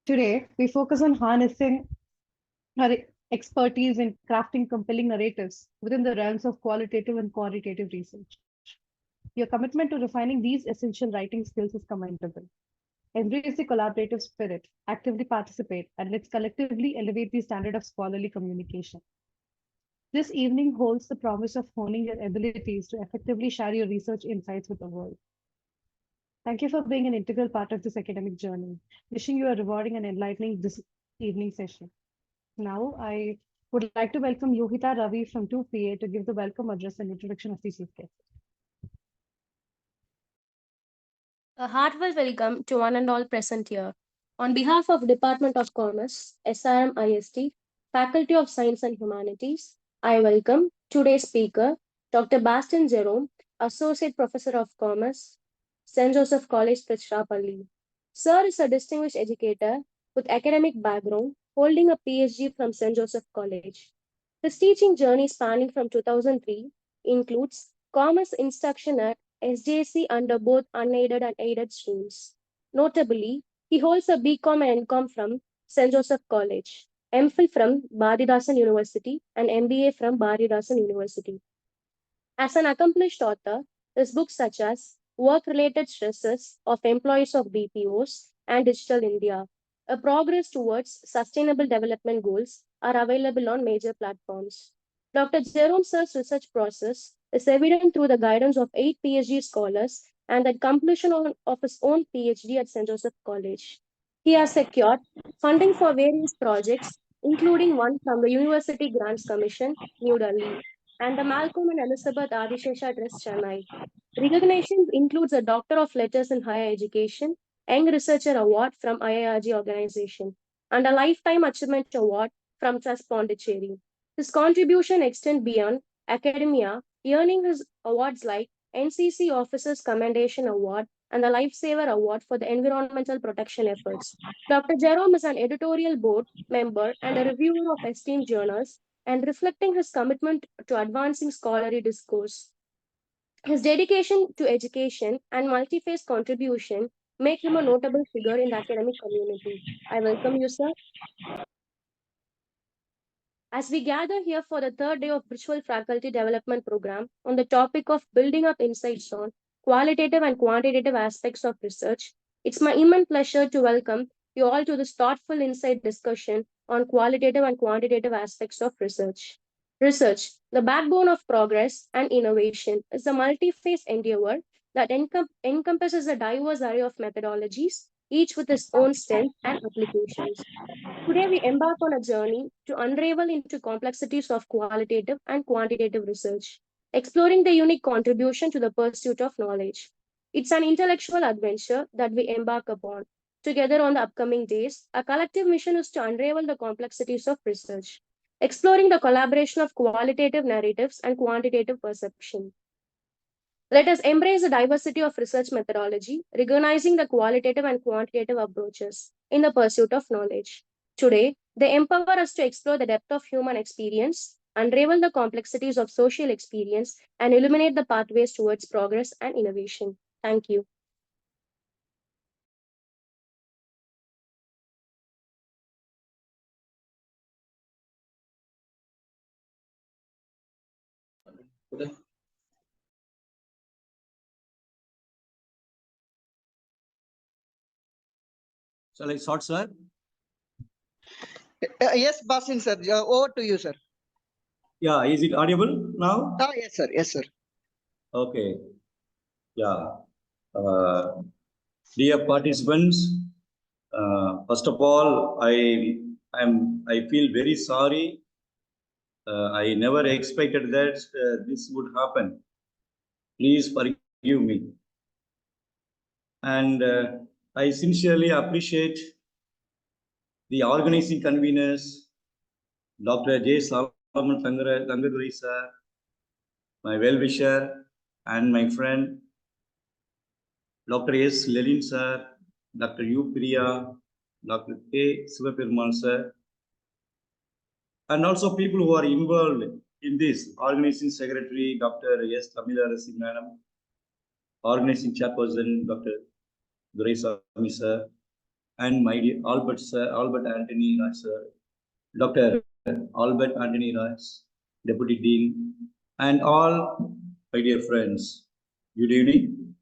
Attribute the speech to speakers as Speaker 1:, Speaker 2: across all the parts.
Speaker 1: Today, we focus on harnessing our expertise in crafting compelling narratives within the realms of qualitative and quantitative research. Your commitment to refining these essential writing skills is commendable. Embrace the collaborative spirit, actively participate, and let's collectively elevate the standard of scholarly communication. This evening holds the promise of honing your abilities to effectively share your research insights with the world. Thank you for being an integral part of this academic journey. Wishing you a rewarding and enlightening this evening session. Now, I would like to welcome Yohita Ravi from 2PA to give the welcome address and introduction of the chief guest.
Speaker 2: A heartfelt welcome to one and all present here. On behalf of Department of Commerce, SRM IST, Faculty of Science and Humanities, I welcome today's speaker, Dr. Bastian Jerome, Associate Professor of Commerce, St. Joseph College, Tiruchirappalli. Sir is a distinguished educator with academic background, holding a PhD from St. Joseph College. His teaching journey spanning from 2003 includes Commerce Instruction at SJC under both unaided and aided streams. Notably, he holds a BCom and MCom from St. Joseph College, MPhil from Bharidasan University, and MBA from Bharidasan University. As an accomplished author, his books such as Work-Related Stresses of Employees of BPOs and Digital India, A Progress Towards Sustainable Development Goals are available on major platforms. Dr. Jerome Sir's research process is evident through the guidance of 8 PhD scholars and the completion of his own PhD at St. Joseph College. He has secured funding for various projects, including one from the University Grants Commission, New Delhi, and the Malcolm and Elizabeth Adishesha Trust, Chennai. Recognition includes a Doctor of Letters in Higher Education, Young Researcher Award from IIRG organization, and a Lifetime Achievement Award from Trust Pondicherry. His contribution extends beyond academia, earning his awards like NCC Officers Commendation Award and the Lifesaver Award for the environmental protection efforts. Dr. Jerome is an editorial board member and a reviewer of esteemed journals and reflecting his commitment to advancing scholarly discourse. His dedication to education and multi-phase contribution make him a notable figure in the academic community. I welcome you, sir. As we gather here for the third day of virtual faculty development program on the topic of building up insights on qualitative and quantitative aspects of research, it's my immense pleasure to welcome you all to this thoughtful insight discussion on qualitative and quantitative aspects of research. Research, the backbone of progress and innovation, is a multi-phase endeavor that encompasses a diverse array of methodologies, each with its own strengths and applications. Today, we embark on a journey to unravel into complexities of qualitative and quantitative research, exploring the unique contribution to the pursuit of knowledge. It's an intellectual adventure that we embark upon. Together on the upcoming days, our collective mission is to unravel the complexities of research, exploring the collaboration of qualitative narratives and quantitative perception. Let us embrace the diversity of research methodology, recognizing the qualitative and quantitative approaches in the pursuit of knowledge. Today, they empower us to explore the depth of human experience, unravel the complexities of social experience, and illuminate the pathways towards progress and innovation. Thank you.
Speaker 3: Shall I start, sir?
Speaker 4: Yes, Basin sir. Over to you, sir.
Speaker 3: Yeah, is it audible now?
Speaker 4: Yes, sir. Yes, sir.
Speaker 3: Okay. Yeah. Dear participants, first of all, I feel very sorry. I never expected that this would happen. Please forgive me. And I sincerely appreciate the organizing conveners, Dr. J. Solomon Tangaduri sir, my well-wisher and my friend, Dr. S. Lelin sir, Dr. U. Priya, Dr. K. Sivaperumal sir, and also people who are involved in this, organizing secretary, Dr. S. Tamilarasi madam, organizing chairperson, Dr. Durai Swami sir, and my dear Albert sir, Albert Anthony Roy sir, Dr. Albert Anthony Roy, Deputy Dean, and all my dear friends. Good evening.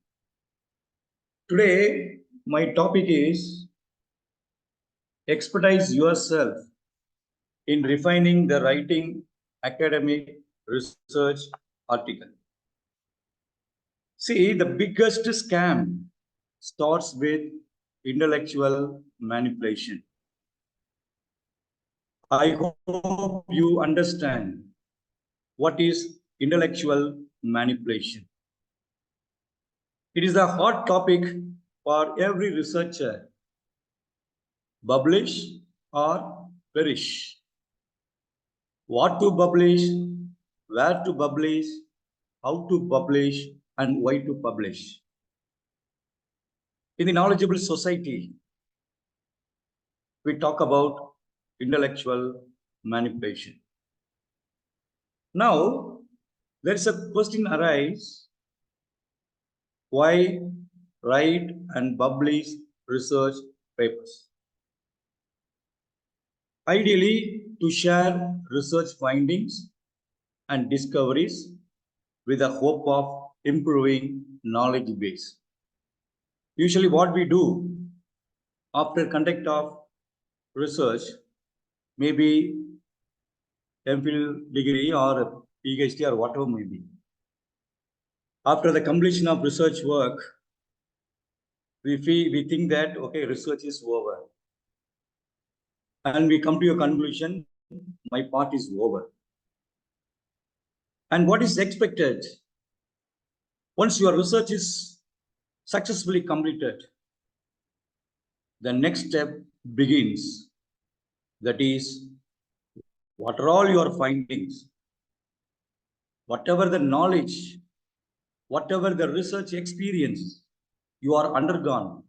Speaker 3: Today, my topic is expertise yourself in refining the writing academic research article. See, the biggest scam starts with intellectual manipulation. I hope you understand what is intellectual manipulation. It is a hot topic for every researcher. Publish or perish. What to publish, where to publish, how to publish, and why to publish. In the knowledgeable society, we talk about intellectual manipulation. Now, there is a question arise: why write and publish research papers? Ideally, to share research findings and discoveries with the hope of improving knowledge base. Usually what we do after conduct of research, maybe MPhil degree or PhD or whatever may be. After the completion of research work, we think that, okay, research is over. And we come to a conclusion, my part is over. And what is expected? Once your research is successfully completed, the next step begins. That is, what are all your findings? Whatever the knowledge, whatever the research experience you are undergone,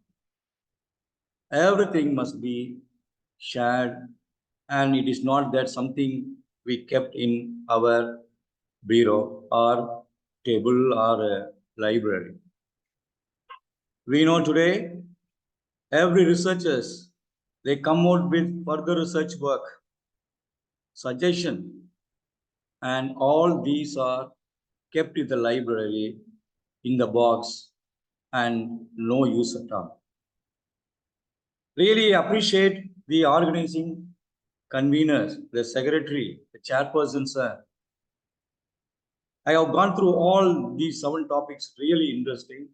Speaker 3: everything must be shared, and it is not that something we kept in our bureau or table or library. We know today every researchers, they come out with further research work, suggestion, and all these are kept in the library in the box and no use at all. Really appreciate the organizing conveners, the secretary, the chairperson, sir. I have gone through all these 7 topics, really interesting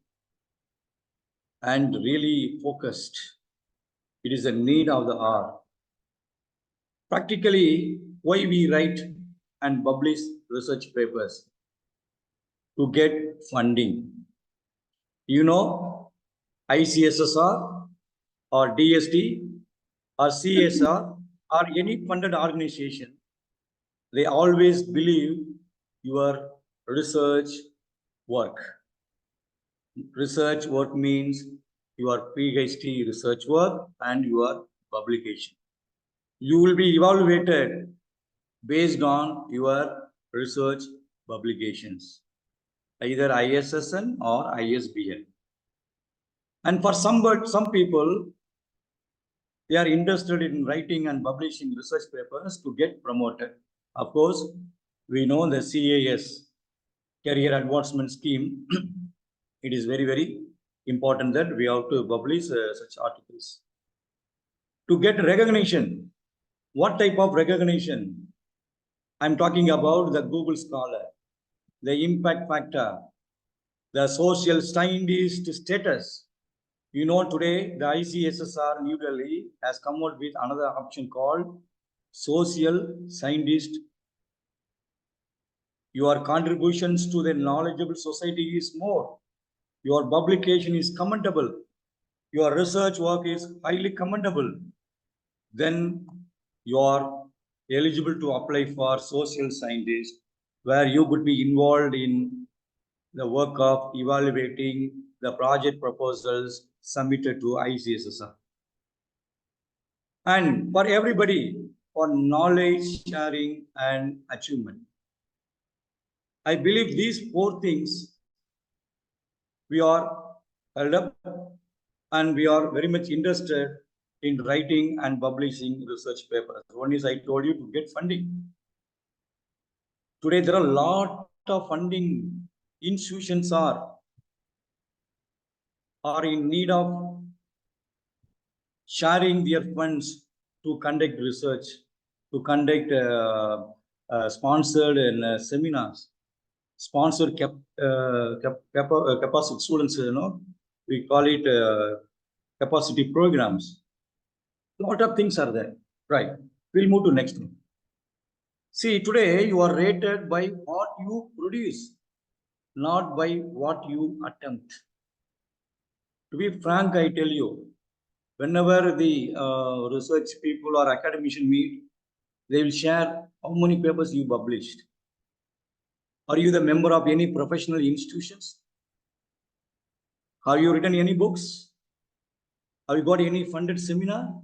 Speaker 3: and really focused. It is a need of the hour. Practically, why we write and publish research papers? To get funding. You know, ICSSR or DST or CSR or any funded organization, they always believe your research work. Research work means your PhD research work and your publication. You will be evaluated based on your research publications, either ISSN or ISBN. And for some people, they are interested in writing and publishing research papers to get promoted. Of course, we know the CAS, Career Advancement Scheme. It is very, very important that we have to publish such articles. To get recognition, what type of recognition? I'm talking about the Google Scholar, the impact factor, the social scientist status. You know, today the ICSSR New Delhi has come out with another option called social scientist. Your contributions to the knowledgeable society is more. Your publication is commendable. Your research work is highly commendable. Then you are eligible to apply for social scientist, where you could be involved in the work of evaluating the project proposals submitted to ICSSR. And for everybody, for knowledge sharing and achievement. I believe these 4 things we are held up and we are very much interested in writing and publishing research papers. One is I told you to get funding. Today there are a lot of funding. Institutions are in need of sharing their funds to conduct research, to conduct sponsored and seminars, sponsored capacity students, we call it capacity programs. A lot of things are there. Right. We'll move to next one. See, today you are rated by what you produce, not by what you attempt. To be frank, I tell you, whenever the research people or academician meet, they will share how many papers you published. Are you the member of any professional institutions? Have you written any books? Have you got any funded seminar?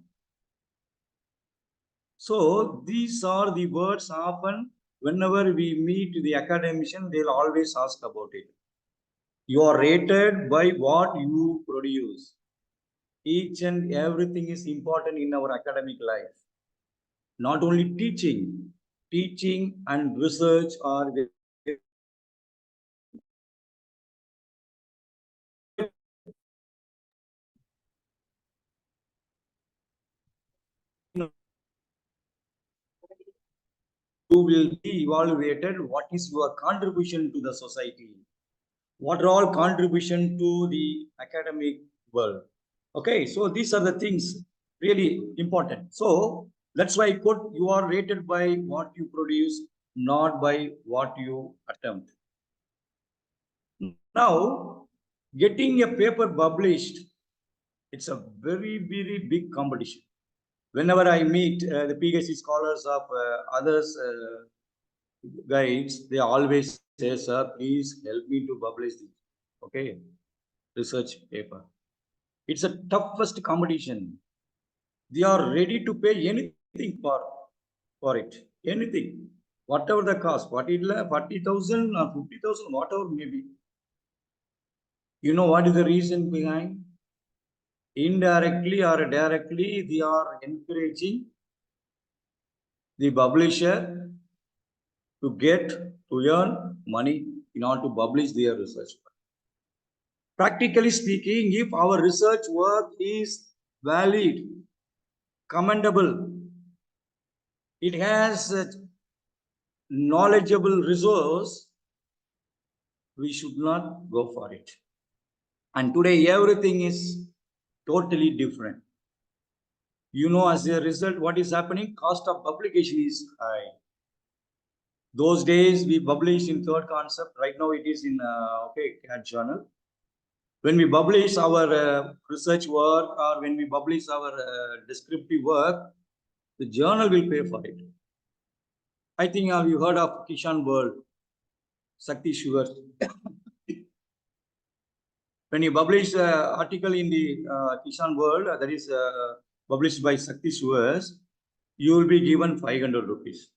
Speaker 3: So these are the words often whenever we meet the academician, they'll always ask about it. You are rated by what you produce. Each and everything is important in our academic life. Not only teaching and research are the you will be evaluated what is your contribution to the society, what are all contribution to the academic world. Okay, so these are the things really important. So that's why I quote, you are rated by what you produce, not by what you attempt. Now, getting a paper published, it's a very, very big competition. Whenever I meet the PhD scholars of others guides, they always say, sir, please help me to publish this, okay, research paper. It's a toughest competition. They are ready to pay anything for it, anything, whatever the cost, 40,000 or 50,000, whatever maybe. You know what is the reason behind? Indirectly or directly, they are encouraging the publisher to earn money in order to publish their research. Practically speaking, if our research work is valid, commendable, it has a knowledgeable resource, we should not go for it. And today everything is totally different. You know, as a result, what is happening? Cost of publication is high. Those days we published in third concept. Right now it is in CAT journal. When we publish our research work or when we publish our descriptive work, the journal will pay for it. I think you heard of Kishan World, Sakti Sugars. When you publish an article in the Kishan World that is published by Sakti Sugars, you will be given 500 rupees.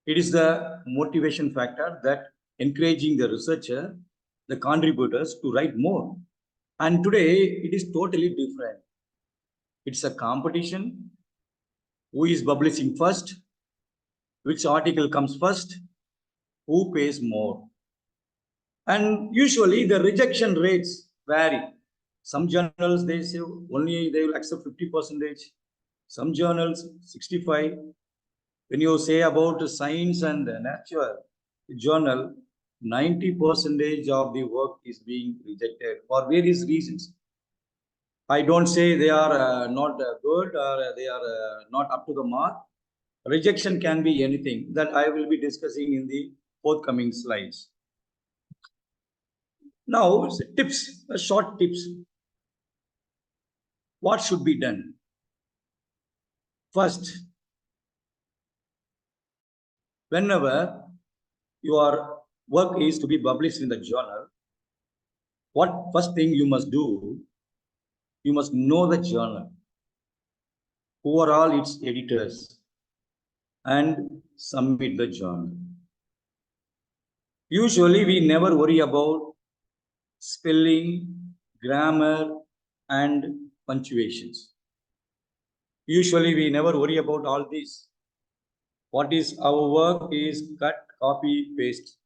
Speaker 3: It is the motivation factor that encouraging the researcher, the contributors to write more. And today it is totally different. It's a competition. Who is publishing first? Which article comes first? Who pays more? And usually the rejection rates vary. Some journals, they say only they will accept 50%. Some journals, 65. When you say about science and nature journal, 90% of the work is being rejected for various reasons. I don't say they are not good or they are not up to the mark. Rejection can be anything that I will be discussing in the forthcoming slides. Now, tips, short tips. What should be done? First, whenever your work is to be published in the journal, what first thing you must do, you must know the journal, who are all its editors, and submit the journal. Usually, we never worry about spelling, grammar, and punctuations. Usually we never worry about all this. What is our work is cut, copy, paste.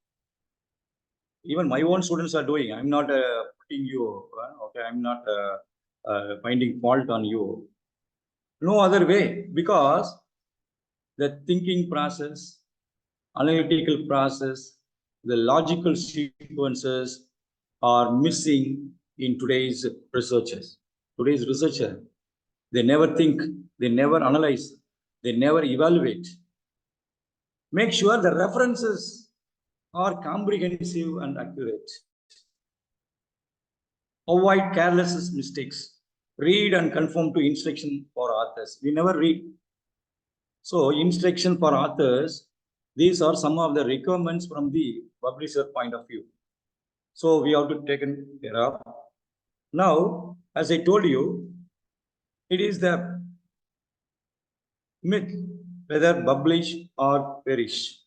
Speaker 3: Even my own students are doing. I'm not putting you, okay, I'm not finding fault on you. No other way, because the thinking process, analytical process, the logical sequences are missing in today's researchers. Today's researcher, they never think, they never analyze, they never evaluate. Make sure the references are comprehensive and accurate. Avoid careless mistakes. Read and conform to instruction for authors. We never read. So instruction for authors, these are some of the requirements from the publisher point of view. So we have to take care of. Now, as I told you, it is the myth whether publish or perish.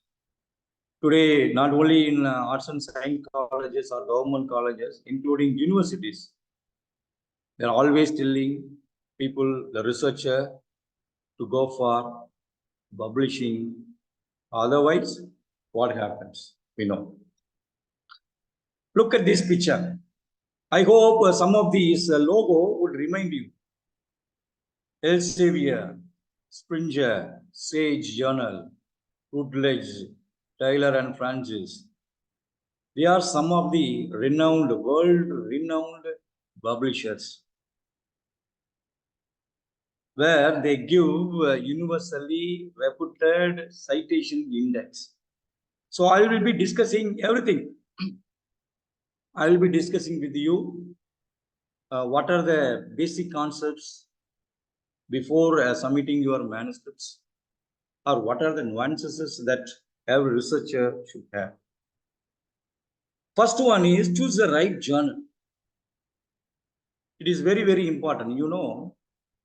Speaker 3: Today, not only in arts and science colleges or government colleges, including universities, they are always telling people, the researcher, to go for publishing. Otherwise, what happens? We know. Look at this picture. I hope some of these logo would remind you. Elsevier, Springer, Sage Journal, Routledge, Taylor and Francis. They are some of the world-renowned publishers, where they give universally reputed citation index. So I will be discussing everything. I will be discussing with you what are the basic concepts before submitting your manuscripts, or what are the nuances that every researcher should have. First one is choose the right journal. It is very, very important. You know,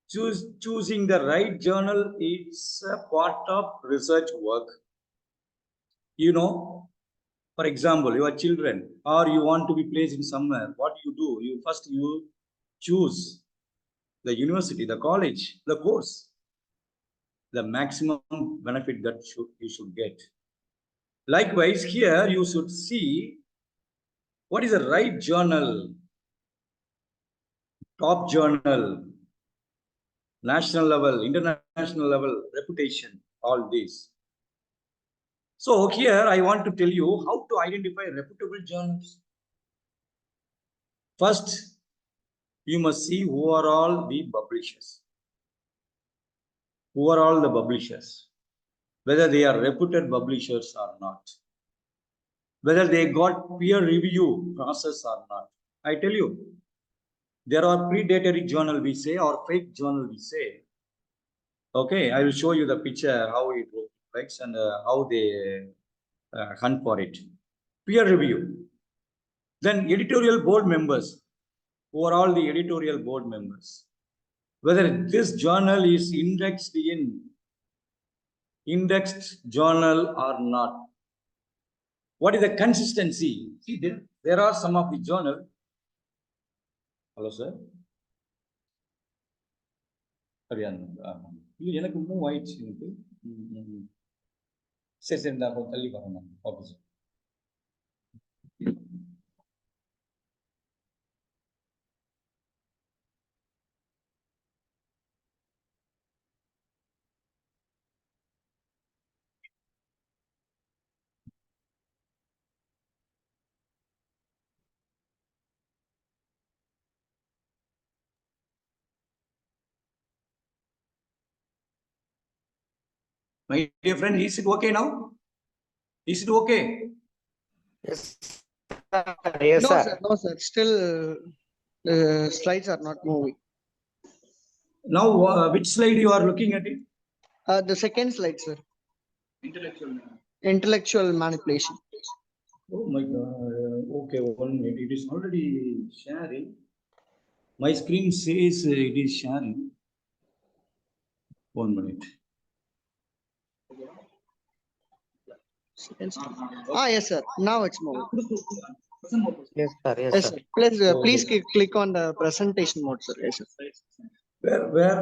Speaker 3: choosing the right journal is a part of research work. You know, for example, your children, or you want to be placed in somewhere, what you do? You first choose the university, the college, the course, the maximum benefit that you should get. Likewise, here you should see what is the right journal, top journal, national level, international level, reputation, all these. So here I want to tell you how to identify reputable journals. First, you must see who are all the publishers. Who are all the publishers? Whether they are reputed publishers or not. Whether they got peer review process or not. I tell you, there are predatory journal we say, or fake journal we say. Okay, I will show you the picture, how it looks and how they hunt for it. Peer review. Then editorial board members. Who are all the editorial board members? Whether this journal is indexed journal or not. What is the consistency? See, there are some of the journal. Hello, sir. எனக்கு move ஆயிடுச்சு எனக்கு சரி நான் கொஞ்சம் தள்ளி வரேன் okay sir. My dear friend, is it okay now? Is it okay?
Speaker 5: Yes. Yes,
Speaker 4: No,
Speaker 5: sir.
Speaker 4: sir. No, sir. Still, slides are not moving.
Speaker 3: Now, which slide you are looking at it?
Speaker 4: The second slide, sir. Intellectual manipulation.
Speaker 3: Oh my God. Okay, 1 minute. It is already sharing. My screen says it is sharing. 1 minute.
Speaker 4: Yes, sir. Now it's moving.
Speaker 5: Yes, sir. Yes,
Speaker 4: Yes,
Speaker 5: sir.
Speaker 4: sir. Please click on the presentation mode, sir. Yes, sir.
Speaker 3: Where?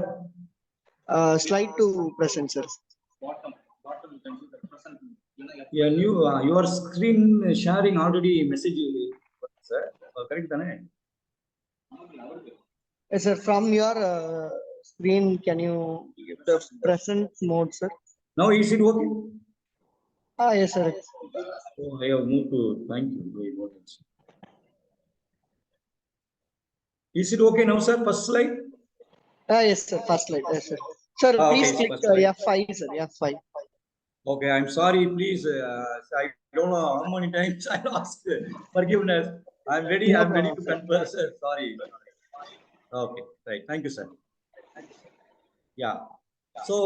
Speaker 4: Slide to present, sir.
Speaker 3: Yeah, your screen sharing already message, sir. Correct, done.
Speaker 4: Yes, sir. From your screen, can you give the present mode, sir?
Speaker 3: Now is it okay?
Speaker 4: Yes, sir.
Speaker 3: Oh, I have moved to thank you very much. Is it okay now, sir? First slide.
Speaker 4: Yes, sir. First slide. Yes, sir. Sir, please
Speaker 3: Okay,
Speaker 4: click
Speaker 3: first slide.
Speaker 4: F5, sir. F5.
Speaker 3: Okay, I'm sorry. Please, I don't know how many times I asked forgiveness. I'm ready.
Speaker 4: No
Speaker 3: I'm ready
Speaker 4: problem,
Speaker 3: to
Speaker 4: sir.
Speaker 3: confess. Sorry. Okay, right. Thank you, sir. Yeah. So,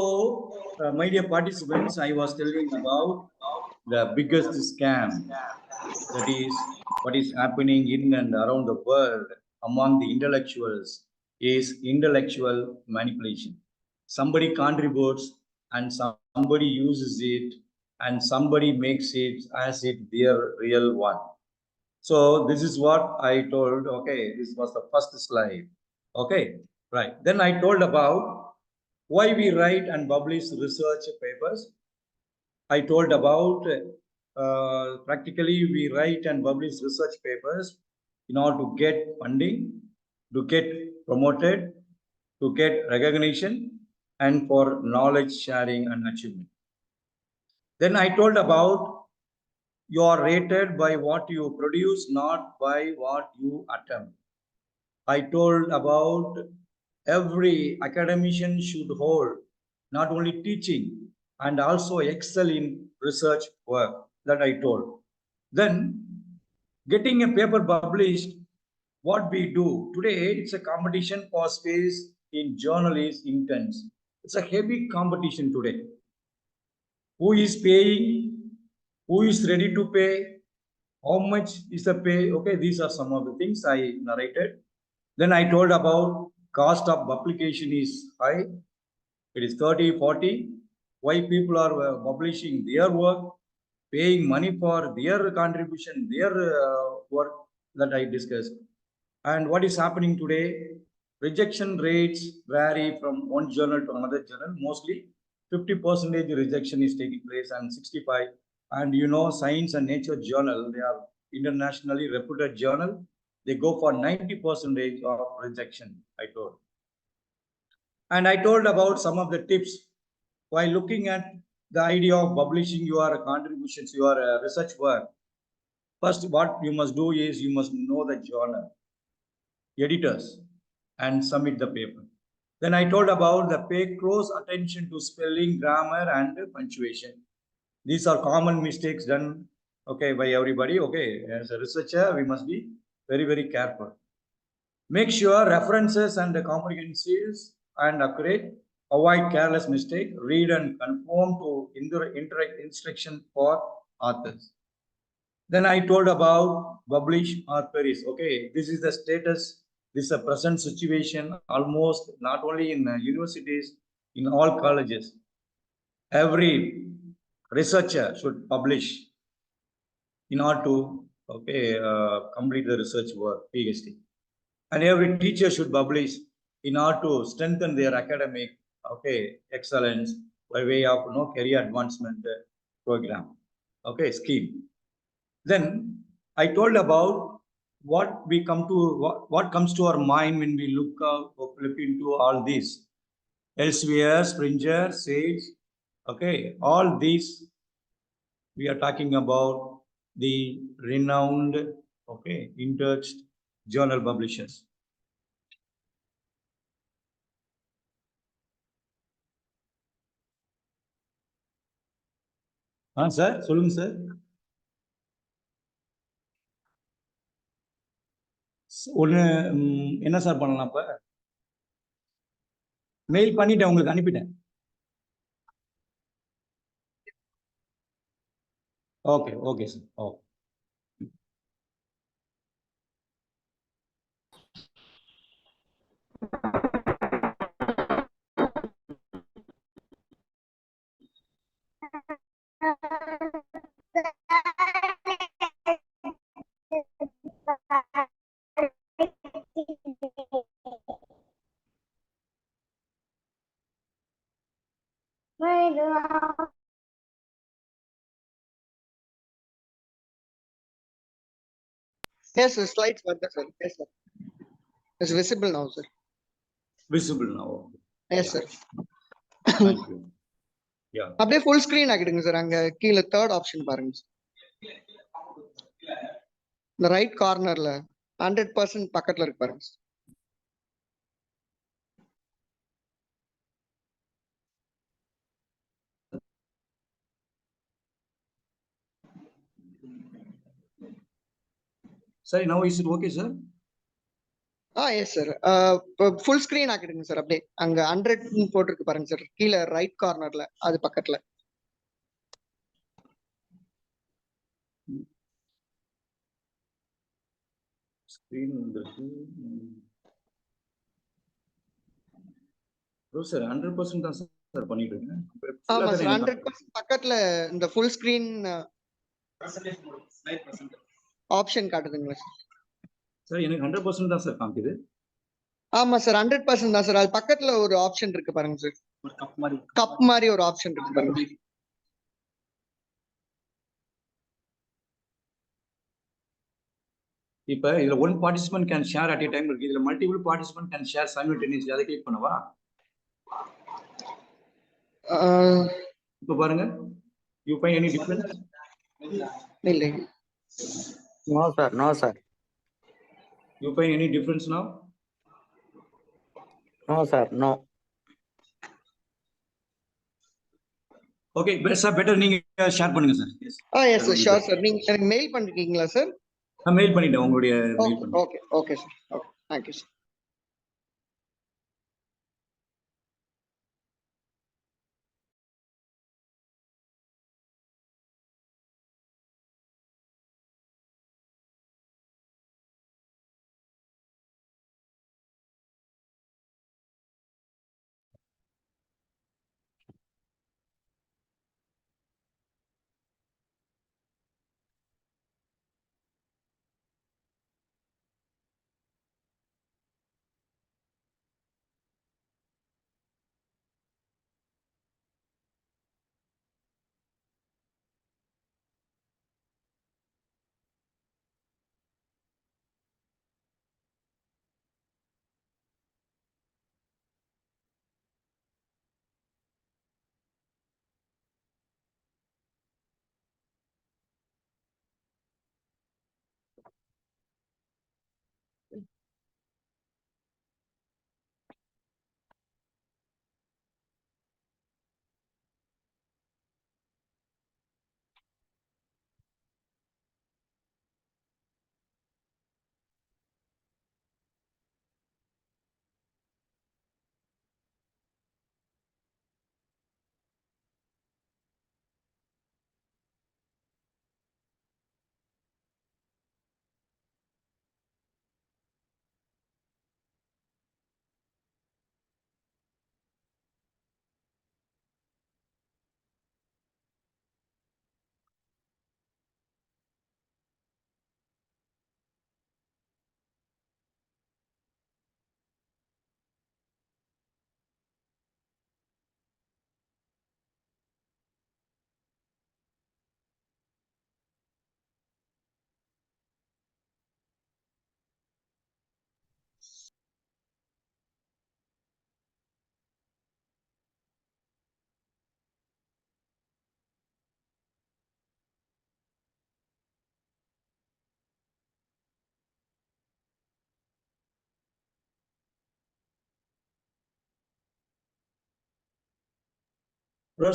Speaker 3: my dear participants, I was telling about the biggest scam, that is what is happening in and around the world among the intellectuals is intellectual manipulation. Somebody contributes and somebody uses it and somebody makes it as it their real one. So this is what I told. Okay, this was the first slide. Okay, right. Then I told about why we write and publish research papers. I told about practically we write and publish research papers in order to get funding, to get promoted, to get recognition, and for knowledge sharing and achievement. Then I told about you are rated by what you produce, not by what you attempt. I told about every academician should hold not only teaching and also excel in research work, that I told. Then getting a paper published, what we do today, it's a competition for space in journal is intense. It's a heavy competition today. Who is paying? Who is ready to pay? How much is the pay? Okay, these are some of the things I narrated. Then I told about cost of publication is high. It is 30, 40. Why people are publishing their work, paying money for their contribution, their work, that I discussed. And what is happening today? Rejection rates vary from one journal to another journal. Mostly 50% rejection is taking place and 65. And you know, Science and Nature journal, they are internationally reputed journal. They go for 90% of rejection, I told. And I told about some of the tips while looking at the idea of publishing your contributions, your research work. First, what you must do is you must know the journal, editors, and submit the paper. Then I told about the pay close attention to spelling, grammar, and punctuation. These are common mistakes done, okay, by everybody. Okay, as a researcher, we must be very, very careful. Make sure references and the comprehensives and accurate. Avoid careless mistake. Read and conform to instruction for authors. Then I told about publish or perish. Okay, this is the status. This is a present situation almost not only in universities, in all colleges. Every researcher should publish in order to complete the research work, PhD. And every teacher should publish in order to strengthen their academic excellence by way of career advancement program, scheme. Then I told about what we come to, what comes to our mind when we look into all this. Elsewhere, Springer, Sage, all these we are talking about the renowned, in-touch journal publishers. Sir சொல்லுங்க sir. ஒன்று என்ன sir பண்ணலாம்? இப்போ mail பண்ணிட்டேன், உங்களுக்கு அனுப்பிட்டேன். Okay okay sir. Okay.
Speaker 4: Yes, sir. Slides were there, sir. Yes, sir. It's visible now, sir.
Speaker 3: Visible now.
Speaker 4: Yes, sir.
Speaker 3: Thank you. Yeah.
Speaker 4: அப்படியே full screen ஆக்கிடுங்க சார். அங்க கீழே third option பாருங்க சார். இந்த ரைட் கார்னர்ல 100% பக்கத்துல இருக்கு பாருங்க சார்.
Speaker 3: Sorry, now is it okay, sir?
Speaker 4: Yes sir. Full screen ஆக்கிடுங்க சார். அப்படியே அங்க 100 போட்டிருக்கு பாருங்க சார். கீழே ரைட் கார்னர்ல அது பக்கத்துல.
Speaker 3: Screen வந்திருக்கு. சார் 100% தான் சார் பண்ணிட்டு இருக்கேன்.
Speaker 4: ஆமா சார். 100% பக்கத்துல இந்த ஃபுல் ஸ்கிரீன் ஆப்ஷன் காட்டுதுங்களா சார்?
Speaker 3: சார் எனக்கு 100% தான் சார் காமிக்குது.
Speaker 4: ஆமா சார். 100% தான் சார். அது பக்கத்துல ஒரு ஆப்ஷன் இருக்கு பாருங்க சார். கப் மாதிரி ஒரு ஆப்ஷன் இருக்கு பாருங்க.
Speaker 3: இப்ப இதுல one participant can share at a time இருக்கு. இதுல multiple participant can share simultaneously. அதை கிளிக் பண்ணவா? இப்ப பாருங்க. You find any difference?
Speaker 4: இல்லை.
Speaker 5: No, sir. No, sir.
Speaker 3: You find any difference நவ?
Speaker 5: No, sir. No.
Speaker 3: Okay, sir better நீங்க share பண்ணுங்க sir.
Speaker 4: Yes sir. Sure sir. நீங்க எனக்கு மெயில் பண்ணிருக்கீங்களா சார்?
Speaker 3: நான் மெயில் பண்ணிட்டேன். உங்களுடைய மெயில் பண்ணி.
Speaker 4: Okay okay sir. Okay, thank you sir.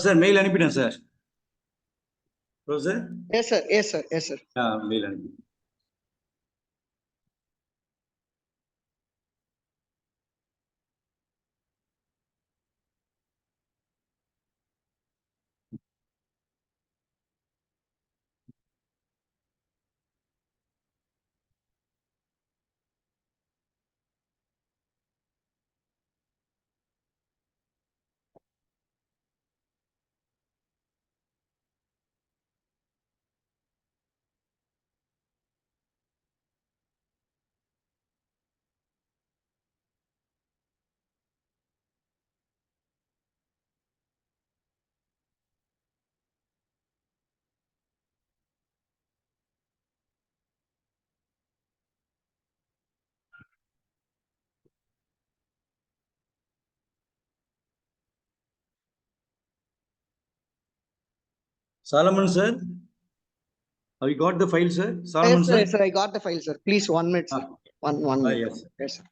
Speaker 3: Sir mail அனுப்பிட்டேன் sir. Sir
Speaker 4: yes sir. Yes sir. Yes sir.
Speaker 3: Mail அனுப்பி. Solomon sir, have you got the file, sir? Solomon
Speaker 4: Yes, sir.
Speaker 3: sir?
Speaker 4: Yes, sir. I got the file, sir. Please, 1 minute, sir.
Speaker 3: Ah.
Speaker 4: One minute.
Speaker 3: Yes.
Speaker 4: Yes, sir.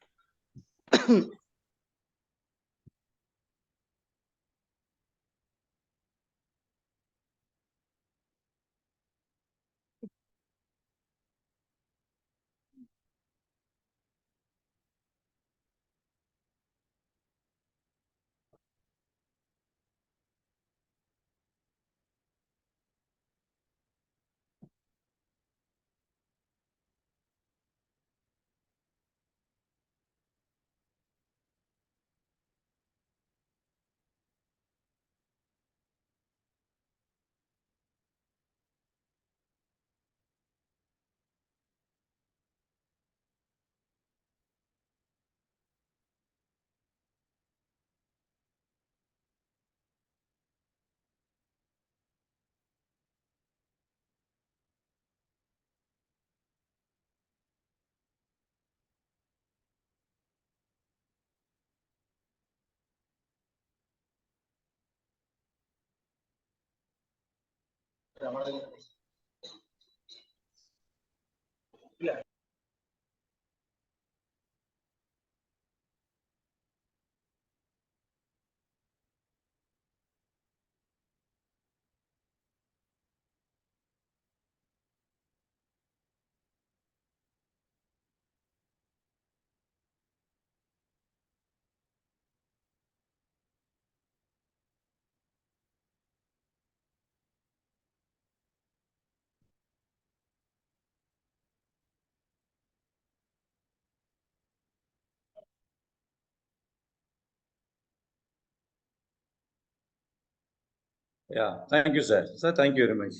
Speaker 3: Yeah, thank you, sir. Sir, thank you very much.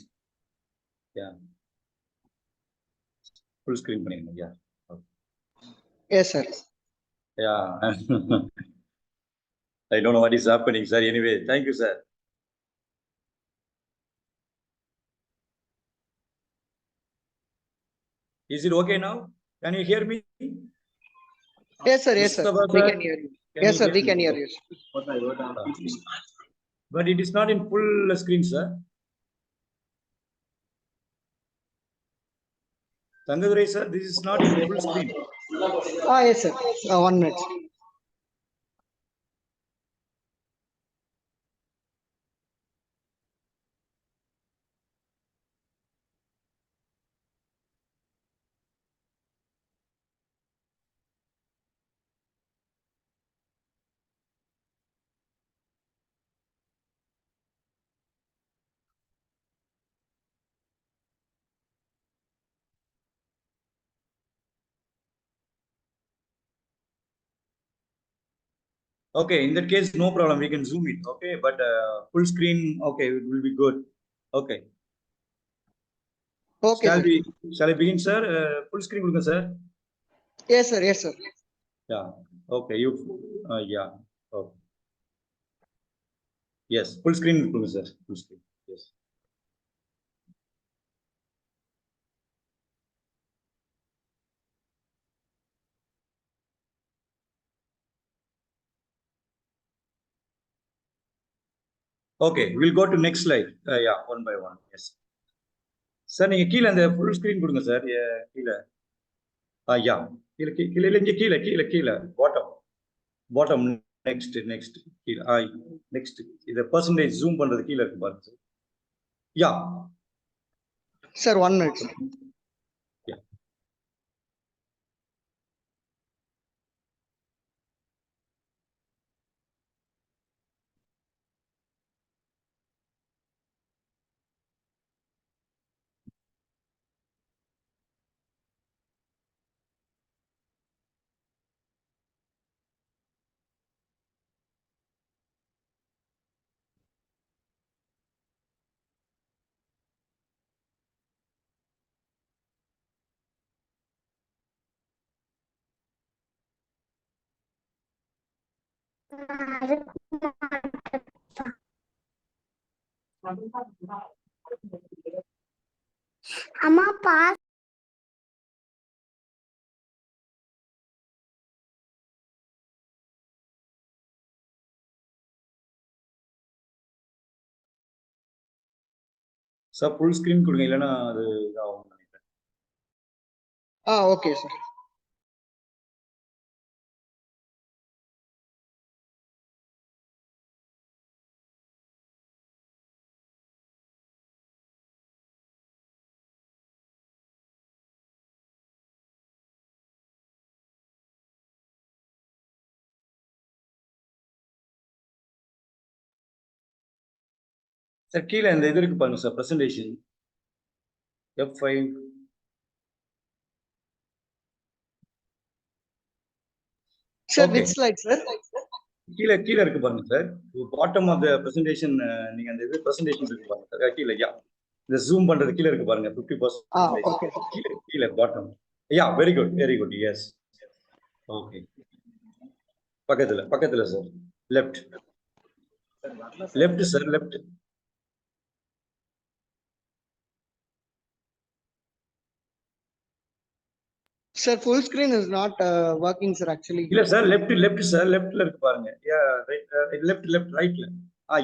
Speaker 3: Yeah. Full screen பண்ணிருங்க. Yeah. Okay.
Speaker 4: Yes, sir.
Speaker 3: Yeah. I don't know what is happening, sir. Anyway, thank you, sir. Is it okay now? Can you hear me?
Speaker 4: Yes, sir. Yes, sir.
Speaker 3: Mustafa,
Speaker 4: We
Speaker 3: sir,
Speaker 4: can hear you.
Speaker 3: can
Speaker 4: Yes,
Speaker 3: you
Speaker 4: sir.
Speaker 3: hear
Speaker 4: We
Speaker 3: me?
Speaker 4: can hear you.
Speaker 3: But it is not in full screen, sir. Tangadurai, sir, this is not in full screen.
Speaker 4: Yes, sir. 1 minute.
Speaker 3: Okay, in that case, no problem. We can zoom it. Okay, but full screen, okay, it will be good. Okay.
Speaker 4: Okay,
Speaker 3: Shall
Speaker 4: sir.
Speaker 3: we? Shall I begin, sir? Full screen, கொடுங்க, sir.
Speaker 4: Yes, sir. Yes, sir.
Speaker 3: Yeah. Okay. You. Yeah. Oh. Yes. Full screen, கொடுங்க, sir. Full screen. Yes. Okay. We'll go to next slide. Yeah. One by one. Yes. Sir, நீங்க கீழே அந்த full screen கொடுங்க, sir. கீழே. Yeah. கீழே கீழே இல்ல, இங்க கீழே கீழே கீழே bottom bottom next கீழே next இத percentage zoom பண்றது கீழே இருக்கு பாருங்க, sir. Yeah.
Speaker 4: Sir, 1 minute. Sir.
Speaker 3: Yeah.
Speaker 6: அம்மா பா
Speaker 3: சார் ஃபுல் ஸ்கிரீன் கொடுங்க, இல்லைன்னா அது இதாகும் நினைக்கிறேன்.
Speaker 4: Okay sir.
Speaker 3: சார் கீழே இந்த இது இருக்கு பாருங்க sir, presentation F5.
Speaker 4: Sir
Speaker 3: Okay.
Speaker 4: Which slide sir?
Speaker 3: கீழே இருக்கு பாருங்க sir, bottom of the presentation. நீங்க அந்த இது பிரசன்டேஷன் இருக்கு பாருங்க சார், கீழே. யா, இந்த ஜூம் பண்றது கீழே இருக்கு பாருங்க, 50%.
Speaker 4: Okay sir.
Speaker 3: கீழே bottom. Yeah, very good, yes. Okay, பக்கத்துல sir, left sir, left.
Speaker 4: Sir, full screen is not working, sir, actually.
Speaker 3: இல்ல சார், லெஃப்ட் சார், லெஃப்ட்ல இருக்கு பாருங்க. யா, லெஃப்ட், ரைட்ல.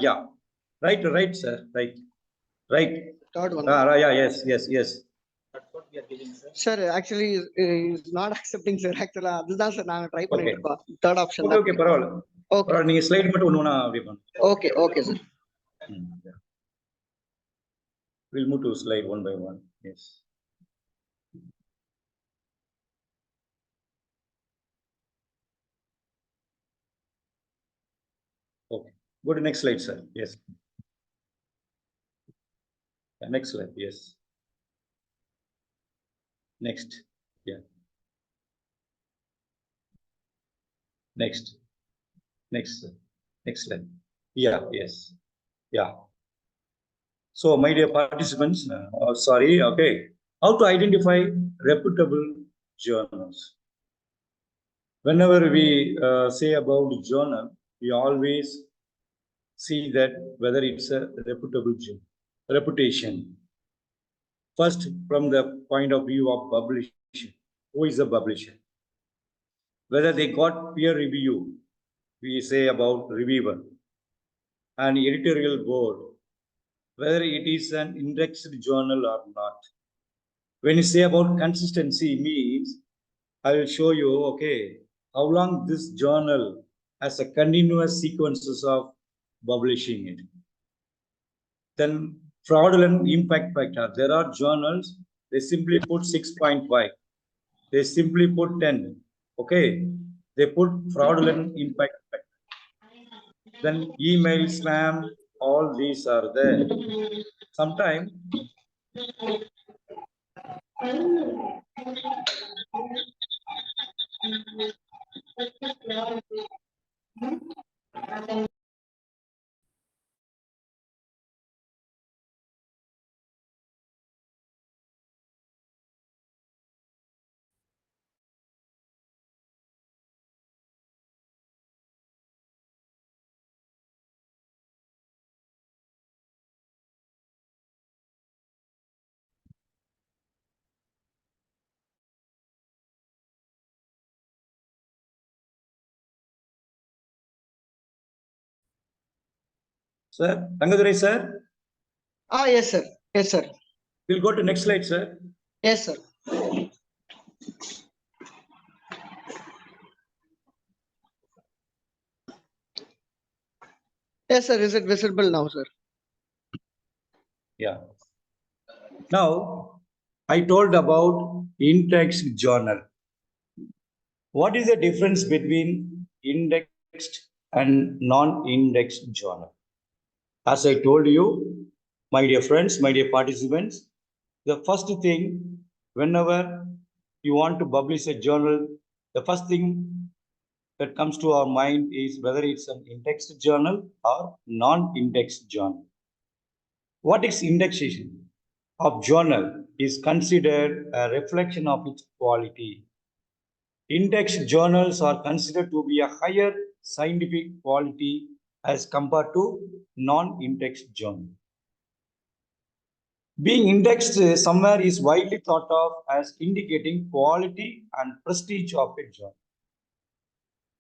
Speaker 3: Yeah, right sir, right.
Speaker 4: Third one.
Speaker 3: Yeah, yes.
Speaker 4: Sir, actually is not accepting, sir. Actually, அதுதான் sir நாங்க try பண்ணிட்டு இருக்கோம். Third option.
Speaker 3: Okay, பரவாயில்ல. ஓகே, நீங்க ஸ்லைட் மட்டும் ஒண்ணா அப்படியே பண்ணுங்க.
Speaker 4: Okay, sir.
Speaker 3: We'll move to slide one by one. Yes. Okay. Go to next slide, sir. Yes. Next slide. Yes. Next. Yeah. Next. Sir. Next slide. Yeah. Yes. Yeah. So, my dear participants, sorry. Okay. How to identify reputable journals? Whenever we say about journal, we always see that whether it's a reputable journal. Reputation. First, from the point of view of publisher, who is the publisher? Whether they got peer review, we say about reviewer, and editorial board, whether it is an indexed journal or not. When you say about consistency, means I will show you, okay, how long this journal has a continuous sequences of publishing it. Then fraudulent impact factor. There are journals, they simply put 6.5. They simply put 10. Okay. They put fraudulent impact factor. Then email spam, all these are there. Sometimes sir, Tangadurai sir.
Speaker 4: Yes, sir. Yes, sir.
Speaker 3: We'll go to next slide, sir.
Speaker 4: Yes, sir. Yes, sir. Is it visible now, sir?
Speaker 3: Yeah. Now, I told about indexed journal. What is the difference between indexed and non-indexed journal? As I told you, my dear friends, my dear participants, the first thing, whenever you want to publish a journal, the first thing that comes to our mind is whether it's an indexed journal or non-indexed journal. What is indexation of journal is considered a reflection of its quality. Indexed journals are considered to be a higher scientific quality as compared to non-indexed journal. Being indexed somewhere is widely thought of as indicating quality and prestige of a journal.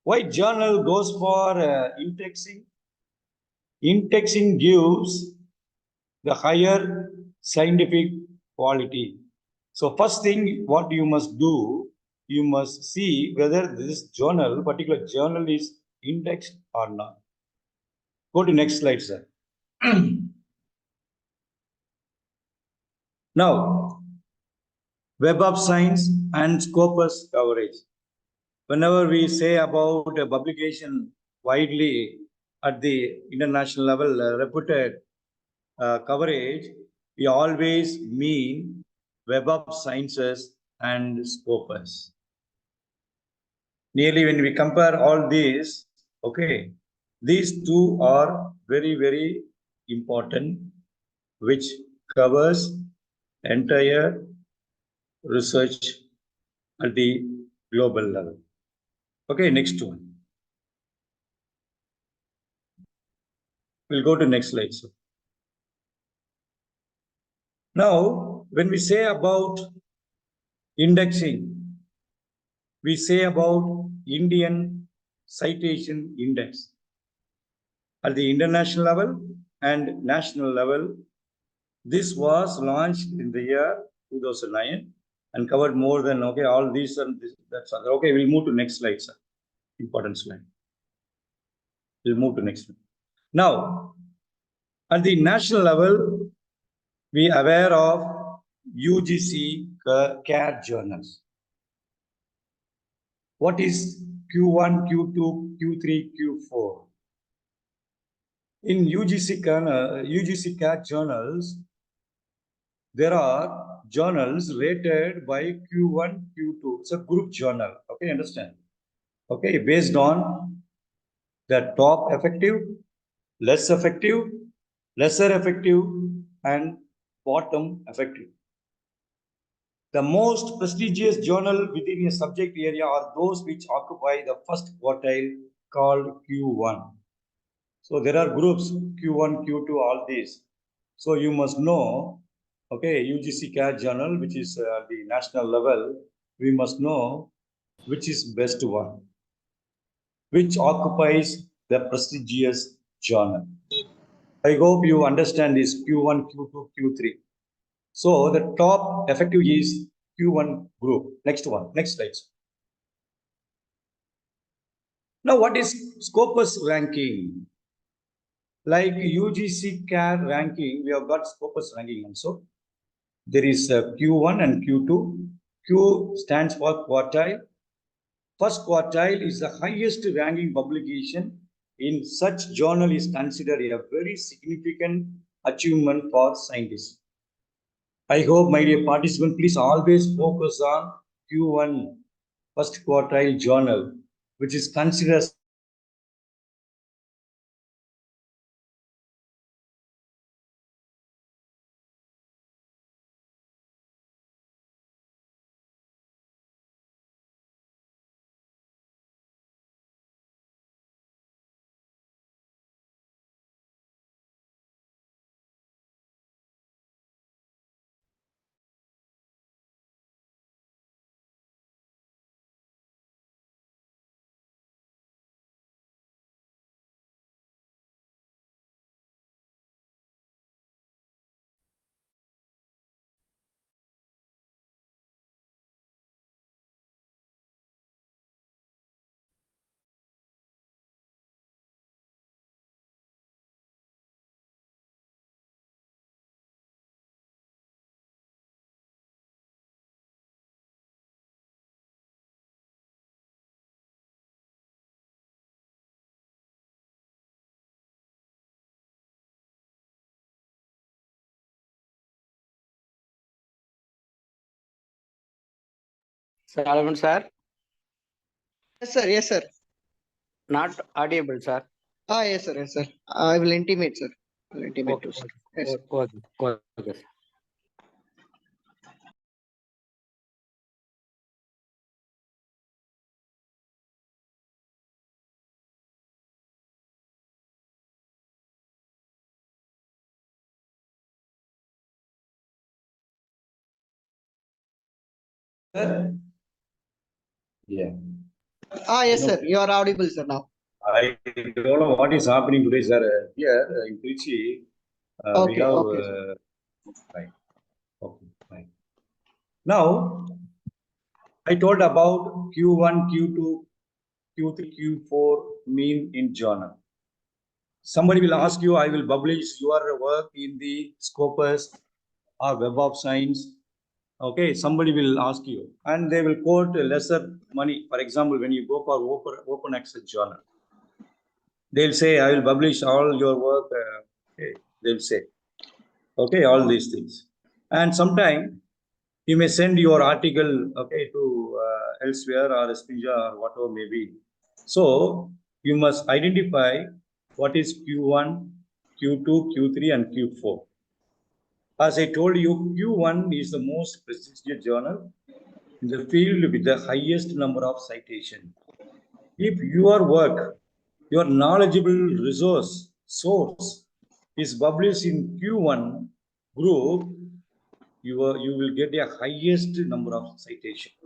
Speaker 3: Why journal goes for indexing? Indexing gives the higher scientific quality. So first thing, what you must do, you must see whether this journal, particular journal, is indexed or not. Go to next slide, sir. Now, Web of Science and Scopus coverage. Whenever we say about a publication widely at the international level, reputed coverage, we always mean Web of Sciences and Scopus. Nearly when we compare all these, okay, these two are very, very important, which covers entire research at the global level. Okay, next one. We'll go to next slide. So now, when we say about indexing, we say about Indian Citation Index at the international level and national level. This was launched in the year 2009 and covered more than, okay, all these and this, that's other. Okay, we'll move to next slide, sir. Important slide. We'll move to next one. Now, at the national level, we are aware of UGC CARE journals. What is Q1, Q2, Q3, Q4? In UGC CARE journals, there are journals rated by Q1, Q2. It's a group journal. Okay, understand? Okay, based on the top effective, less effective, lesser effective, and bottom effective. The most prestigious journal within a subject area are those which occupy the first quartile, called Q1. So there are groups Q1, Q2, all these. So you must know, okay, UGC CAT journal, which is at the national level, we must know which is best one, which occupies the prestigious journal. I hope you understand this Q1, Q2, Q3. So the top effective is Q1 group. Next one, next slide. Now, what is Scopus ranking? Like UGC CARE ranking, we have got Scopus ranking also. There is Q1 and Q2. Q stands for quartile. First quartile is the highest ranking publication in such journal is considered a very significant achievement for scientists. I hope, my dear participants, please always focus on Q1 first quartile journal, which is considered
Speaker 5: Solomon sir,
Speaker 4: Yes, sir. Yes, sir.
Speaker 5: not audible, sir.
Speaker 4: Yes, sir. Yes, sir. I will intimate, sir. I will intimate
Speaker 5: Okay,
Speaker 4: too, sir. Yes.
Speaker 5: okay, okay, sir.
Speaker 3: yeah.
Speaker 4: Yes, sir. You are audible, sir, now.
Speaker 3: I don't know what is happening today, sir. Here in Trichy, we
Speaker 4: Okay,
Speaker 3: have
Speaker 4: okay, sir.
Speaker 3: Right. Okay. Right. Now, I told about Q1, Q2, Q3, Q4 mean in journal. Somebody will ask you, I will publish your work in the Scopus or Web of Science. Okay, somebody will ask you, and they will quote lesser money. For example, when you go for open access journal, they'll say, I will publish all your work. Okay, they'll say, okay, all these things. And sometime you may send your article, okay, to elsewhere or Spinja or whatever may be. So you must identify what is Q1, Q2, Q3, and Q4. As I told you, Q1 is the most prestigious journal in the field with the highest number of citations. If your work, your knowledgeable source is published in Q1 group, you will get the highest number of citations.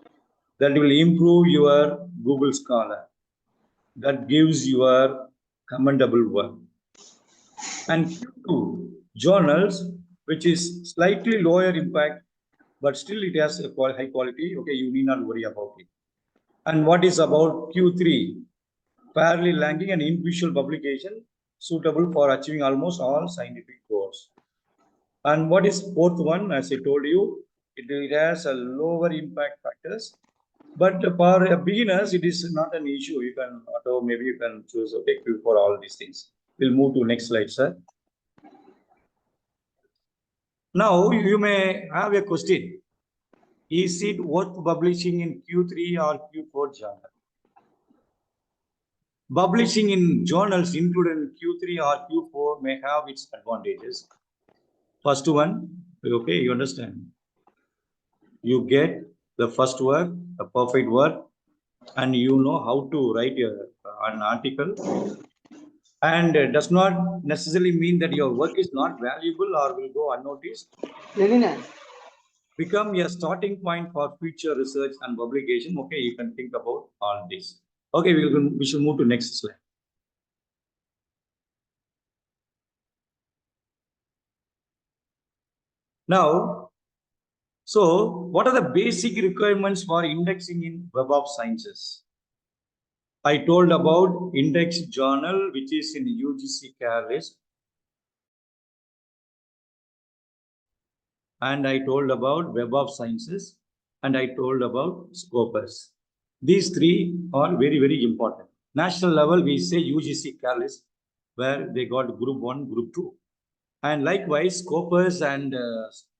Speaker 3: That will improve your Google Scholar. That gives your commendable work. And Q2 journals, which is slightly lower impact, but still it has a high quality. Okay, you need not worry about it. And what is about Q3? Fairly lagging and individual publication suitable for achieving almost all scientific goals. And what is fourth one? As I told you, it has a lower impact factors. But for beginners, it is not an issue. You can, or maybe you can choose a pick for all these things. We'll move to next slide, sir. Now you may have a question. Is it worth publishing in Q3 or Q4 journal? Publishing in journals included in Q3 or Q4 may have its advantages. First one, okay, you understand. You get the first work, a perfect work, and you know how to write an article. And does not necessarily mean that your work is not valuable or will go unnoticed. Become a starting point for future research and publication. Okay, you can think about all this. Okay, we should move to next slide. Now, so what are the basic requirements for indexing in Web of Sciences? I told about index journal, which is in UGC care list. And I told about Web of Sciences, and I told about Scopus. These three are very, very important. National level, we say UGC care list, where they got group 1, group 2. And likewise, Scopus and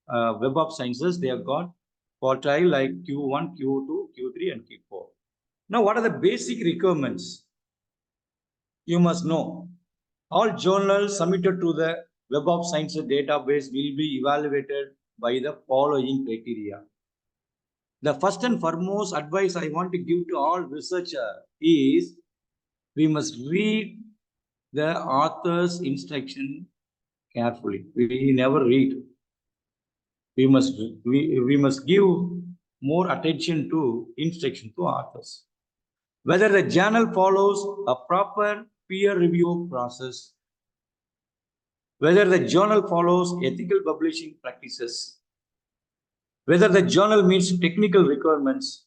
Speaker 3: Web of Sciences, they have got quartile like Q1, Q2, Q3, and Q4. Now, what are the basic requirements? You must know. All journals submitted to the Web of Sciences database will be evaluated by the following criteria. The first and foremost advice I want to give to all researchers is we must read the author's instruction carefully. We never read. We must give more attention to instruction to authors. Whether the journal follows a proper peer review process, whether the journal follows ethical publishing practices, whether the journal meets technical requirements,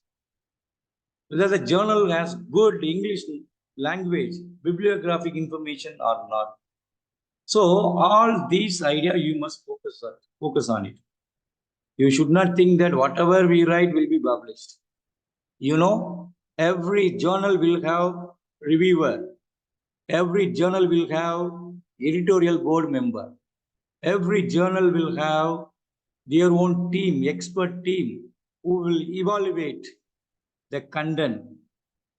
Speaker 3: whether the journal has good English language, bibliographic information or not. So all these ideas you must focus on it. You should not think that whatever we write will be published. You know, every journal will have reviewer. Every journal will have editorial board member. Every journal will have their own team, expert team, who will evaluate the content,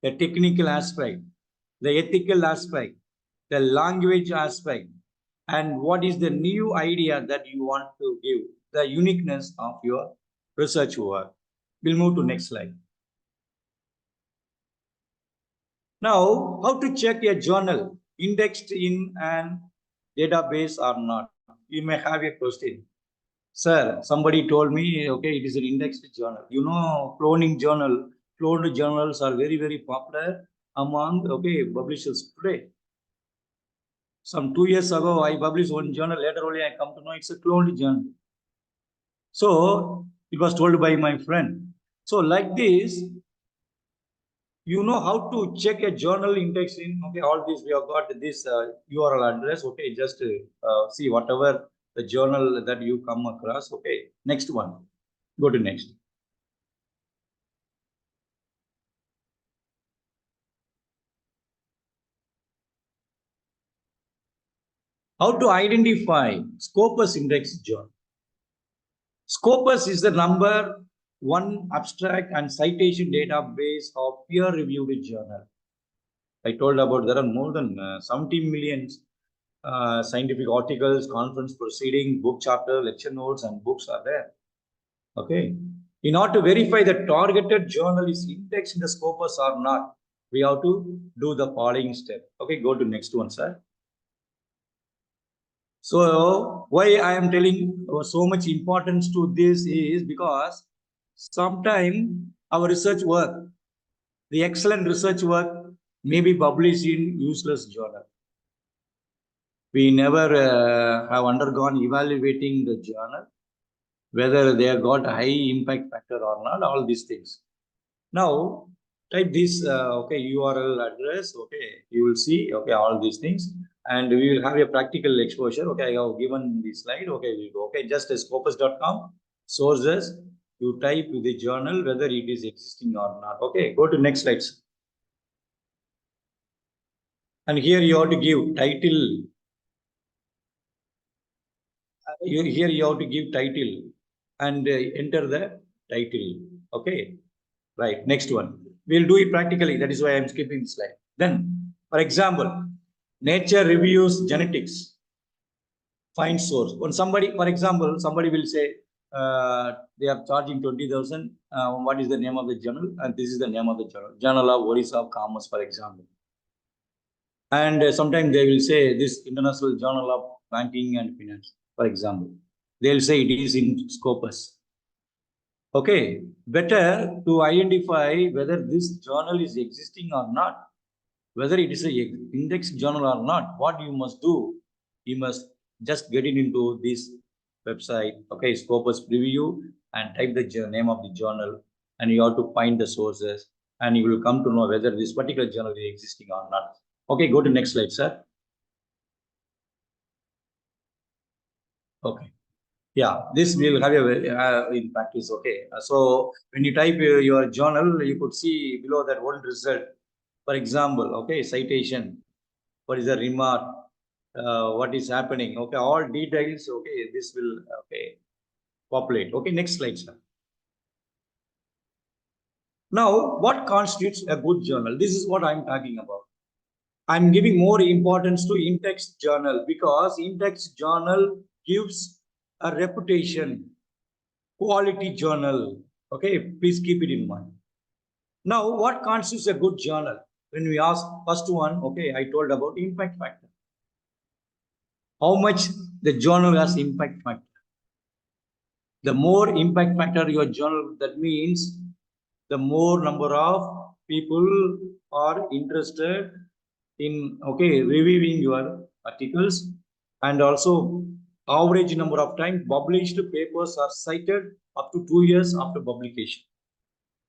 Speaker 3: the technical aspect, the ethical aspect, the language aspect, and what is the new idea that you want to give, the uniqueness of your research work. We'll move to next slide. Now, how to check a journal indexed in an database or not? You may have a question. Sir, somebody told me, okay, it is an indexed journal. You know, cloned journals are very, very popular among, okay, publishers today. Some 2 years ago, I published one journal. Later only I come to know it's a cloned journal. So it was told by my friend. So like this, you know how to check a journal index in, okay, all this, we have got this URL address, okay, just see whatever the journal that you come across, okay. Next one, go to next. How to identify Scopus index journal. Scopus is the number one abstract and citation database of peer-reviewed journal. I told about there are more than 70 million scientific articles, conference proceeding, book chapter, lecture notes, and books are there. Okay. In order to verify the targeted journal is indexed in the Scopus or not, we have to do the following step. Okay, go to next one, sir. So why I am telling so much importance to this is because sometime our research work, the excellent research work may be published in useless journal. We never have undergone evaluating the journal, whether they have got a high impact factor or not, all these things. Now, type this, okay, URL address, okay, you will see, okay, all these things, and we will have a practical exposure, okay, I have given the slide, okay, we'll go, okay, just scopus.com, sources, you type the journal, whether it is existing or not, okay, go to next slides. And here you have to give title, here you have to give title and enter the title, okay, right, next one. We'll do it practically. That is why I'm skipping the slide. Then, for example, Nature reviews genetics. Find source. When somebody, for example, somebody will say they are charging 20,000. What is the name of the journal? And this is the name of the journal. Journal of Orissa of Commerce, for example. And sometimes they will say this International Journal of Banking and Finance, for example. They'll say it is in Scopus. Okay, better to identify whether this journal is existing or not, whether it is a index journal or not. What you must do, you must just get it into this website, okay, Scopus preview, and type the name of the journal, and you have to find the sources, and you will come to know whether this particular journal is existing or not. Okay, go to next slide, sir. Okay. Yeah, this will have a in practice. Okay, so when you type your journal, you could see below that one result. For example, okay, citation. What is the remark? What is happening? Okay, all details. Okay, this will populate. Okay, next slide, sir. Now, what constitutes a good journal? This is what I'm talking about. I'm giving more importance to in-text journal because in-text journal gives a reputation. Quality journal. Okay, please keep it in mind. Now, what constitutes a good journal? When we ask first one, okay, I told about impact factor. How much the journal has impact factor? The more impact factor your journal, that means the more number of people are interested in, okay, reviewing your articles, and also average number of times published papers are cited up to 2 years after publication.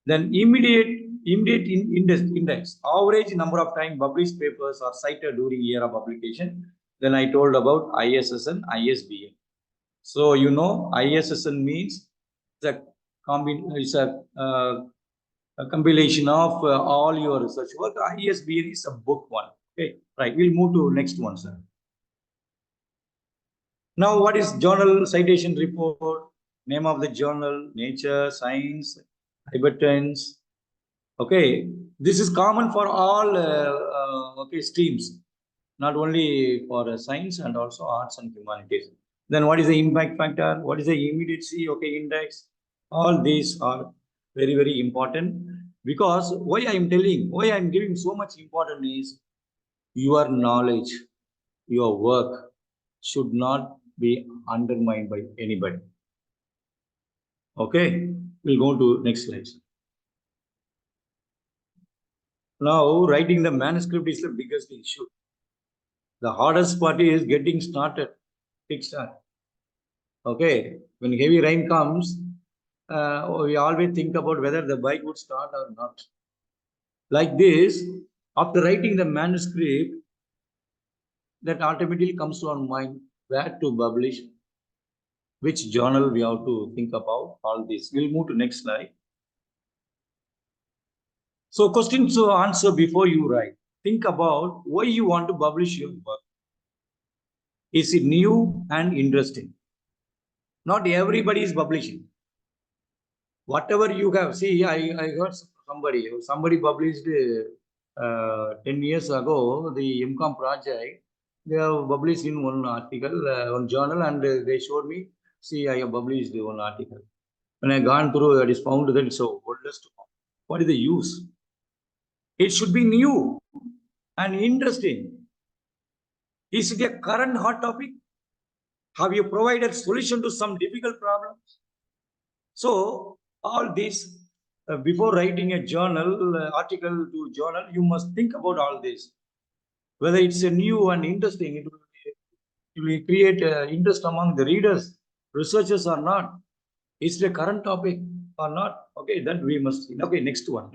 Speaker 3: Then immediate index, average number of times published papers are cited during year of publication. Then I told about ISSN, ISBN. So you know ISSN means the a compilation of all your research work. ISBN is a book one. Okay, right. We'll move to next one, sir. Now, what is journal citation report? Name of the journal, Nature, Science, Hypertense. Okay, this is common for all streams, not only for science and also arts and humanities. Then what is the impact factor? What is the immediacy? Okay, index. All these are very, very important, because why I am giving so much importance is your knowledge, your work should not be undermined by anybody. Okay, we'll go to next slide. Now, writing the manuscript is the biggest issue. The hardest part is getting started, kickstart. Okay, when heavy rain comes, we always think about whether the bike would start or not. Like this, after writing the manuscript, that automatically comes to our mind where to publish, which journal we have to think about, all this. We'll move to next slide. So question to answer before you write. Think about why you want to publish your work. Is it new and interesting? Not everybody is publishing. Whatever you have, see, I heard somebody published 10 years ago, the MCOM project, they have published in one article, one journal, and they showed me, see, I have published one article. When I gone through, it is found that it's a oldest. What is the use? It should be new and interesting. Is it a current hot topic? Have you provided solution to some difficult problems? So all this, before writing a journal article to journal, you must think about all this. Whether it's a new and interesting, it will create interest among the readers, researchers or not. Is it a current topic or not? Okay, that we must. Okay, next one.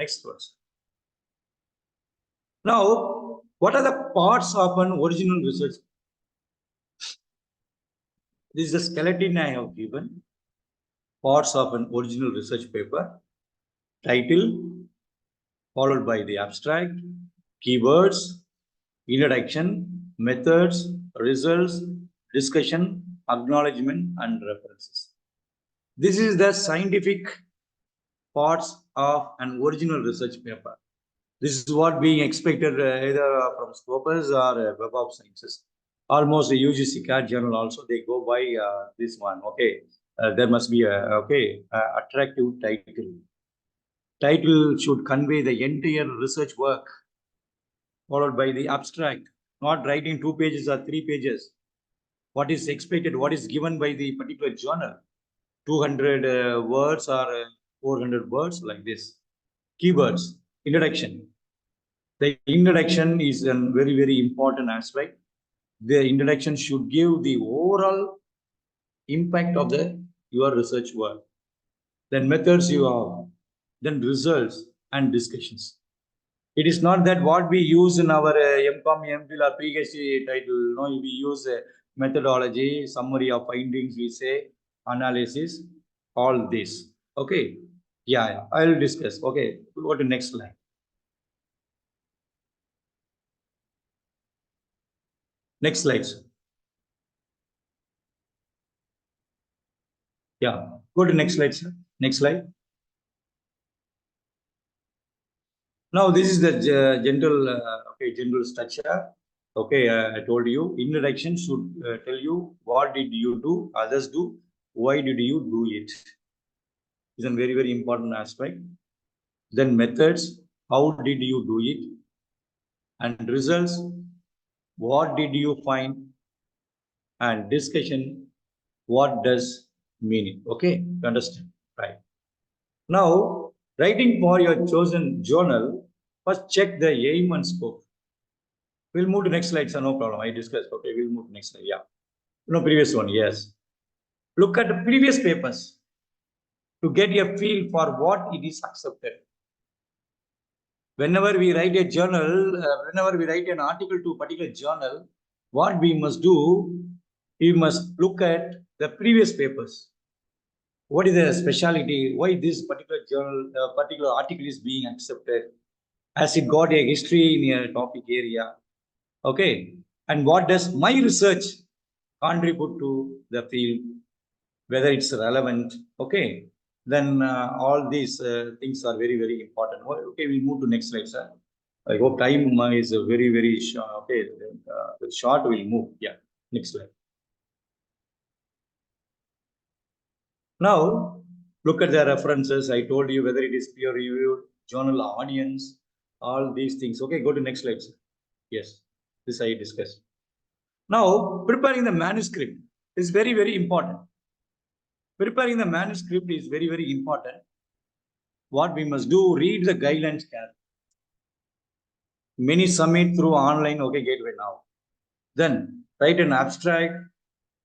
Speaker 3: Now, what are the parts of an original research? This is the skeleton I have given. Parts of an original research paper. Title, followed by the abstract, keywords, introduction, methods, results, discussion, acknowledgement, and references. This is the scientific parts of an original research paper. This is what being expected either from Scopus or Web of Sciences. Almost the UGC CAT journal also, they go by this one. Okay, there must be a attractive title. Title should convey the entire research work, followed by the abstract, not writing 2 pages or 3 pages. What is expected, what is given by the particular journal, 200 words or 400 words, like this. Keywords, introduction. The introduction is a very, very important aspect. The introduction should give the overall impact of your research work. Then methods you have, then results and discussions. It is not that what we use in our MCOM, MPhil or PhD title. No, we use methodology, summary of findings, we say, analysis, all this. Okay. Yeah, I'll discuss. Okay, go to next slide. Next slide. Yeah, go to next slide, sir. Next slide. Now this is the general structure. Okay, I told you introduction should tell you what did you do, others do, why did you do it. Is a very, very important aspect. Then methods, how did you do it? And results, what did you find? And discussion, what does mean it? Okay, you understand? Right. Now, writing for your chosen journal, first check the aim and scope. We'll move to next slide, sir. No problem. I discussed. Okay, we'll move to next slide. Yeah. No, previous one. Yes. Look at the previous papers to get a feel for what it is accepted. Whenever we write a journal, whenever we write an article to a particular journal, what we must do, we must look at the previous papers. What is the speciality? Why this particular journal, particular article is being accepted? Has it got a history in a topic area? Okay. And what does my research contribute to the field? Whether it's relevant? Okay. Then all these things are very, very important. Okay, we'll move to next slide, sir. I hope time is very, very short. Okay, short, we'll move. Yeah, next slide. Now, look at the references. I told you whether it is peer-reviewed, journal audience, all these things. Okay, go to next slide, sir. Yes, this I discussed. Now, preparing the manuscript is very, very important. Preparing the manuscript is very, very important. What we must do, read the guidelines carefully. Many submit through online, okay, gateway now. Then write an abstract,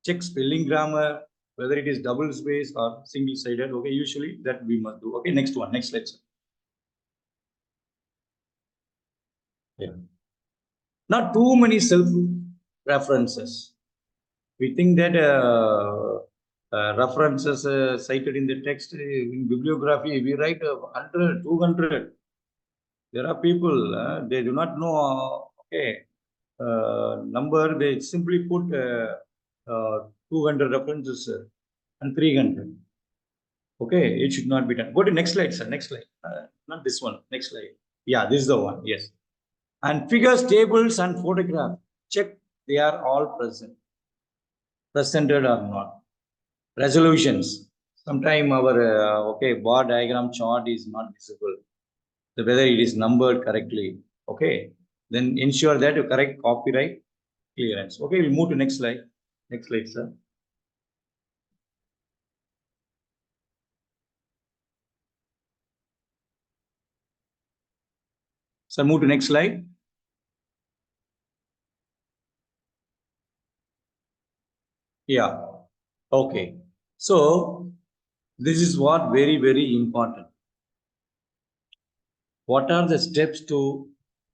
Speaker 3: check spelling grammar, whether it is double space or single sided. Okay, usually that we must do. Okay, next one, next slide. Yeah. Not too many self references. We think that references cited in the text in bibliography, we write 100, 200. There are people, they do not know, number, they simply put 200 references and 300. Okay, it should not be done. Go to next slide, sir. Next slide. Not this one. Next slide. Yeah, this is the one. Yes. And figures, tables, and photograph. Check they are all presented or not. Resolutions. Sometime our bar diagram chart is not visible. So whether it is numbered correctly. Okay. Then ensure that you correct copyright clearance. Okay, we'll move to next slide. Next slide, sir. So move to next slide. Yeah. Okay. So this is what very, very important. What are the steps to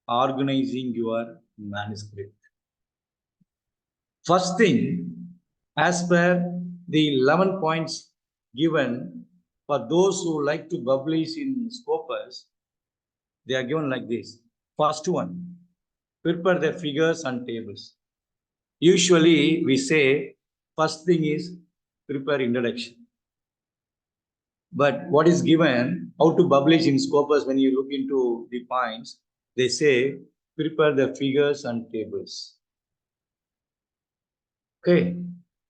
Speaker 3: organizing your manuscript? First thing, as per the 11 points given for those who like to publish in Scopus, they are given like this. First one, prepare the figures and tables. Usually we say first thing is prepare introduction. But what is given, how to publish in Scopus, when you look into the points, they say prepare the figures and tables. Okay.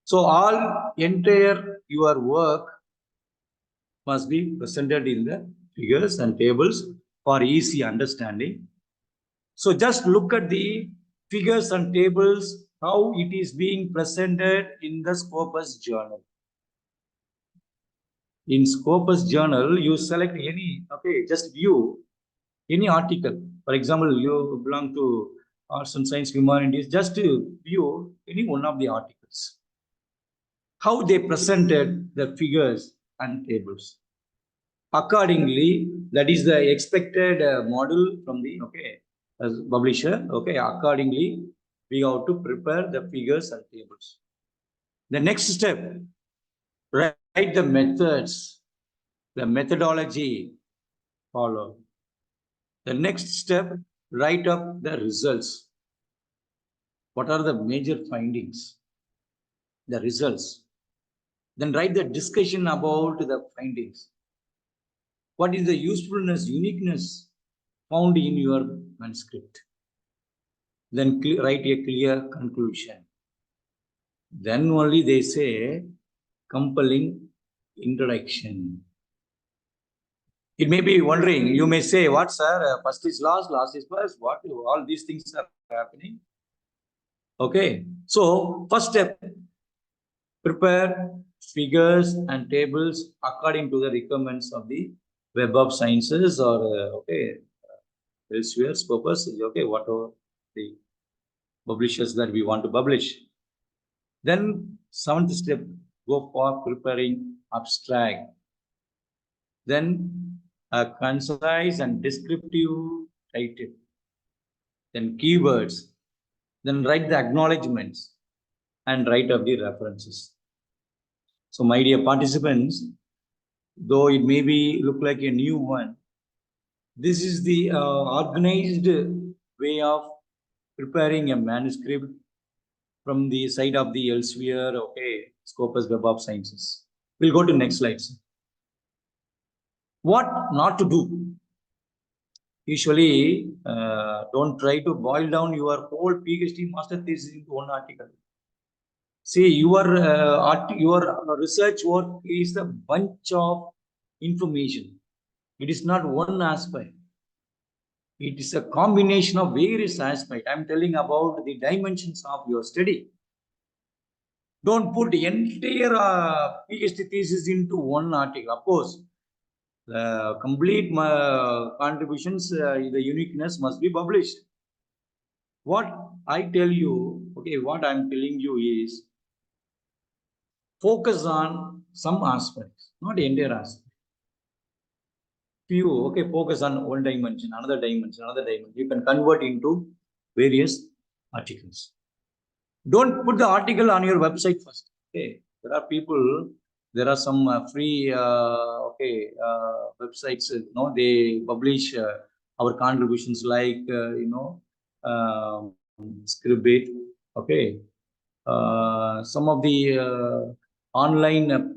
Speaker 3: So all entire your work must be presented in the figures and tables for easy understanding. So just look at the figures and tables, how it is being presented in the Scopus journal. In Scopus journal, you select any, just view any article. For example, you belong to arts and science humanities, just to view any one of the articles. How they presented the figures and tables. Accordingly, that is the expected model from the as publisher. Okay, accordingly, we have to prepare the figures and tables. The next step, write the methods, the methodology follow. The next step, write up the results. What are the major findings? The results. Then write the discussion about the findings. What is the usefulness, uniqueness found in your manuscript? Then write a clear conclusion. Then only they say compelling introduction. It may be wondering, you may say, what, sir? First is last is first. What? All these things are happening. Okay. So, first step, prepare figures and tables according to the requirements of the Web of Sciences or, elsewhere, Scopus, whatever the publishers that we want to publish. Then, seventh step, go for preparing abstract. Then, a concise and descriptive title. Then, keywords. Then, write the acknowledgements and write up the references. So, my dear participants, though it may be look like a new one, this is the organized way of preparing a manuscript from the side of the elsewhere, Scopus Web of Sciences. We'll go to next slides. What not to do? Usually, don't try to boil down your whole PhD master thesis into one article. See, your research work is a bunch of information. It is not one aspect. It is a combination of various aspects. I'm telling about the dimensions of your study. Don't put the entire PhD thesis into one article. Of course, the complete contributions, the uniqueness must be published. What I tell you, what I'm telling you is, focus on some aspects, not the entire aspect. Few, okay, focus on one dimension, another dimension, another dimension. You can convert into various articles. Don't put the article on your website first. Okay, there are people, there are some free websites. They publish our contributions like Scribd. Okay, some of the online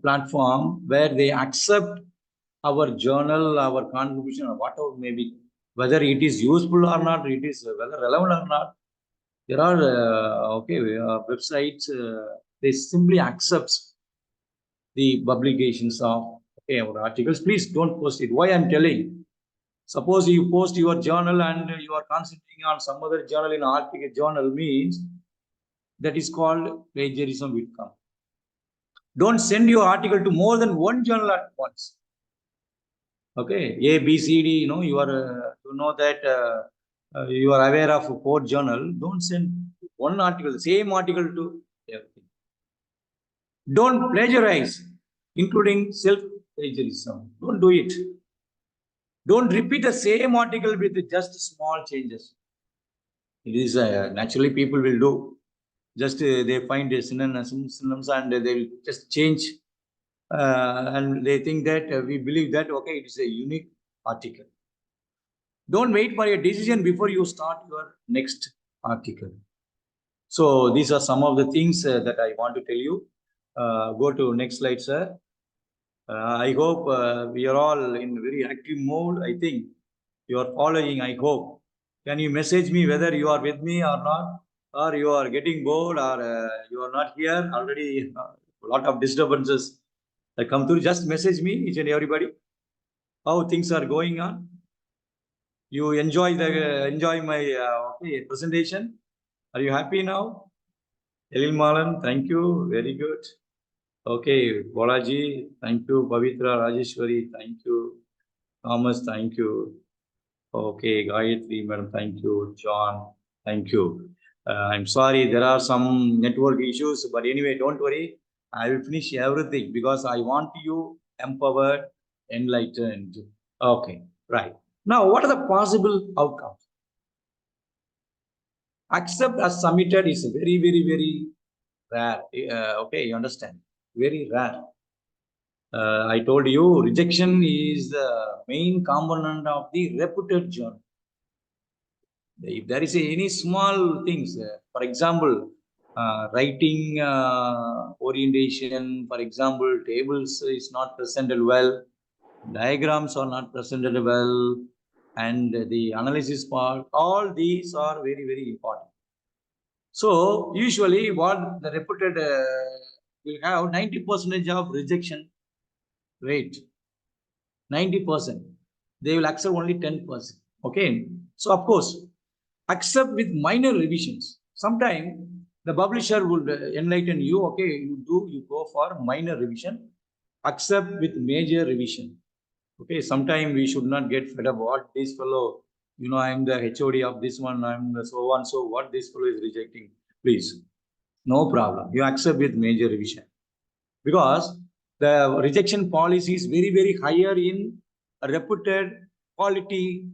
Speaker 3: platform where they accept our journal, our contribution, or whatever may be, whether it is useful or not, it is whether relevant or not. There are websites. They simply accepts the publications of our articles. Please don't post it. Why I'm telling? Suppose you post your journal and you are concentrating on some other journal in article. Journal means that is called plagiarism will come. Don't send your article to more than one journal at once. Okay, A, B, C, D. You are you are aware of 4 journal. Don't send one article, same article to everything. Don't plagiarize, including self-plagiarism. Don't do it. Don't repeat the same article with just small changes. It is naturally people will do. Just they find synonyms and they will just change. And they think that we believe that, okay, it is a unique article. Don't wait for a decision before you start your next article. So these are some of the things that I want to tell you. Go to next slide, sir. I hope we are all in very active mode. I think you are following, I hope. Can you message me whether you are with me or not? Or you are getting bored or you are not here already? A lot of disturbances that come through. Just message me, each and everybody, how things are going on. You enjoy my presentation? Are you happy now? Elil Malan, thank you. Very good. Okay, Bolaji, thank you. Pavitra, Rajeshwari, thank you. Thomas, thank you. Okay, Gayatri, madam, thank you. John, thank you. I'm sorry, there are some network issues, but anyway, don't worry. I will finish everything because I want you empowered, enlightened. Okay, right. Now, what are the possible outcomes? Accept as submitted is very, very, very rare. Okay, you understand? Very rare. I told you rejection is the main component of the reputed journal. If there is any small things, for example, writing orientation, for example, tables is not presented well, diagrams are not presented well, and the analysis part, all these are very, very important. So usually what the reputed will have 90% of rejection rate. 90%. They will accept only 10%. Okay. So of course, accept with minor revisions. Sometimes the publisher would enlighten you. Okay, you go for minor revision. Accept with major revision. Okay. Sometimes we should not get fed up. What this fellow, I'm the HOD of this one. I'm the so on. So what this fellow is rejecting, please. No problem. You accept with major revision because the rejection policy is very, very higher in a reputed quality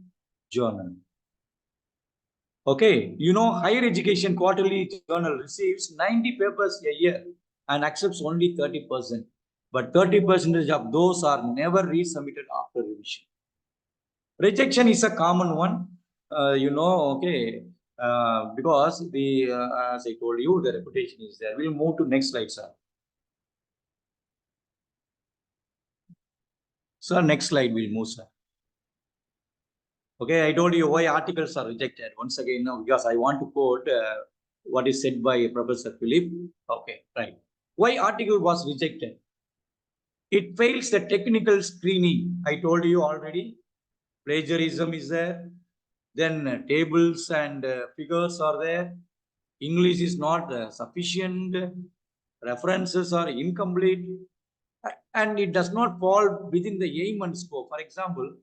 Speaker 3: journal. Okay, higher education quarterly journal receives 90 papers a year and accepts only 30%. But 30% of those are never resubmitted after revision. Rejection is a common one, okay, because as I told you, the reputation is there. We'll move to next slide, sir. Sir, next slide we'll move, sir. Okay, I told you why articles are rejected. Once again, now, because I want to quote what is said by Professor Philip. Okay, right. Why article was rejected? It fails the technical screening. I told you already. Plagiarism is there. Then tables and figures are there. English is not sufficient. References are incomplete. And it does not fall within the aim and scope. For example,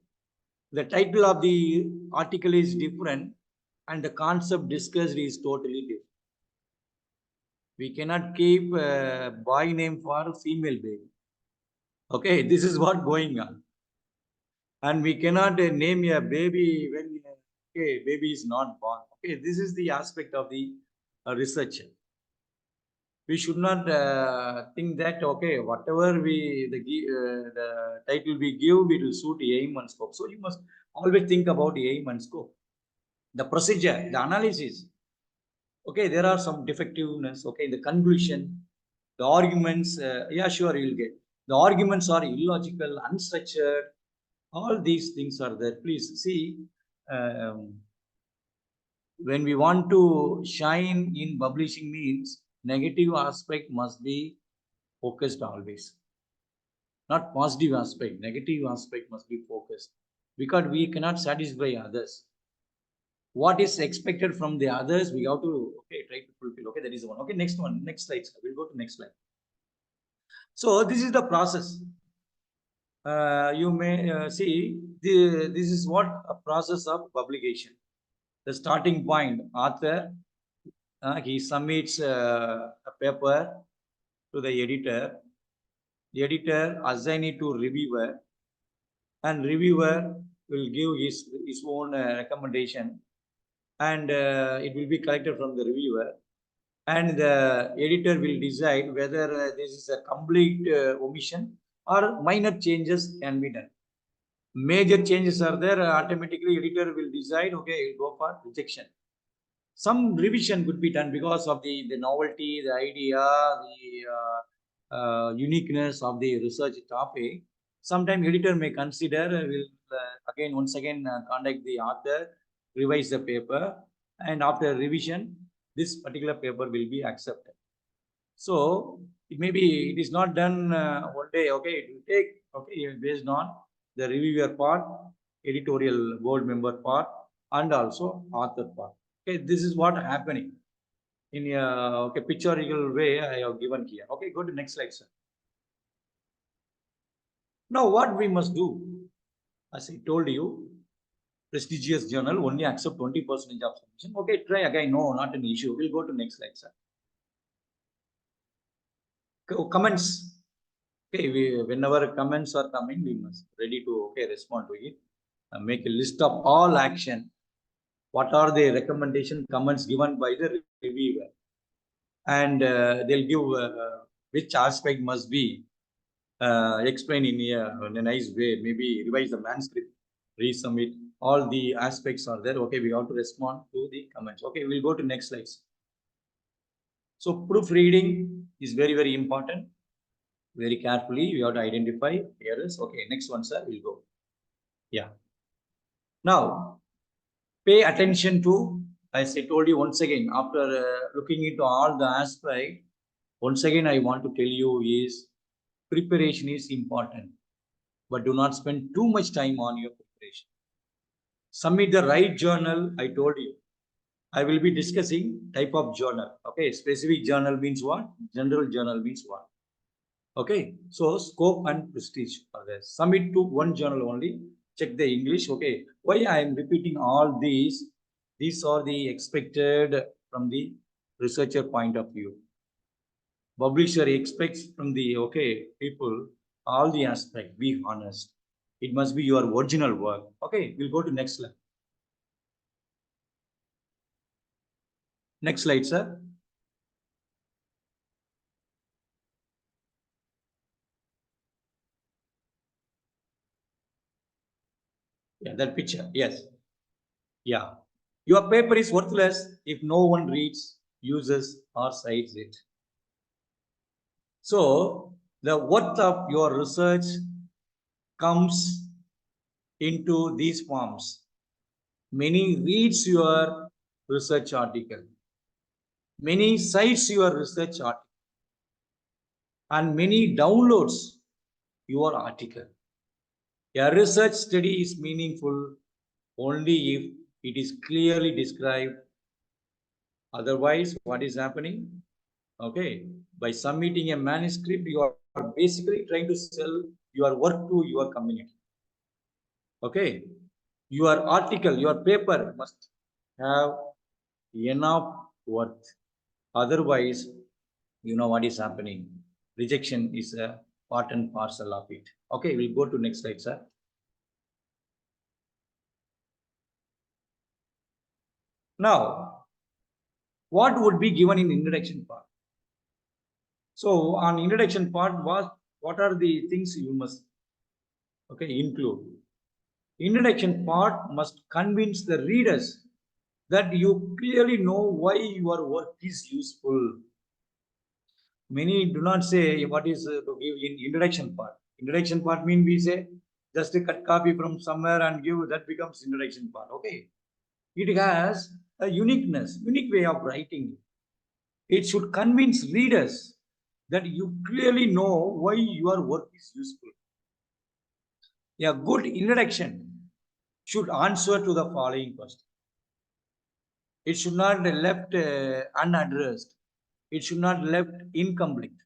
Speaker 3: the title of the article is different and the concept discussed is totally different. We cannot keep a boy name for female baby. Okay, this is what going on. And we cannot name a baby when baby is not born. Okay, this is the aspect of the research. We should not think that whatever the title we give, it will suit aim and scope. So you must always think about aim and scope, the procedure, the analysis. Okay, there are some defectiveness. Okay, the conclusion, the arguments. Yeah, sure, you'll get. The arguments are illogical, unstructured. All these things are there. Please see. When we want to shine in publishing means negative aspect must be focused always, not positive aspect. Negative aspect must be focused because we cannot satisfy others. What is expected from the others, we have to try to fulfill. Okay, that is one. Okay, next one, next slide. We'll go to next slide. So this is the process. You may see this is what a process of publication. The starting point, author, he submits a paper to the editor. The editor assign it to reviewer, and reviewer will give his own recommendation, and it will be collected from the reviewer, and the editor will decide whether this is a complete omission or minor changes can be done. Major changes are there, automatically editor will decide, okay, go for rejection. Some revision could be done because of the novelty, the idea, the uniqueness of the research topic. Sometimes editor may consider, will once again contact the author, revise the paper, and after revision, this particular paper will be accepted. So it may be it is not done one day. Okay, it will take based on the reviewer part, editorial board member part, and also author part. Okay, this is what happening in a pictorial way I have given here. Okay, go to next slide, sir. Now what we must do, as I told you, prestigious journal only accept 20% of submission. Okay, try again. No, not an issue. We'll go to next slide, sir. Comments. Okay, whenever comments are coming, we must ready to respond to it. Make a list of all action. What are the recommendation comments given by the reviewer, and they'll give which aspect must be explained in a nice way. Maybe revise the manuscript, resubmit. All the aspects are there. Okay, we have to respond to the comments. Okay, we'll go to next slides. So proofreading is very, very important. Very carefully, we have to identify errors. Okay, next one, sir, we'll go. Yeah. Now, pay attention to, as I told you once again, after looking into all the aspects, once again, I want to tell you is preparation is important, but do not spend too much time on your preparation. Submit the right journal, I told you. I will be discussing type of journal. Okay, specific journal means what? General journal means what? Okay, so scope and prestige are there. Submit to one journal only. Check the English. Okay, why I am repeating all these? These are the expected from the researcher point of view. Publisher expects from the people all the aspect. Be honest. It must be your original work. Okay, we'll go to next slide. Next slide, sir. Yeah, that picture. Yes. Yeah. Your paper is worthless if no one reads, uses, or cites it. So the worth of your research comes into these forms. Many reads your research article. Many cites your research article. And many downloads your article. A research study is meaningful only if it is clearly described. Otherwise, what is happening? Okay, by submitting a manuscript, you are basically trying to sell your work to your community. Okay, your article, your paper must have enough worth. Otherwise, you know what is happening. Rejection is a part and parcel of it. Okay, we'll go to next slide, sir. Now, what would be given in introduction part? So on introduction part, what are the things you must include? Introduction part must convince the readers that you clearly know why your work is useful. Many do not say what is to give in introduction part. Introduction part means we say just a cut copy from somewhere and give, that becomes introduction part. Okay. It has a unique way of writing. It should convince readers that you clearly know why your work is useful. A good introduction should answer to the following question. It should not be left unaddressed. It should not be left incomplete.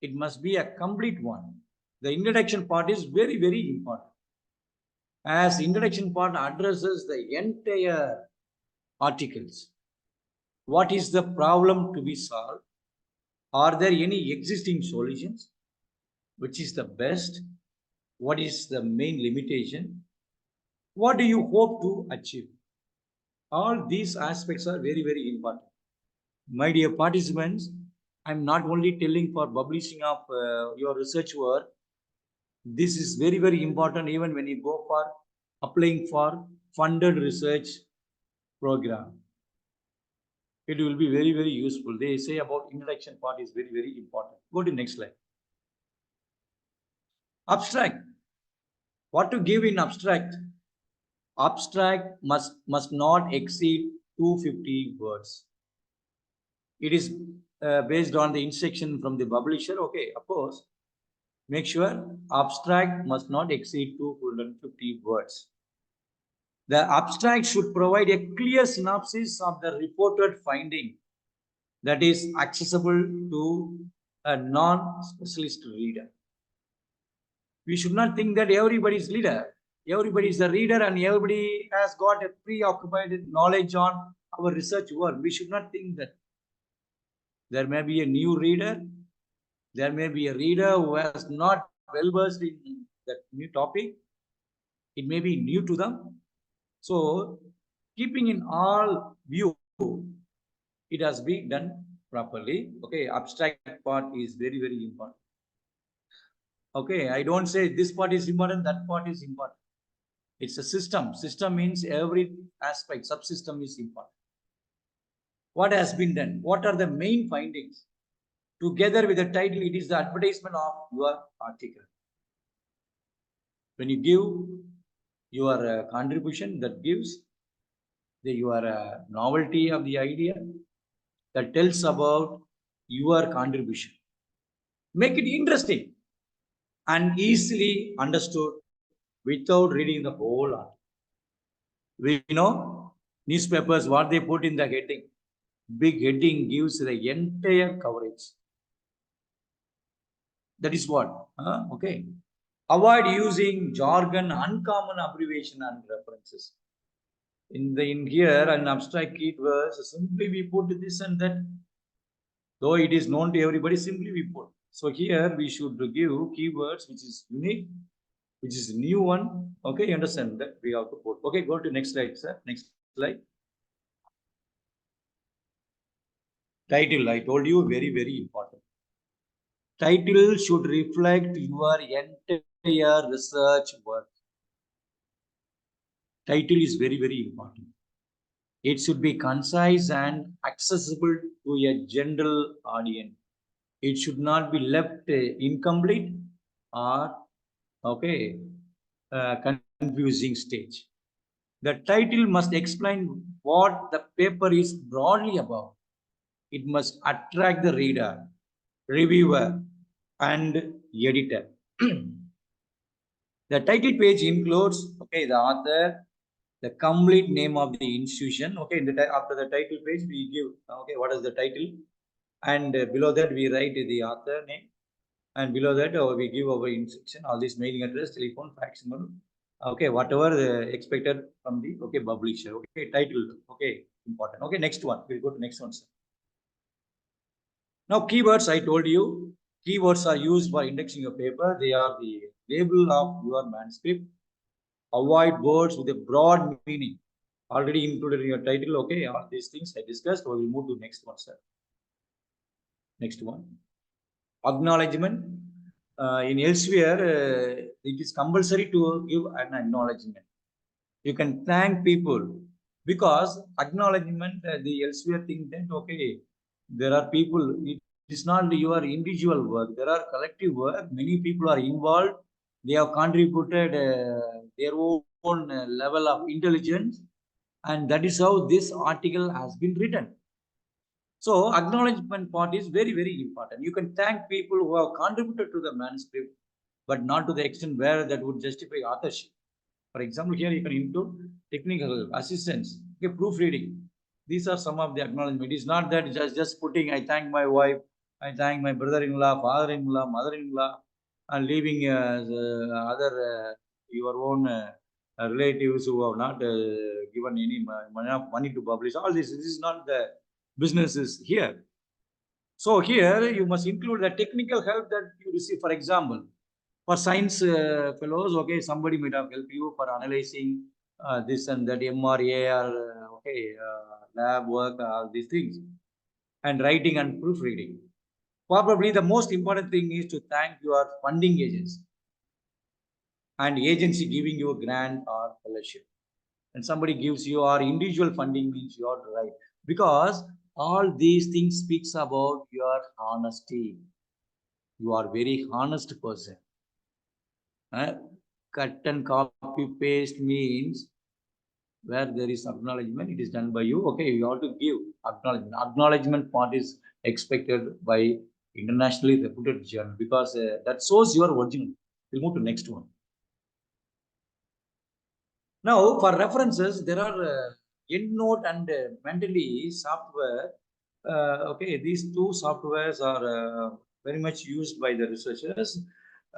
Speaker 3: It must be a complete one. The introduction part is very, very important. As introduction part addresses the entire articles. What is the problem to be solved? Are there any existing solutions? Which is the best? What is the main limitation? What do you hope to achieve? All these aspects are very, very important. My dear participants, I'm not only telling for publishing of your research work. This is very, very important even when you go for applying for funded research program. It will be very, very useful. They say about introduction part is very, very important. Go to next slide. Abstract. What to give in abstract? Abstract must not exceed 250 words. It is based on the instruction from the publisher. Okay, of course. Make sure abstract must not exceed 250 words. The abstract should provide a clear synopsis of the reported finding that is accessible to a non-specialist reader. We should not think that everybody is leader. Everybody is a reader and everybody has got a preoccupied knowledge on our research work. We should not think that. There may be a new reader. There may be a reader who has not well versed in that new topic. It may be new to them. So, keeping in all view, it has been done properly. Okay, abstract part is very, very important. Okay, I don't say this part is important, that part is important. It's a system. System means every aspect, subsystem is important. What has been done? What are the main findings? Together with the title, it is the advertisement of your article. When you give your contribution, that gives your novelty of the idea, that tells about your contribution. Make it interesting and easily understood without reading the whole article. We know newspapers, what they put in the heading. Big heading gives the entire coverage. That is what? Okay. Avoid using jargon, uncommon abbreviation and references. In here, an abstract keywords, simply we put this and that. Though it is known to everybody, simply we put. So here we should give keywords which is unique, which is new one. Okay, you understand that we have to put. Okay, go to next slide, sir. Next slide. Title, I told you, very, very important. Title should reflect your entire research work. Title is very, very important. It should be concise and accessible to a general audience. It should not be left incomplete or confusing stage. The title must explain what the paper is broadly about. It must attract the reader, reviewer, and editor. The title page includes the author, the complete name of the institution. Okay, after the title page, we give what is the title, and below that we write the author name, and below that we give our institution, all this mailing address, telephone, fax number. Okay, whatever expected from the publisher. Okay, title. Okay, important. Okay, next one. We'll go to next one, sir. Now, keywords, I told you, keywords are used for indexing your paper. They are the label of your manuscript. Avoid words with a broad meaning. Already included in your title, okay? All these things I discussed. We will move to next one, sir. Next one. Acknowledgement. In elsewhere, it is compulsory to give an acknowledgement. You can thank people because acknowledgement, the elsewhere thing that, okay, there are people, it is not your individual work, there are collective work, many people are involved, they have contributed their own level of intelligence, and that is how this article has been written. So acknowledgement part is very, very important. You can thank people who have contributed to the manuscript, but not to the extent where that would justify authorship. For example, here you can include technical assistance, okay, proofreading. These are some of the acknowledgement. It is not that just putting, I thank my wife, I thank my brother-in-law, father-in-law, mother-in-law, and leaving other your own relatives who have not given any money to publish. All this is not the businesses here. So here you must include the technical help that you receive. For example, for science fellows, okay, somebody might have helped you for analyzing this and that MRA or lab work, all these things, and writing and proofreading. Probably the most important thing is to thank your funding agents and agency giving you a grant or fellowship. And somebody gives you or individual funding means you are right, because all these things speaks about your honesty. You are very honest person. Cut and copy paste means where there is acknowledgement, it is done by you. Okay, you have to give acknowledgement. Acknowledgement part is expected by internationally reputed journal because that shows your original. We'll move to next one. Now, for references, there are EndNote and Mentally software. Okay, these two softwares are very much used by the researchers.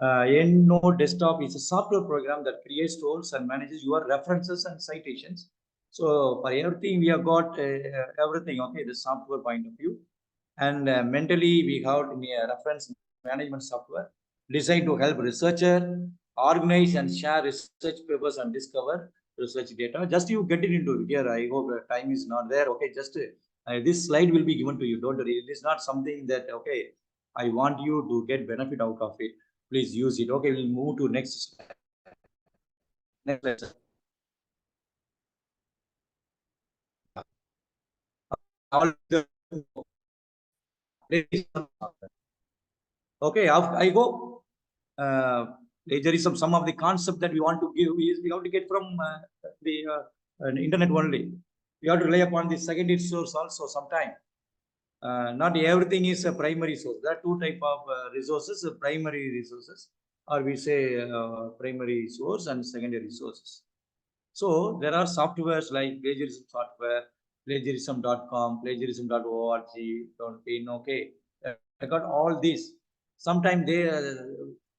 Speaker 3: EndNote Desktop is a software program that creates, stores, and manages your references and citations. So for everything, we have got everything, okay, the software point of view. And Mentally, we have a reference management software designed to help researcher organize and share research papers and discover research data. Just you get it into it here. I hope time is not there. Okay, just this slide will be given to you. Don't worry. It is not something that, okay, I want you to get benefit out of it. Please use it. Okay, we'll move to next slide. Next slide, sir. All the okay, I go. Plagiarism, some of the concept that we want to give is we have to get from the internet only. We have to rely upon the secondary source also sometime. Not everything is a primary source. There are two type of resources, primary resources, or we say primary source and secondary sources. So there are softwares like plagiarism software, plagiarism.com, plagiarism.org, don't pin, okay. I got all these. Sometimes they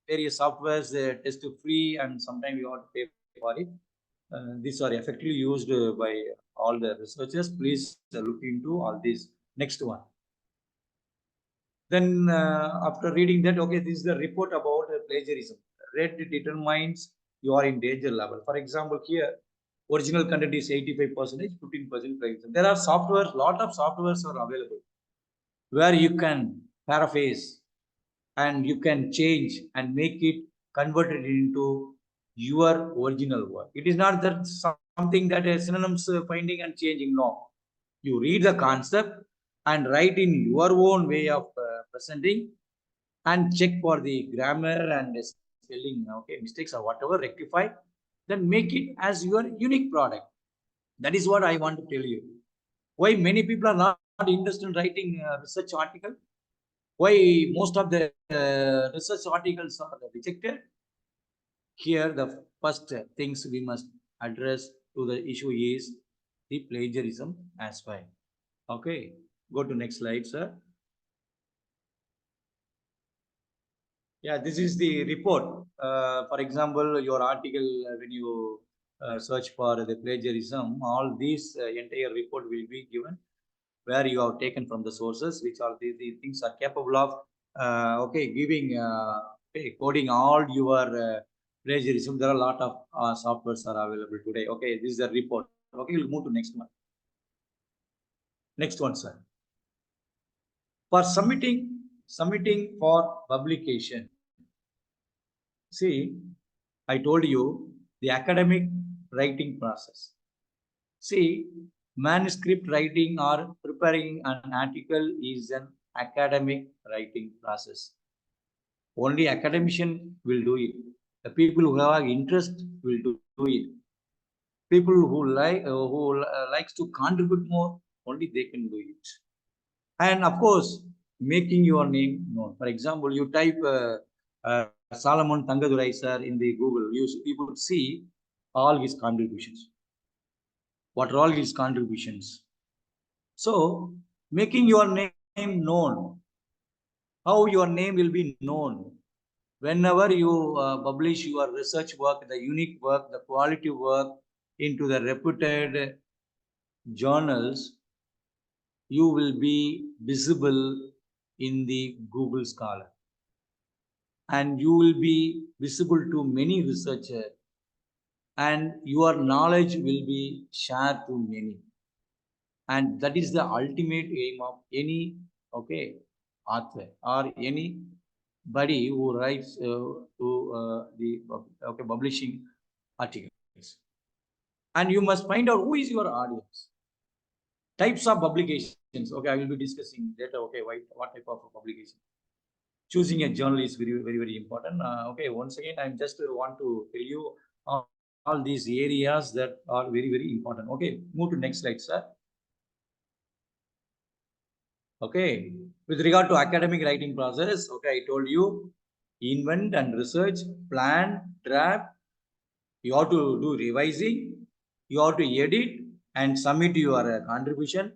Speaker 3: various softwares they test free, and sometimes you have to pay for it. These are effectively used by all the researchers. Please look into all these. Next one. Then after reading that, okay, this is the report about plagiarism. Red determines you are in danger level. For example, here, original content is 85%, 15% plagiarism. There are softwares, lot of softwares are available where you can paraphrase and you can change and make it converted into your original work. It is not that something that is synonyms finding and changing. No, you read the concept and write in your own way of presenting and check for the grammar and spelling, okay, mistakes or whatever, rectify, then make it as your unique product. That is what I want to tell you. Why many people are not interested in writing research article? Why most of the research articles are rejected? Here, the first things we must address to the issue is the plagiarism as well. Okay, go to next slide, sir. Yeah, this is the report. For example, your article, when you search for the plagiarism, all these entire report will be given. where you have taken from the sources, which are the things are capable of giving coding all your plagiarism. There are a lot of softwares are available today. Okay, this is a report. Okay, we'll move to next one. Next one, sir. For submitting for publication. See, I told you the academic writing process. See, manuscript writing or preparing an article is an academic writing process. Only academician will do it. The people who have interest will do it. People who likes to contribute more, only they can do it. And of course, making your name known. For example, you type Solomon Tangadurai sir in the Google, you could see all his contributions. What are all his contributions? So, making your name known. How your name will be known? Whenever you publish your research work, the unique work, the quality work into the reputed journals, you will be visible in the Google Scholar. And you will be visible to many researchers. And your knowledge will be shared to many. And that is the ultimate aim of any author or anybody who writes publishing articles. And you must find out who is your audience. Types of publications. Okay, I will be discussing later. Okay, what type of publication? Choosing a journal is very, very, very important. Once again, I just want to tell you all these areas that are very, very important. Okay, move to next slide, sir. Okay, with regard to academic writing process, okay, I told you invent and research, plan, draft. You have to do revising, you have to edit and submit your contribution,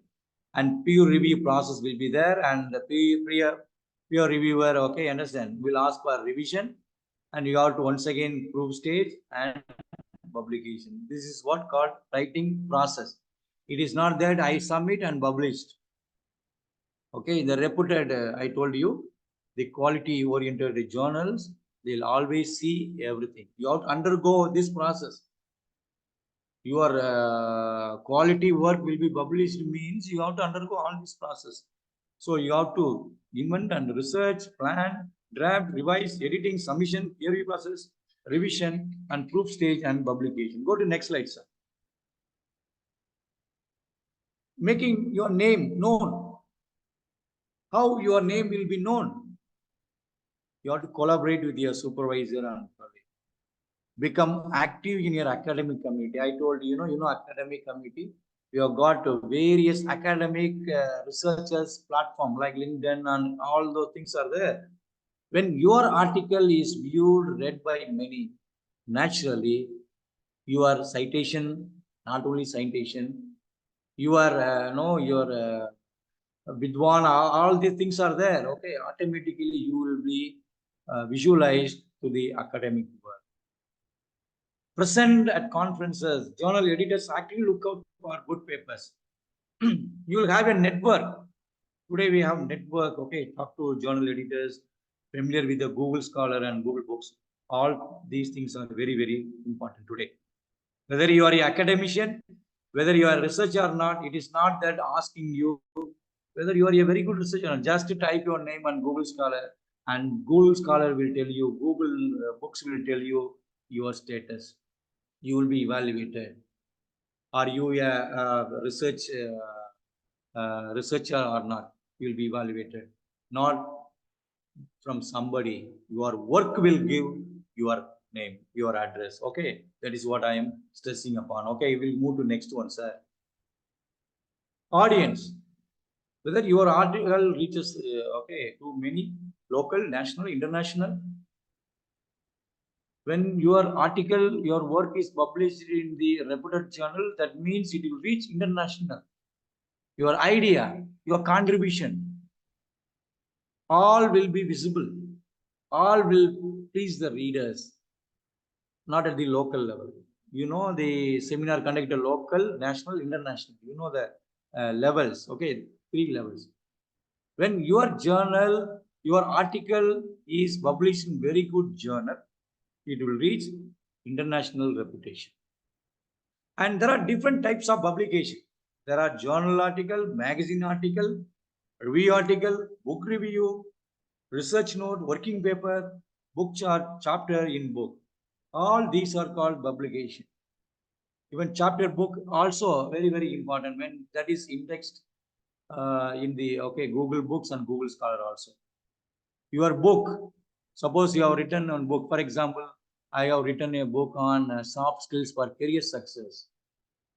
Speaker 3: and peer review process will be there, and the peer reviewer, okay, understand, will ask for revision, and you have to once again proof stage and publication. This is what called writing process. It is not that I submit and published. Okay, the reputed, I told you, the quality-oriented journals, they'll always see everything. You have to undergo this process. Your quality work will be published means you have to undergo all this process. So you have to invent and research, plan, draft, revise, editing, submission, peer review process, revision, and proof stage and publication. Go to next slide, sir. Making your name known. How your name will be known? You have to collaborate with your supervisor and become active in your academic committee. I told you, academic committee. You have got various academic researchers platform like LinkedIn and all those things are there. When your article is viewed, read by many, naturally, your citation, not only citation, your Vidwan, all these things are there. Okay, automatically you will be visualized to the academic world. Present at conferences, journal editors actively look out for good papers. You will have a network. Today we have network. Okay, talk to journal editors, familiar with the Google Scholar and Google Books. All these things are very, very important today. Whether you are an academician, whether you are a researcher or not, it is not that asking you whether you are a very good researcher. Just type your name on Google Scholar, and Google Scholar will tell you, Google Books will tell you your status. You will be evaluated. Are you a researcher or not? You will be evaluated. Not from somebody. Your work will give your name, your address. Okay, that is what I am stressing upon. Okay, we'll move to next one, sir. Audience. Whether your article reaches to many local, national, international. When your article, your work is published in the reputed journal, that means it will reach international. Your idea, your contribution, all will be visible. All will please the readers, not at the local level. You know, the seminar conducted local, national, international. You know the levels. Okay, 3 levels. When your journal, your article is published in very good journal, it will reach international reputation. And there are different types of publication. There are journal article, magazine article, review article, book review, research note, working paper, book chart, chapter in book. All these are called publication. Even chapter book also very, very important when that is indexed in the Google Books and Google Scholar also. Your book, suppose you have written on book, for example, I have written a book on soft skills for career success.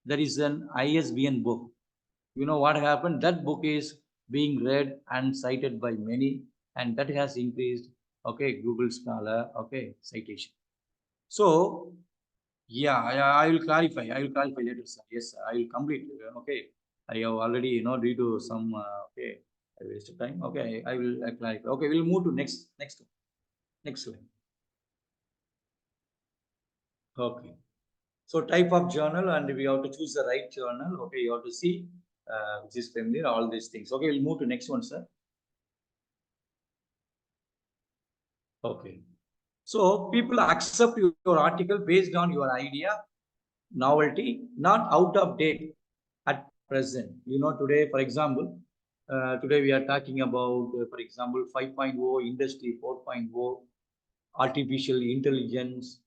Speaker 3: There is an ISBN book. You know what happened? That book is being read and cited by many, and that has increased, Google Scholar, citation. So, yeah, I will clarify. I will clarify later, sir. Yes, sir, I will complete. I have already, due to some, I wasted time. I will clarify. We'll move to next slide. Okay. So type of journal, and we have to choose the right journal. You have to see which is familiar, all these things. We'll move to next one, sir. Okay. So people accept your article based on your idea, novelty, not out of date at present. Today, for example, today we are talking about, for example, 5.0, Industry 4.0, artificial intelligence,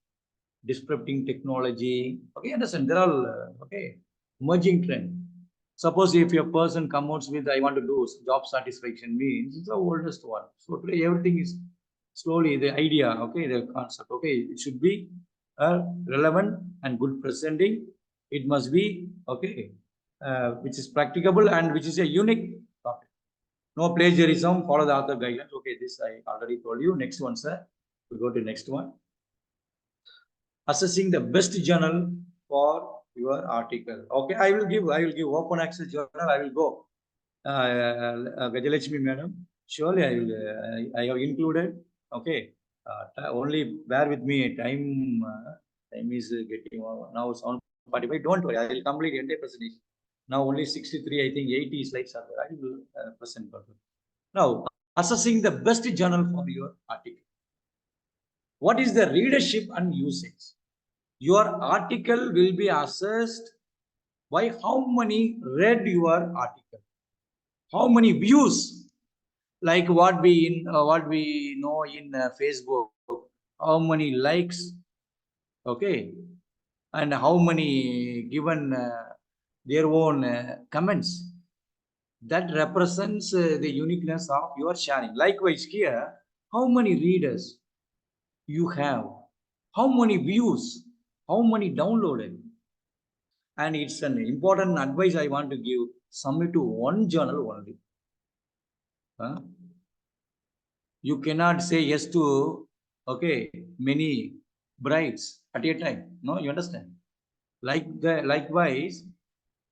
Speaker 3: disrupting technology. Understand? They're all emerging trend. Suppose if a person comes with, I want to do job satisfaction, means it's the oldest one. So today everything is slowly the idea, the concept, it should be relevant and good presenting. It must be which is practicable and which is a unique topic. No plagiarism, follow the author guidelines. This I already told you. Next one, sir. We'll go to next one. Assessing the best journal for your article. I will give open access journal. I will go. Gajalakshmi madam, surely I have included. Only bear with me. Time is getting now. It's on 45. Don't worry, I will complete the entire presentation. Now only 63. I think 80 slides are there. I will present further. Now, assessing the best journal for your article. What is the readership and usage? Your article will be assessed by how many read your article, how many views, like what we know in Facebook, how many likes, and how many given their own comments. That represents the uniqueness of your sharing. Likewise here, how many readers you have, how many views, how many downloaded. And it's an important advice I want to give. Submit to one journal only. You cannot say yes to many brides at a time. No, you understand? Likewise,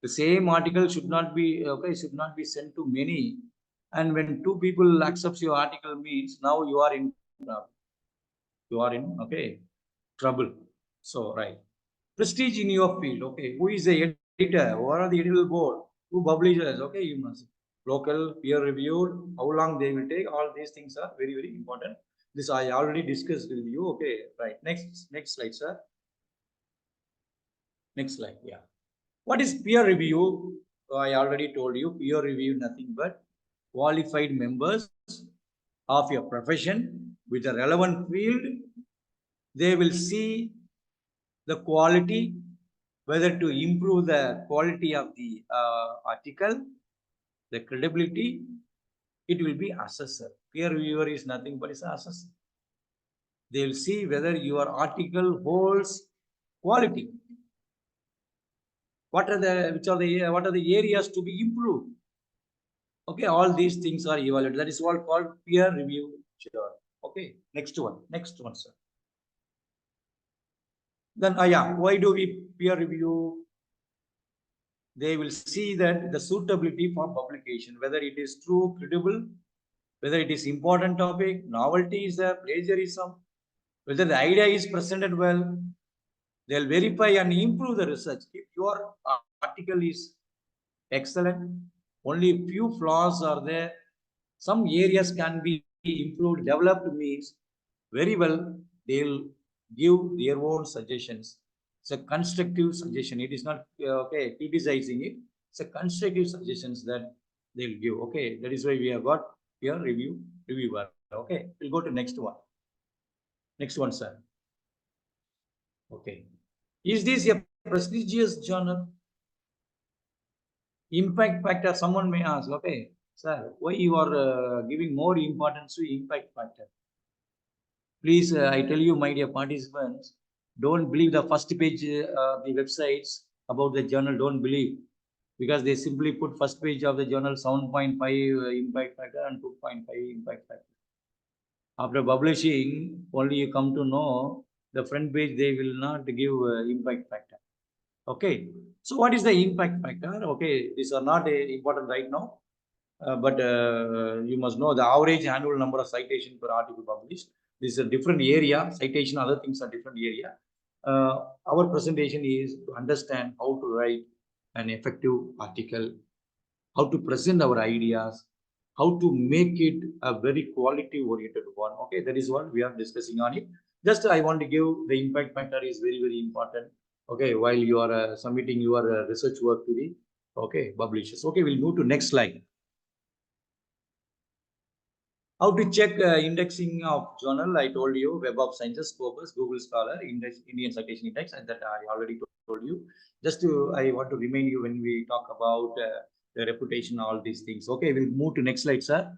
Speaker 3: the same article should not be sent to many. And when 2 people accepts your article, means now you are in trouble. So right. Prestige in your field. Who is the editor? What are the editorial board? Who publishes? You must. Local, peer reviewed, how long they will take. All these things are very, very important. This I already discussed with you. Right. Next slide, sir. Next slide. Yeah. What is peer review? I already told you, peer review nothing but qualified members of your profession with a relevant field. They will see the quality, whether to improve the quality of the article, the credibility. It will be assessor. Peer reviewer is nothing but is assessor. They will see whether your article holds quality. What are the areas to be improved? All these things are evaluated. That is what called peer review journal. Next one, sir. Then, why do we peer review? They will see that the suitability for publication, whether it is true, credible, whether it is important topic, novelty is there, plagiarism, whether the idea is presented well. They'll verify and improve the research. If your article is excellent, Only few flaws are there. Some areas can be improved. Developed means very well. They'll give their own suggestions. It's a constructive suggestion. It is not okay criticizing it. It's a constructive suggestions that they'll give. Okay, that is why we have got here reviewer. Okay, we'll go to next one. Next one, sir. Okay, is this a prestigious journal? Impact factor. Someone may ask, okay, sir, why you are giving more importance to impact factor? Please, I tell you, my dear participants, don't believe the first page of the websites about the journal. Don't believe, because they simply put first page of the journal 7.5 impact factor and 2.5 impact factor. After publishing, only you come to know the front page, they will not give impact factor. Okay, so what is the impact factor? Okay, these are not important right now, but you must know the average annual number of citation per article published. This is a different area. Citation, other things are different area. Our presentation is to understand how to write an effective article, how to present our ideas, how to make it a very quality oriented one. Okay, that is what we are discussing on it. Just I want to give the impact factor is very, very important. Okay, while you are submitting your research work to the publishers. Okay, we'll move to next slide. How to check indexing of journal? I told you, Web of Sciences, Scopus, Google Scholar, Indian Citation Index, and that I already told you. Just to, I want to remind you when we talk about the reputation, all these things. Okay, we'll move to next slide, sir.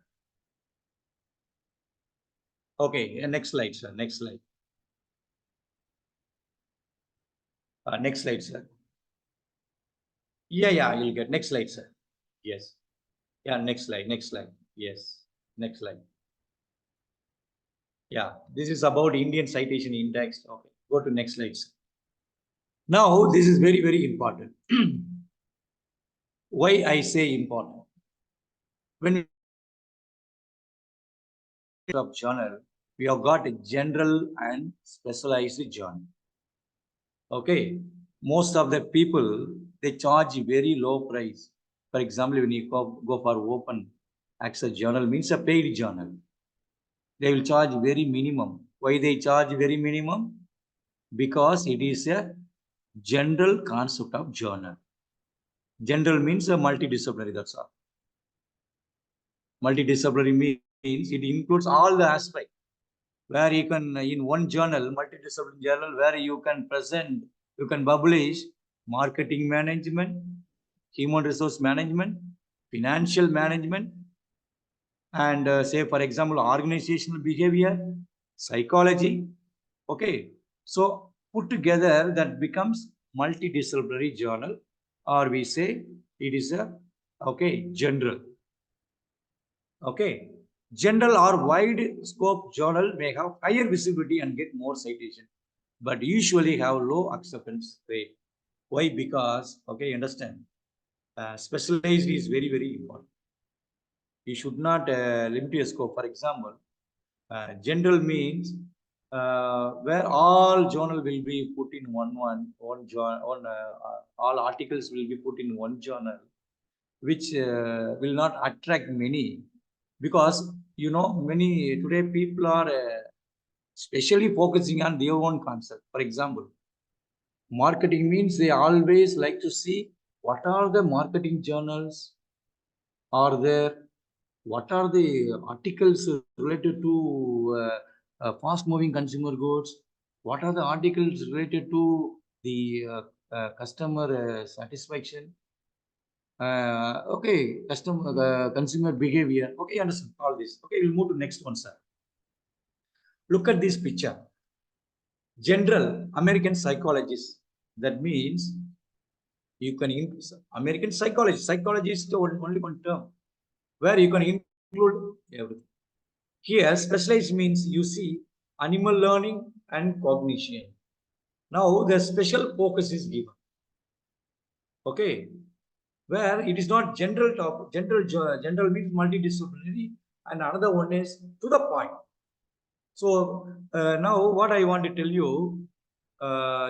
Speaker 3: Okay, next slide, sir. Next slide. Next slide, sir. Yeah, you'll get next slide, sir. Yes. Yeah, next slide. Yes, next slide. Yeah, this is about Indian Citation Index. Okay, go to next slide, sir. Now, this is very, very important. Why I say important? When we of journal, we have got a general and specialized journal. Okay, most of the people, they charge very low price. For example, when you go for open access journal, means a paid journal, they will charge very minimum. Why they charge very minimum? Because it is a general concept of journal. General means a multidisciplinary, that's all. Multidisciplinary means it includes all the aspects, where you can, in one journal, multidisciplinary journal, where you can present, you can publish marketing management, human resource management, financial management, and say, for example, organizational behavior, psychology. Okay, so put together that becomes multidisciplinary journal, or we say it is a general. Okay, general or wide scope journal may have higher visibility and get more citation, but usually have low acceptance rate. Why? Because, okay, understand, specialized is very, very important. You should not limit your scope. For example, general means where all journal will be put in all articles will be put in one journal, which will not attract many, because many today people are especially focusing on their own concept. For example, marketing means they always like to see what are the marketing journals are there, what are the articles related to fast moving consumer goods, what are the articles related to the customer satisfaction, consumer behavior. Okay, understand all this. Okay, we'll move to next one, sir. Look at this picture. General American psychologist. That means you can American psychology. Psychology is the only one term where you can include everything. Here, specialized means you see animal learning and cognition. Now, the special focus is given. Okay, where it is not general topic. General means multidisciplinary, and another one is to the point. So now what I want to tell you,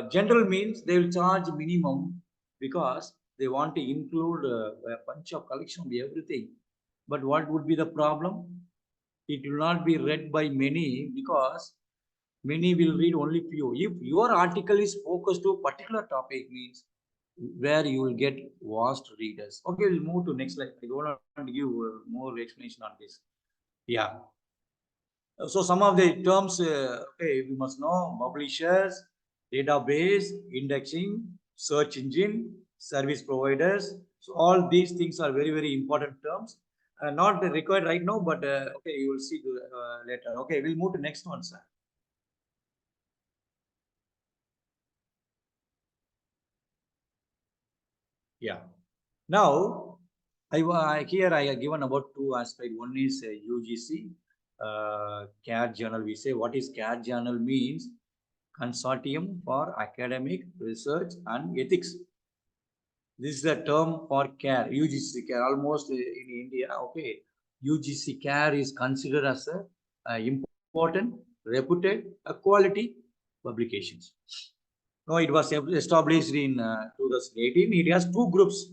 Speaker 3: general means they will charge minimum because they want to include a bunch of collection of everything. But what would be the problem? It will not be read by many because many will read only few. If your article is focused to a particular topic, means where you will get vast readers. Okay, we'll move to next slide. I don't want to give more explanation on this. Yeah. So some of the terms, okay, we must know: publishers, database, indexing, search engine, service providers. So all these things are very, very important terms. Not required right now, but okay, you will see later. Okay, we'll move to next one, sir. Yeah. Now, here I have given about two aspects. One is UGC, CAD journal. We say what is CAD journal means: Consortium for Academic Research and Ethics. This is the term for CARE, UGC CARE. Almost in India, okay, UGC CARE is considered as a important, reputed, quality publications. Now, it was established in 2018. It has two groups.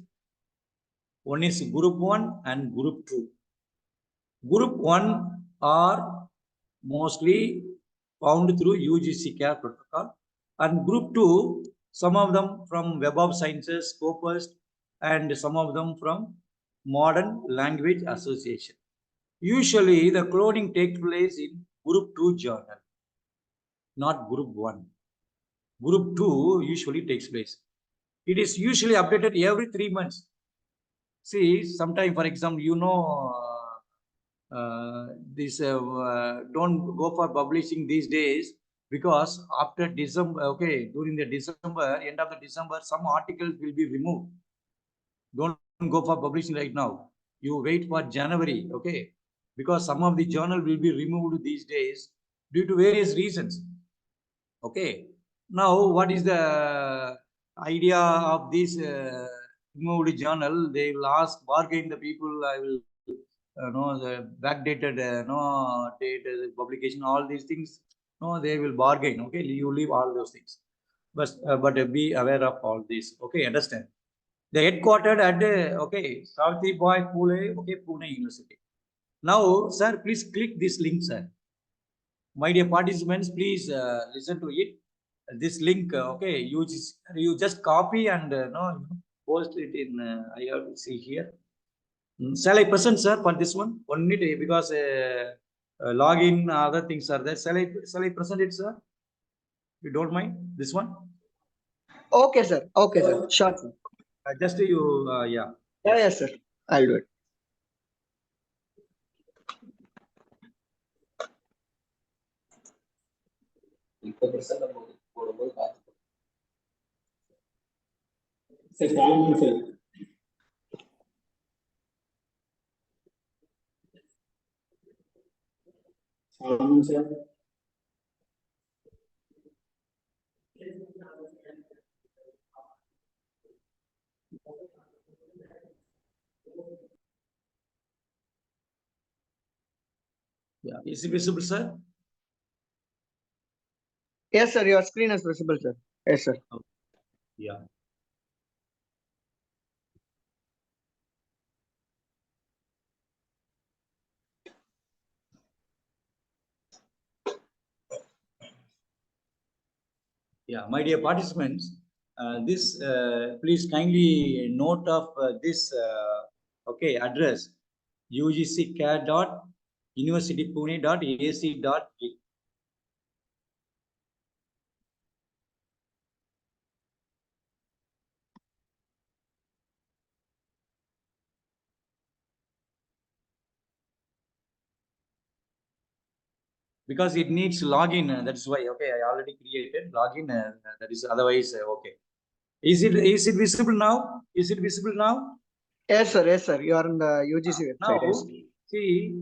Speaker 3: One is Group 1 and Group 2. Group 1 are mostly found through UGC CARE protocol, and Group 2, some of them from Web of Sciences, Scopus, and some of them from Modern Language Association. Usually, the cloning takes place in Group 2 journal, not Group 1. Group 2 usually takes place. It is usually updated every 3 months. See, sometime, for example, don't go for publishing these days, because after December, okay, during the December, end of the December, some articles will be removed. Don't go for publishing right now. You wait for January, okay, because some of the journal will be removed these days due to various reasons. Okay, now what is the idea of this removed journal? They will ask, bargain the people. I will the backdated date publication, all these things. No, they will bargain. Okay, you leave all those things, but be aware of all this. Okay, understand? They headquartered at okay, Savitribai Phule, okay, Pune University. Now, sir, please click this link, sir. My dear participants, please listen to it. This link, okay, you just copy and post it in. I have to see here. Shall I present, sir, for this one? 1 minute, because login, other things are there. Shall I present it, sir? You don't mind this one?
Speaker 4: Okay, sir. Okay, sir. Sure, sir.
Speaker 3: Just you, yeah.
Speaker 4: Yeah, yes, sir. I'll do it.
Speaker 3: Yeah. Is it visible, sir?
Speaker 4: Yes, sir. Your screen is visible, sir. Yes, sir.
Speaker 3: Yeah. Yeah, my dear participants, this please kindly note of this okay address: ugccare.universitypune.ac.in. Because it needs login. That's why. Okay, I already created login. That is otherwise okay. Is it visible now? Is it visible now?
Speaker 4: Yes, sir. Yes, sir. You are on the UGC website.
Speaker 3: Now,
Speaker 4: Yes.
Speaker 3: see,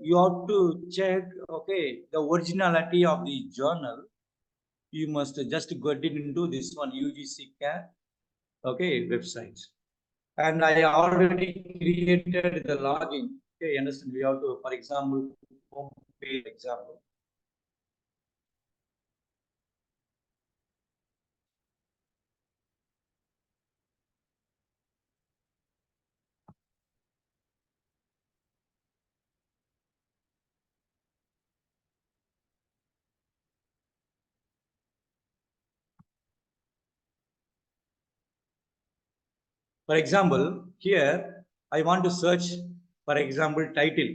Speaker 3: you have to check, okay, the originality of the journal. You must just get it into this one, UGC CAT, okay, website. And I already created the login. Okay, understand? We have to, for example, home page example. For example, here I want to search, for example, title.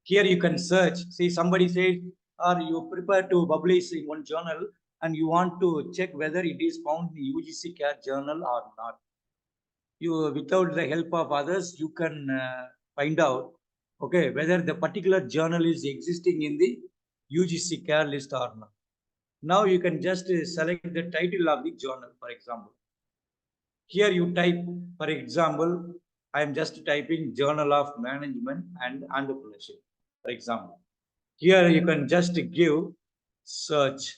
Speaker 3: Here you can search. See, somebody says, or you prepare to publish in one journal and you want to check whether it is found in UGC CARE journal or not. You, without the help of others, you can find out, okay, whether the particular journal is existing in the UGC CARE list or not. Now you can just select the title of the journal, for example. Here you type, for example, I am just typing Journal of Management and Entrepreneurship, for example. Here you can just give search.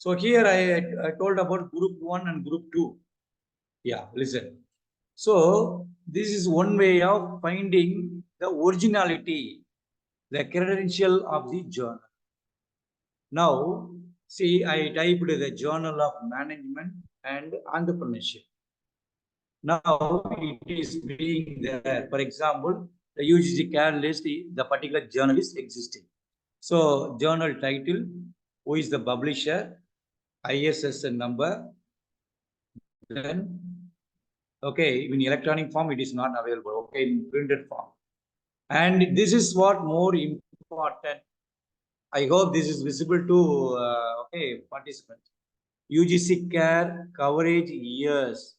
Speaker 3: So here I told about group 1 and group 2. Yeah, listen. So this is one way of finding the originality, the credential of the journal. Now, see, I typed the Journal of Management and Entrepreneurship. Now it is being there. For example, the UGC CARE list, the particular journal is existing. So journal title, who is the publisher, ISSN number, then, okay, in electronic form, it is not available, okay, in printed form. And this is what more important. I hope this is visible to, okay, participants. UGC CARE coverage years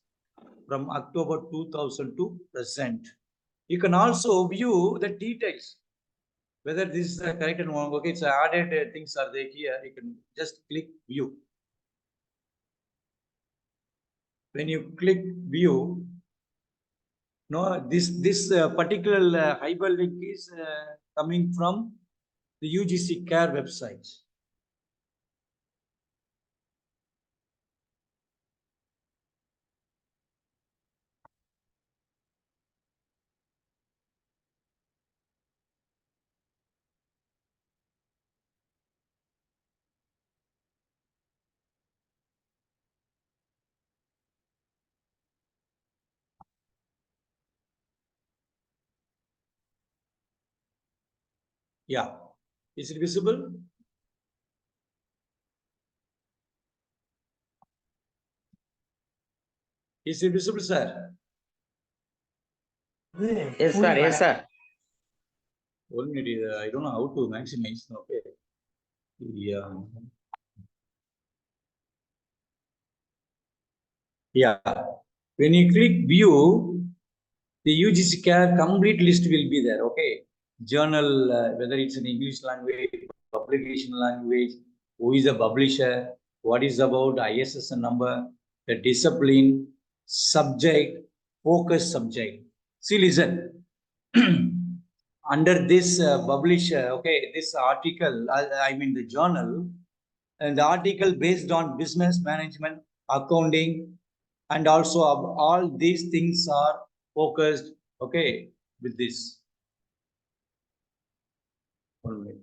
Speaker 3: from October 2000 to present. You can also view the details, whether this is the correct one. Okay, it's added things are there here. You can just click view. When you click view, no, this particular hyperlink is coming from the UGC CARE website. Yeah, is it visible? Is it visible, sir?
Speaker 5: Yes, sir. Yes, sir.
Speaker 3: Only I don't know how to maximize. Okay. Yeah. Yeah. When you click view, the UGC CARE complete list will be there. Okay. Journal, whether it's in English language, publication language, who is the publisher, what is about ISSN number, the discipline, subject, focus subject. See, listen. Under this publisher, okay, this article, I mean the journal, and the article based on business management, accounting, and also all these things are focused, okay, with this. One minute.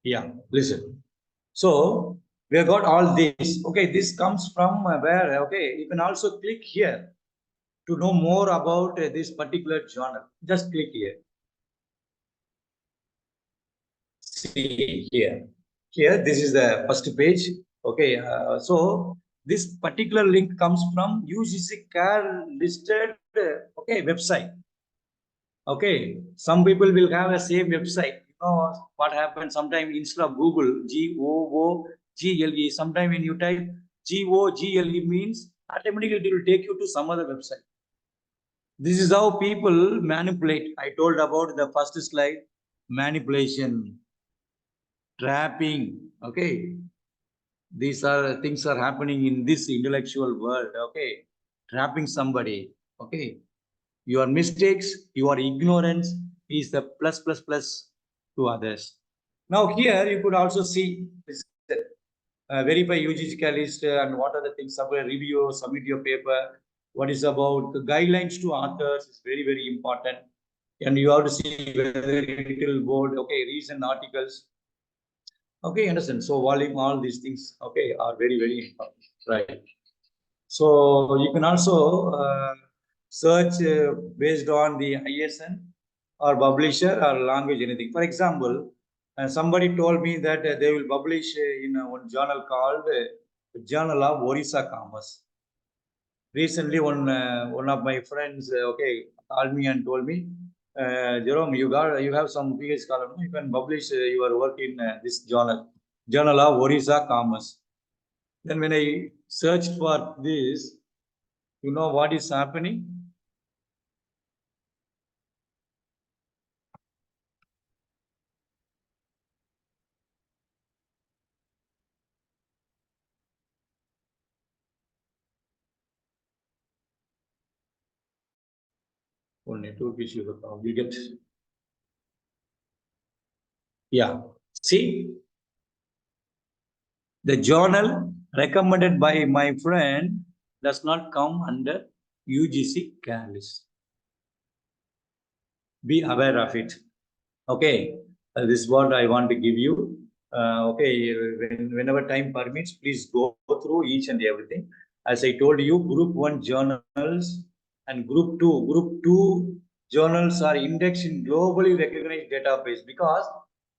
Speaker 3: Yeah, listen. So we have got all this. Okay, this comes from where? Okay, you can also click here to know more about this particular journal. Just click here. See here. Here, this is the first page. Okay, so this particular link comes from UGC CARE listed okay website. Okay, some people will have a same website. You know what happens? Sometimes instead of Google GOOGLE, sometimes when you type GOGLE means automatically it will take you to some other website. This is how people manipulate. I told about the first slide, manipulation, trapping. Okay, these are things are happening in this intellectual world. Okay, trapping somebody. Okay, your mistakes, your ignorance is the plus to others. Now here you could also see this, verify UGC list and what are the things, submit review, submit your paper. What is about the guidelines to authors is very important. and you have to see whether it will bold, okay, recent articles. Okay, understand. So volume, all these things, okay, are very, very important, right? So you can also search based on the ISN or publisher or language, anything. For example, somebody told me that they will publish in one journal called Journal of Orissa Commerce. Recently, one of my friends, okay, called me and told me, Jerome, you have some PhD column, you can publish your work in this Journal of Orissa Commerce. Then when I searched for this, you know what is happening? One network issue, you get. Yeah. See, the journal recommended by my friend does not come under UGC care list. Be aware of it. Okay, this is what I want to give you. Okay, whenever time permits, please go through each and everything. As I told you, group 1 journals and group 2 journals are indexed in globally recognized database, because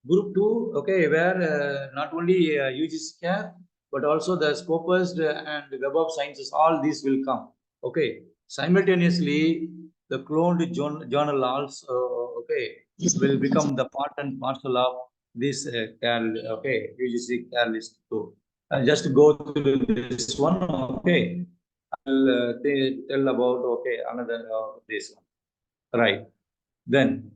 Speaker 3: group 2, okay, where not only UGC care, but also the Scopus and Web of Sciences, all these will come. Okay, simultaneously, the cloned journal also, okay, will become the part and parcel of this UGC care list too. Just go through this one, okay. I'll tell about, okay, another this one, right? Then,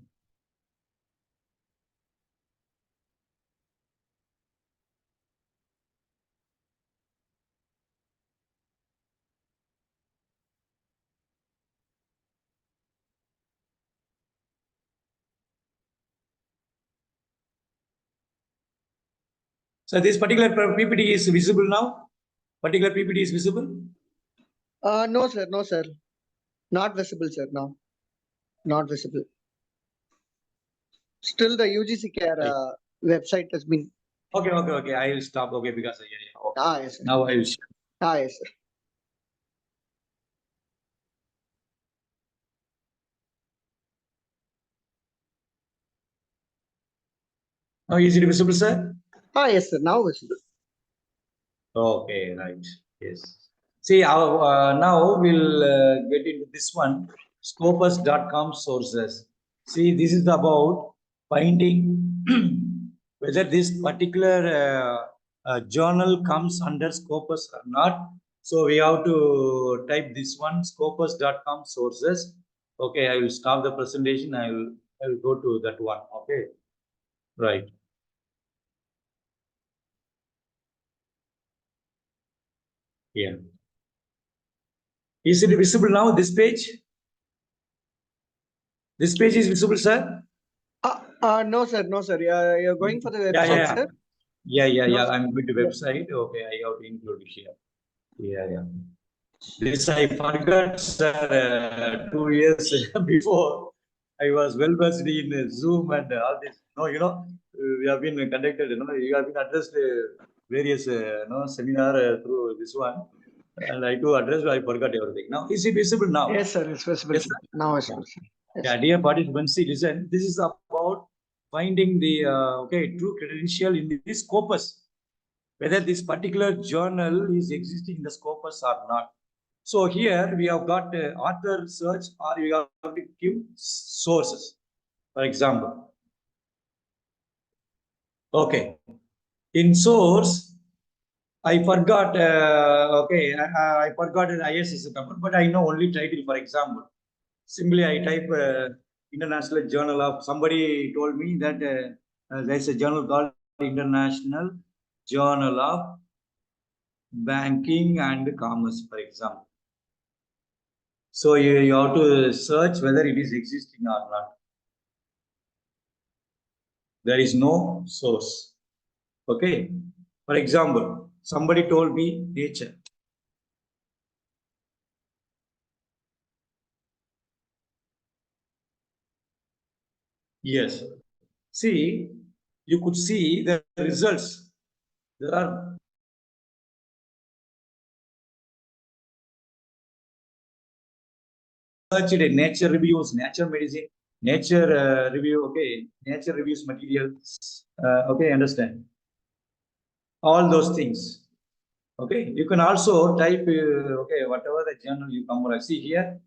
Speaker 3: so this particular PPT is visible now. Particular PPT is visible.
Speaker 4: No, sir. No, sir. Not visible, sir. No, not visible. Still, the UGC care website has been.
Speaker 3: Okay. I will stop. Okay, because okay.
Speaker 4: Yes, sir.
Speaker 3: Now I will share.
Speaker 4: Yes, sir.
Speaker 3: Now is it visible, sir?
Speaker 4: Yes, sir. Now visible.
Speaker 3: Okay, right. Yes. See, now we'll get into this one, scopus.com sources. See, this is about finding whether this particular journal comes under Scopus or not. So we have to type this one, scopus.com sources. Okay, I will stop the presentation. I will go to that one. Okay, right. Yeah. Is it visible now, this page? This page is visible, sir?
Speaker 4: No, sir. No, sir. You're going for the website, sir?
Speaker 3: Yeah. I'm going to website. Okay, I have to include it here. Yeah. This I forgot, sir. 2 years before, I was well versed in Zoom and all this. No, we have been conducted. You have been addressed various seminar through this one, and I do address. I forgot everything. Now, is it visible now?
Speaker 4: Yes, sir. It's visible.
Speaker 3: Yes,
Speaker 4: Sir. Now visible, sir. Yes.
Speaker 3: Yeah, dear participants, see, listen. This is about finding the true credential in this corpus, whether this particular journal is existing in the Scopus or not. So here we have got author search, or we have to give sources. For example, okay, in source, I forgot. I forgot an ISS number, but I know only title. For example, simply I type International Journal of. Somebody told me that there's a journal called International Journal of Banking and Commerce, for example. So you have to search whether it is existing or not. There is no source. Okay. For example, somebody told me Nature. Yes. See, you could see the results. There are nature reviews, nature medicine, nature review, okay, nature reviews materials, okay, understand. All those things. Okay, you can also type, okay, whatever the journal you come across. See here,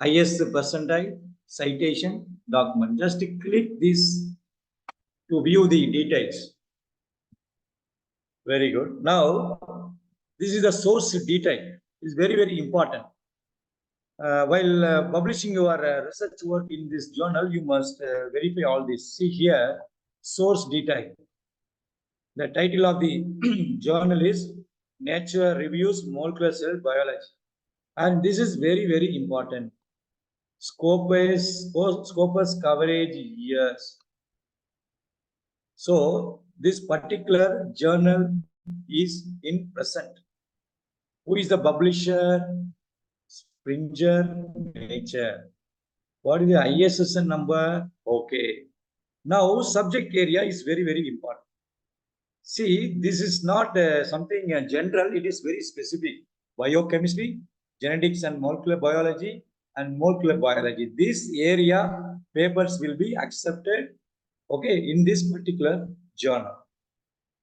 Speaker 3: highest percentile, citation, document. Just click this to view the details. Very good. Now, this is the source detail. It's very, very important. While publishing your research work in this journal, you must verify all this. See here, source detail. The title of the journal is Nature Reviews Molecular Cell Biology. And this is very, very important. Scopus coverage years. So this particular journal is in present. Who is the publisher? Springer Nature. What is the ISSN number? Okay. Now subject area is very, very important. See, this is not something general, it is very specific. Biochemistry, genetics and molecular biology, and molecular biology. This area papers will be accepted, okay, in this particular journal.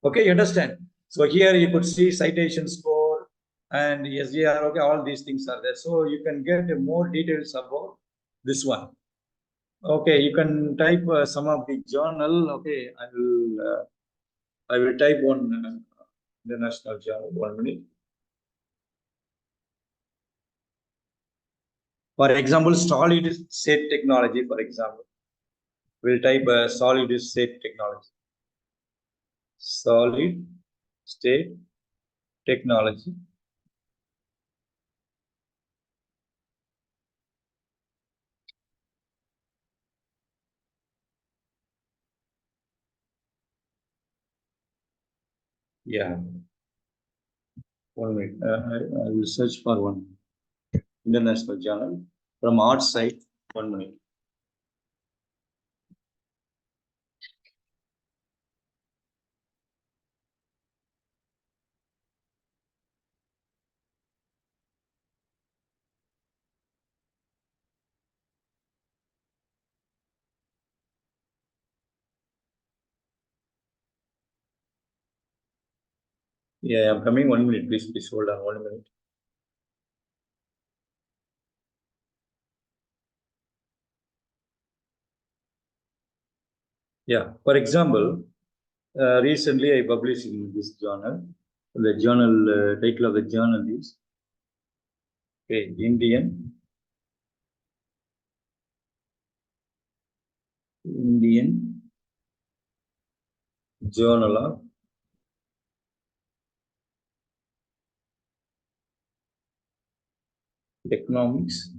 Speaker 3: Okay, you understand? So here you could see citation score and SGR, okay, all these things are there. So you can get more details about this one. Okay, you can type some of the journal. Okay, I will type one international journal. 1 minute. For example, solid state technology. For example, we'll type solid state technology. Solid state technology. Yeah. 1 minute. I will search for one international journal from our site. 1 minute. Yeah, I'm coming. 1 minute, please. Please hold on 1 minute. Yeah. For example, recently I published in this journal. The journal title of the journal is Indian Journal of Economics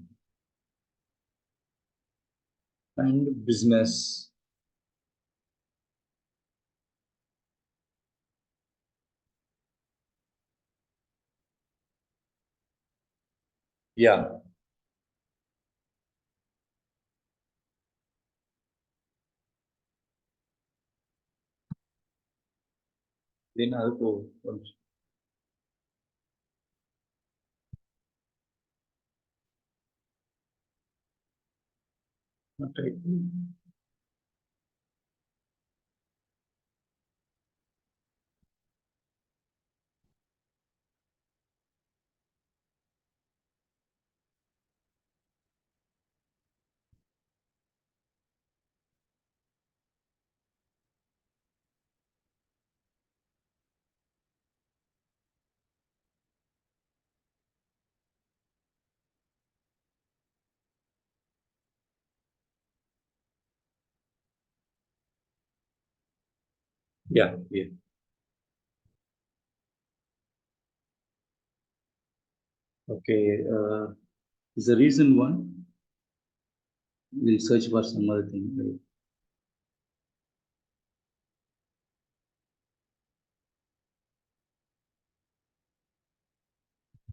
Speaker 3: and Business. Yeah. Then I'll go. Okay. Yeah. Yeah. Okay. Is the reason one? We'll search for some other thing.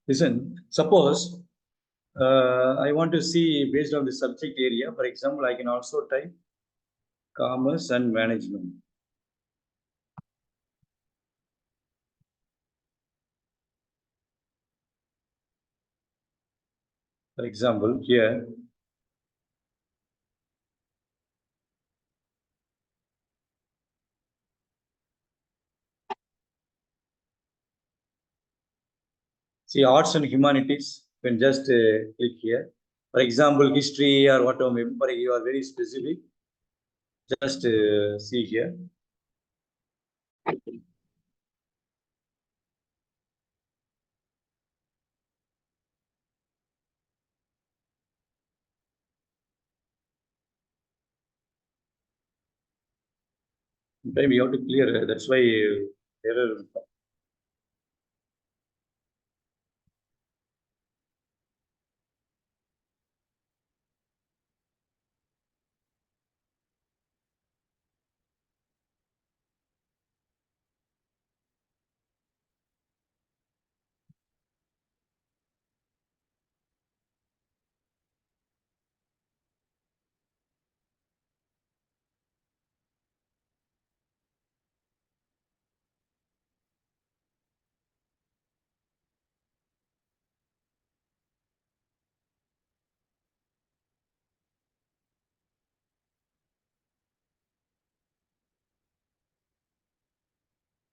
Speaker 3: Listen, suppose I want to see based on the subject area. For example, I can also type commerce and management. For example, here, see arts and humanities, you can just click here. For example, history or whatever, maybe you are very specific. Just see here. Maybe you have to clear. That's why error.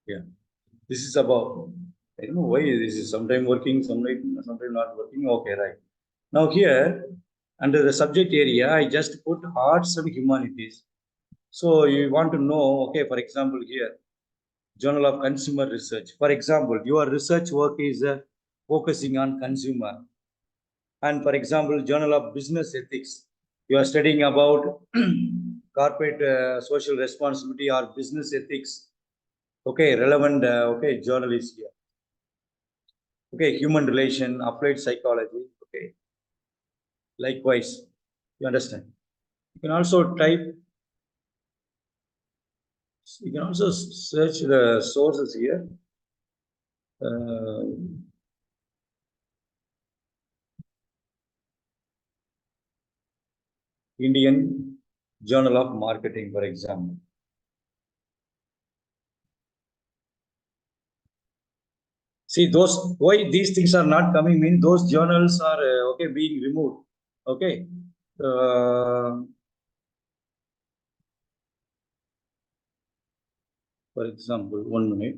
Speaker 3: Yeah, this is about. I don't know why this is sometimes working, sometimes not working. Okay, right. Now here, under the subject area, I just put arts and humanities. So you want to know, okay, for example, here, Journal of Consumer Research. For example, your research work is focusing on consumer. And for example, Journal of Business Ethics, you are studying about corporate social responsibility or business ethics. Okay, relevant, okay, journal is here. Okay, human relation, applied psychology. Okay, likewise, you understand. You can also type, you can also search the sources here. Indian Journal of Marketing, for example. See, those why these things are not coming in, those journals are okay being removed. Okay. For example, 1 minute.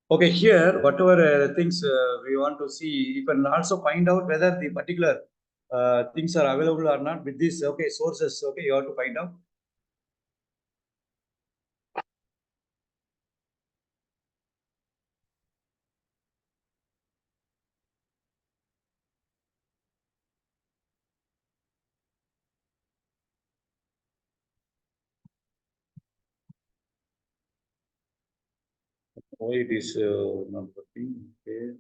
Speaker 3: Okay, here, whatever things we want to see, you can also find out whether the particular things are available or not with these, okay, sources, okay, you have to find out. Why it is not working, okay.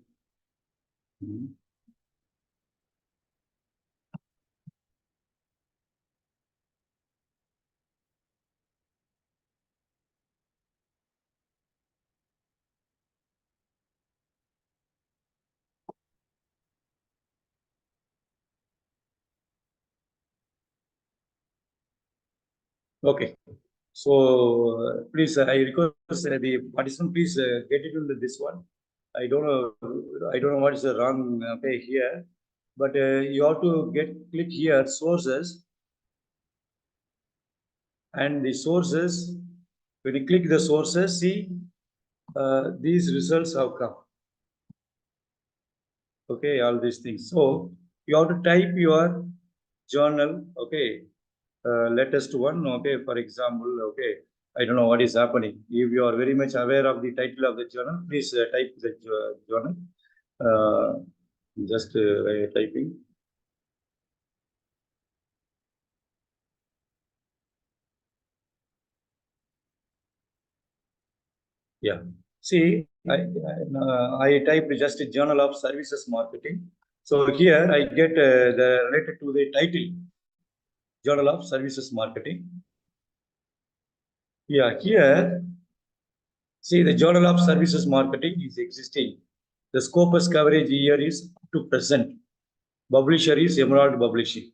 Speaker 3: Okay, so please, I request the participant, please get it into this one. I don't know what is the wrong okay here, but you have to click here sources, and the sources. When you click the sources, see these results have come. Okay, all these things. So you have to type your journal. Okay, latest one. Okay, for example, okay, I don't know what is happening. If you are very much aware of the title of the journal, please type the journal. Just typing. Yeah. See, I typed just a Journal of Services Marketing. So here I get the related to the title, Journal of Services Marketing. Yeah, here, see the Journal of Services Marketing is existing. The Scopus coverage year is up to present. Publisher is Emerald Publishing.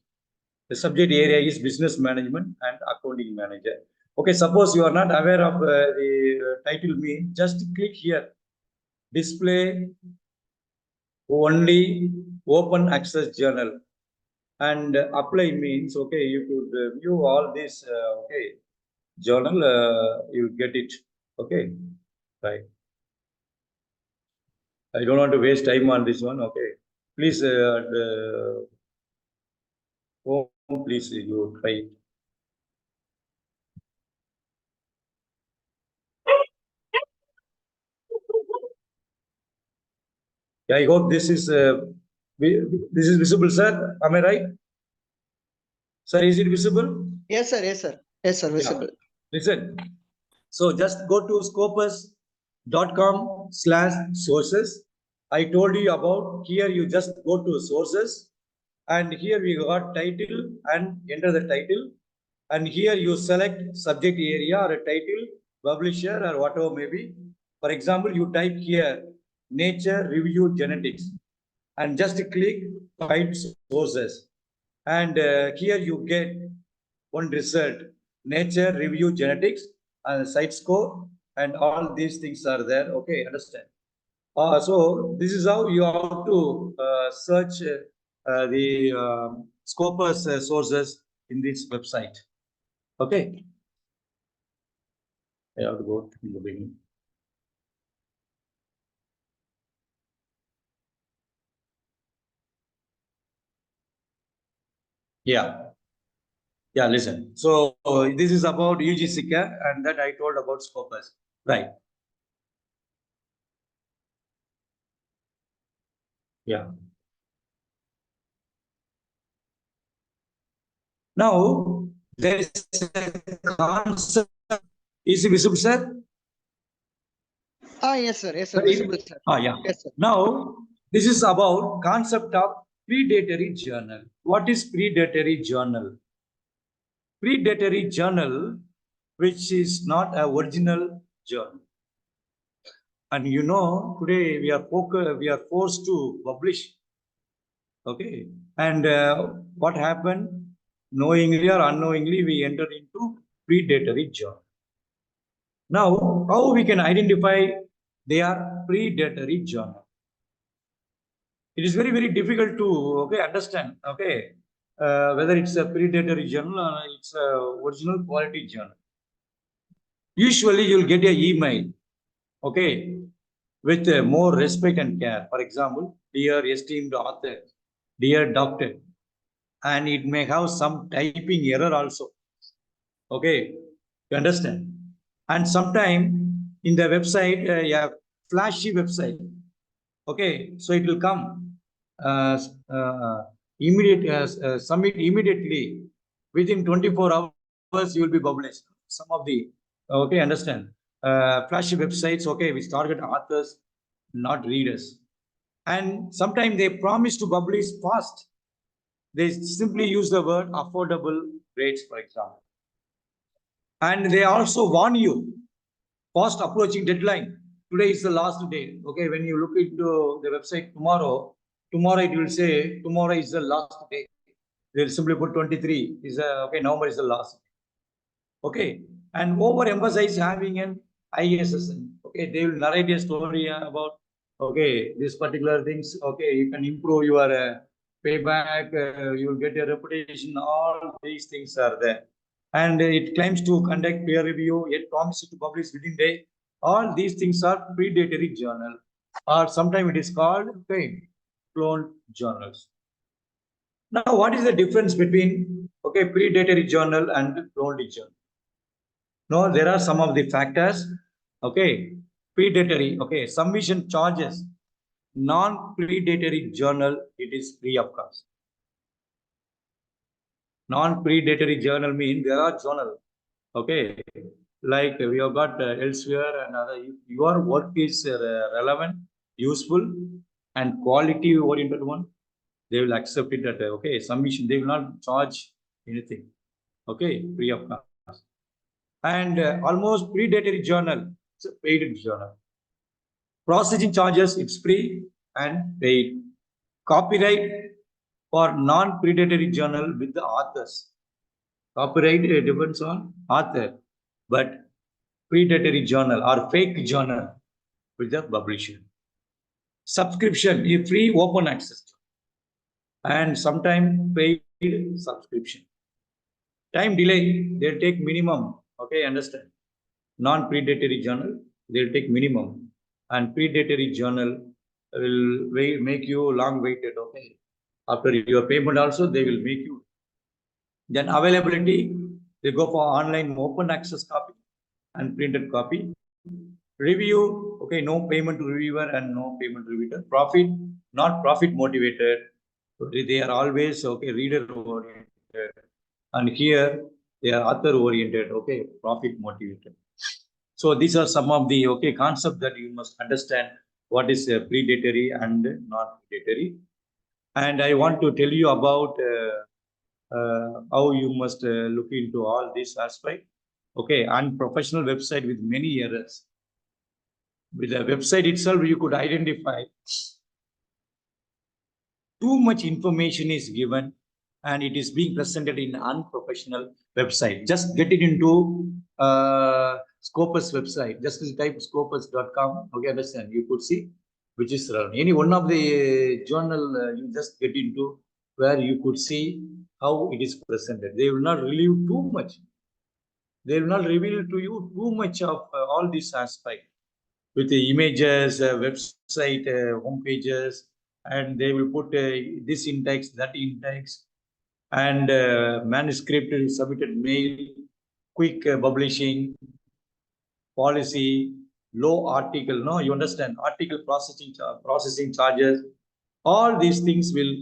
Speaker 3: The subject area is Business Management and Accounting Manager. Okay, suppose you are not aware of the title mean, just click here. Display only open access journal, and apply means, okay, you could view all this, okay, journal, you get it, okay, right. I don't want to waste time on this one, okay. Please, please, you try it. Yeah, I hope this is visible, sir. Am I right? Sir, is it visible?
Speaker 4: Yes, sir. Yes, sir. Yes, sir. Visible.
Speaker 3: Yeah. Listen. So just go to scopus.com/sources. I told you about here. You just go to sources, and here we got title and enter the title. And here you select subject area or a title, publisher or whatever maybe. For example, you type here Nature Review Genetics and just click find sources. And here you get one result, Nature Review Genetics and site score, and all these things are there. Okay, understand. So this is how you have to search the Scopus sources in this website. Okay. I have to go in the beginning. Yeah. Yeah, listen. So this is about UGCCA, and that I told about Scopus. Right. Yeah. Now, there is a concept. Is it visible, sir?
Speaker 4: Yes, sir. Yes, sir. Visible, sir.
Speaker 3: Yeah.
Speaker 4: Yes, sir.
Speaker 3: Now, this is about concept of predatory journal. What is predatory journal? Predatory journal, which is not a original journal. And you know, today we are forced to publish. Okay. And what happened? Knowingly or unknowingly, we enter into predatory journal. Now, how we can identify they are predatory journal? It is very, very difficult to understand. Okay, whether it's a predatory journal or it's a original quality journal. Usually, you'll get an email. Okay, with more respect and care. For example, dear esteemed author, dear doctor, and it may have some typing error also. Okay, you understand? And sometime in the website, yeah, flashy website. Okay, so it will come submit immediately within 24 hours. You will be published. Some of the understand flashy websites. Okay, which target authors, not readers, and sometimes they promise to publish fast. They simply use the word affordable rates, for example. And they also warn you, fast approaching deadline. Today is the last day. Okay, when you look into the website tomorrow it will say tomorrow is the last day. They'll simply put 23 is okay, November is the last. Okay, and overemphasize having an ISSN. Okay, they will narrate a story about okay, this particular things. Okay, you can improve your payback. You will get a reputation. All these things are there, and it claims to conduct peer review. It promises to publish within day. All these things are predatory journal, or sometimes it is called cloned journals. Now, what is the difference between predatory journal and cloned journal? No, there are some of the factors. Okay, predatory. Okay, submission charges. non-predatory journal, it is free of cost. Non-predatory journal means there are journal, okay, like we have got elsewhere and other. If your work is relevant, useful, and quality oriented one, they will accept it at okay submission. They will not charge anything, okay, free of cost. And almost predatory journal, it's a paid journal. Processing charges, it's free and paid. Copyright for non-predatory journal with the authors. Copyright depends on author, but predatory journal or fake journal with the publisher. Subscription, a free open access, and sometimes paid subscription. Time delay, they'll take minimum, okay, understand. Non-predatory journal, they'll take minimum, and predatory journal will make you long waited, okay. After your payment also, they will make you. Then availability, they go for online open access copy and printed copy. Review, okay, no payment to reviewer and no payment to reviewer. Profit, not profit motivated. They are always, okay, reader oriented. And here, they are author oriented, okay, profit motivated. So these are some of the, okay, concepts that you must understand what is predatory and not predatory. And I want to tell you about how you must look into all this aspect. Okay, unprofessional website with many errors. With the website itself, you could identify too much information is given and it is being presented in unprofessional website. Just get it into Scopus website. Just type scopus.com. Okay, understand. You could see which is relevant. Any one of the journal you just get into where you could see how it is presented. They will not reveal too much. They will not reveal to you too much of all these aspects with the images, website, home pages, and they will put this in-text, that in-text, and manuscript submitted mail, quick publishing, policy, low article. No, you understand? Article processing charges. All these things will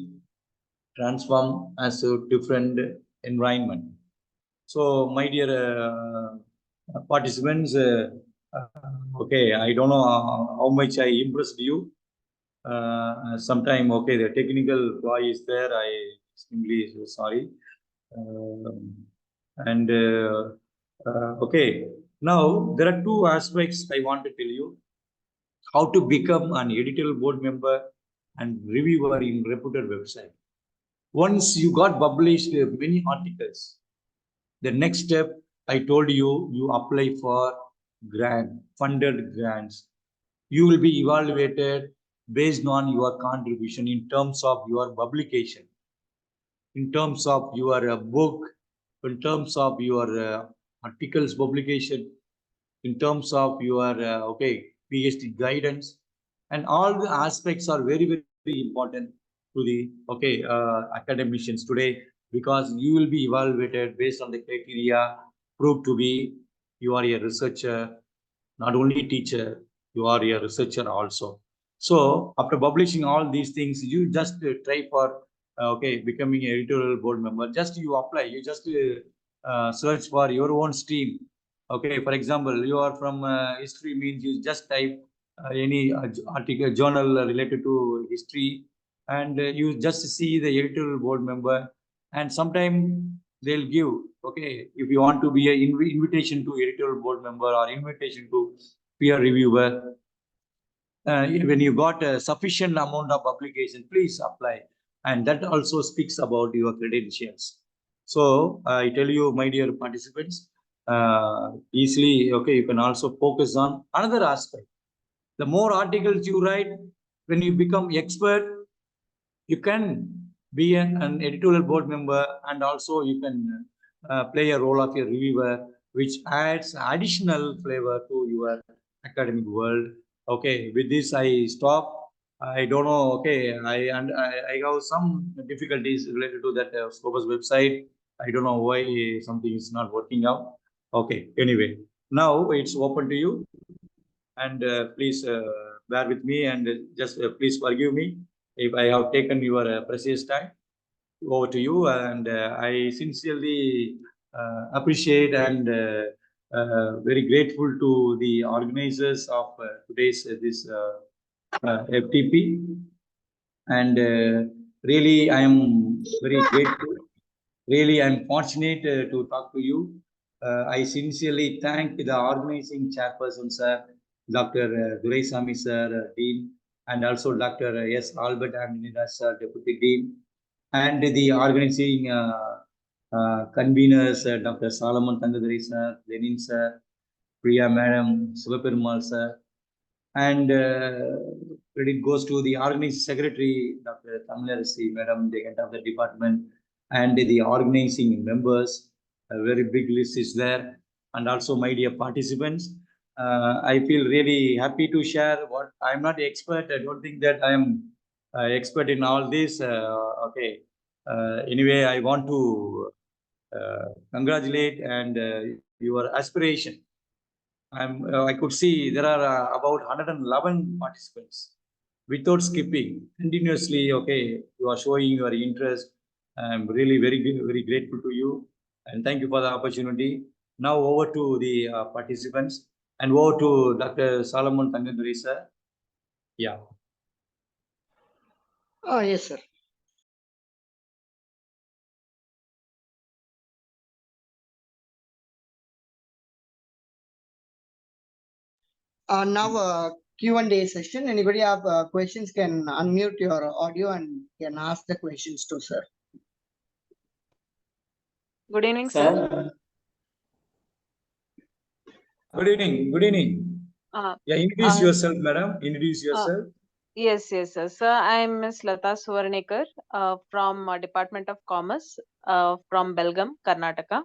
Speaker 3: transform as a different environment. So, my dear participants, okay, I don't know how much I impressed you. Sometime, okay, the technical flaw is there. I extremely sorry. Okay, now there are two aspects I want to tell you. How to become an editorial board member and reviewer in reputed website. Once you got published many articles, the next step, I told you, you apply for funded grants. You will be evaluated based on your contribution in terms of your publication, in terms of your book, in terms of your articles publication, in terms of your PhD guidance, and all the aspects are very, very important to the academicians today, because you will be evaluated based on the criteria proved to be you are a researcher, not only teacher, you are a researcher also. So after publishing all these things, you just try for becoming an editorial board member. Just you apply, you just search for your own stream. Okay, for example, you are from history, means you just type any article, journal related to history, and you just see the editorial board member, and sometime they'll give, okay, if you want to be an invitation to editorial board member or invitation to peer reviewer, when you got a sufficient amount of publication, please apply. And that also speaks about your credentials. So I tell you, my dear participants, easily, okay, you can also focus on another aspect. The more articles you write, when you become expert, you can be an editorial board member, and also you can play a role of a reviewer, which adds additional flavor to your academic world. Okay, with this I stop. I don't know. Okay, I have some difficulties related to that Scopus website. I don't know why something is not working out. Okay, anyway, now it's open to you, and please bear with me and just please forgive me if I have taken your precious time. Over to you, and I sincerely appreciate and very grateful to the organizers of today's this FTP, and really I am very grateful. Really, I'm fortunate to talk to you. I sincerely thank the organizing chairperson, sir, Dr. Duraisamy, sir, Dean, and also Dr. S. Albert Antonina, sir, Deputy Dean, and the organizing conveners, Dr. Solomon Tangaduri, sir, Lenin, sir, Priya, Madam, Sivaperumal, sir, and credit goes to the organizing secretary, Dr. Tamilarasi, Madam, the head of the department, and the organizing members. A very big list is there, and also my dear participants. I feel really happy to share what I'm not expert. I don't think that I am expert in all this. Okay. Anyway, I want to congratulate and your aspiration. I could see there are about 111 participants without skipping continuously. Okay, you are showing your interest. I'm really very grateful to you, and thank you for the opportunity. Now over to the participants and over to Dr. Solomon Tangaduri, sir. Yeah.
Speaker 4: Yes, sir. Now Q&A session. Anybody have questions can unmute your audio and can ask the questions to sir.
Speaker 7: Good evening, sir.
Speaker 3: Good evening. Good evening. Yeah, introduce yourself, madam. Introduce yourself.
Speaker 7: Yes, sir. Sir, I am Ms. Lata Suvarnekar from Department of Commerce from Belgaum, Karnataka.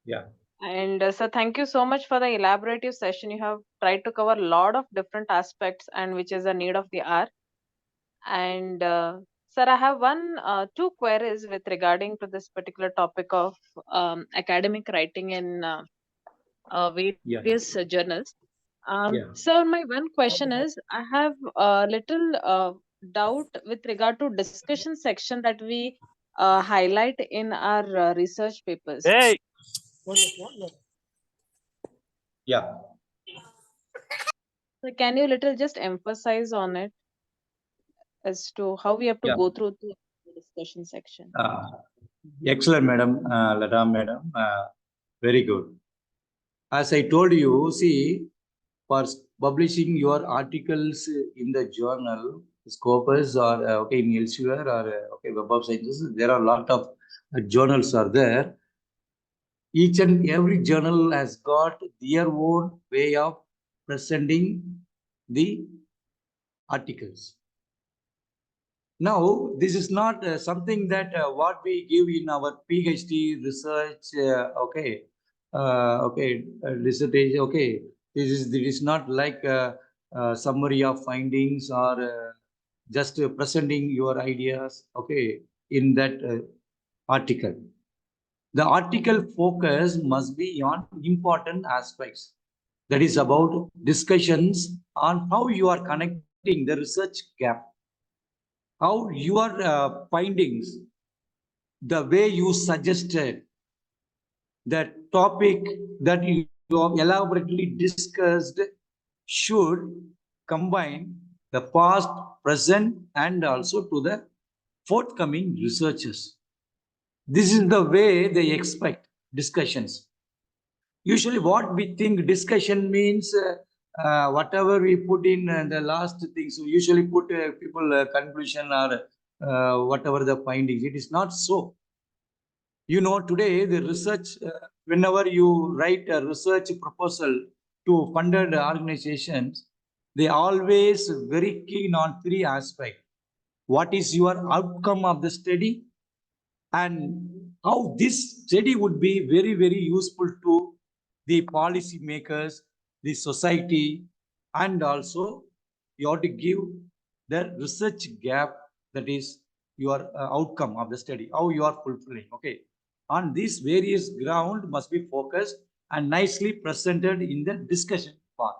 Speaker 3: Yeah.
Speaker 7: And sir, thank you so much for the elaborative session. You have tried to cover a lot of different aspects and which is a need of the hour. And sir, I have two queries with regarding to this particular topic of academic writing in various journals. So my one question is, I have a little doubt with regard to discussion section that we highlight in our research papers.
Speaker 3: Hey. Yeah.
Speaker 7: So can you little just emphasize on it as to how we have to go through the discussion section?
Speaker 3: Excellent, madam. Lata, madam. Very good. As I told you, see, for publishing your articles in the journal, Scopus or okay, in elsewhere or okay, Web of Sciences, there are a lot of journals are there. Each and every journal has got their own way of presenting the articles. Now, this is not something that what we give in our PhD research, okay, dissertation, okay. This is not like a summary of findings or just presenting your ideas, okay, in that article. The article focus must be on important aspects. That is about discussions on how you are connecting the research gap, how your findings, the way you suggested, the topic that you have elaborately discussed should combine the past, present, and also to the forthcoming researchers. This is the way they expect discussions. Usually what we think discussion means, whatever we put in the last things, we usually put people conclusion or whatever the findings. It is not so. You know, today the research, whenever you write a research proposal to funded organizations, they always very keen on three aspects. What is your outcome of the study? And how this study would be very useful to the policy makers, the society, and also you have to give the research gap, that is your outcome of the study, how you are fulfilling. Okay, on these various ground must be focused and nicely presented in the discussion part.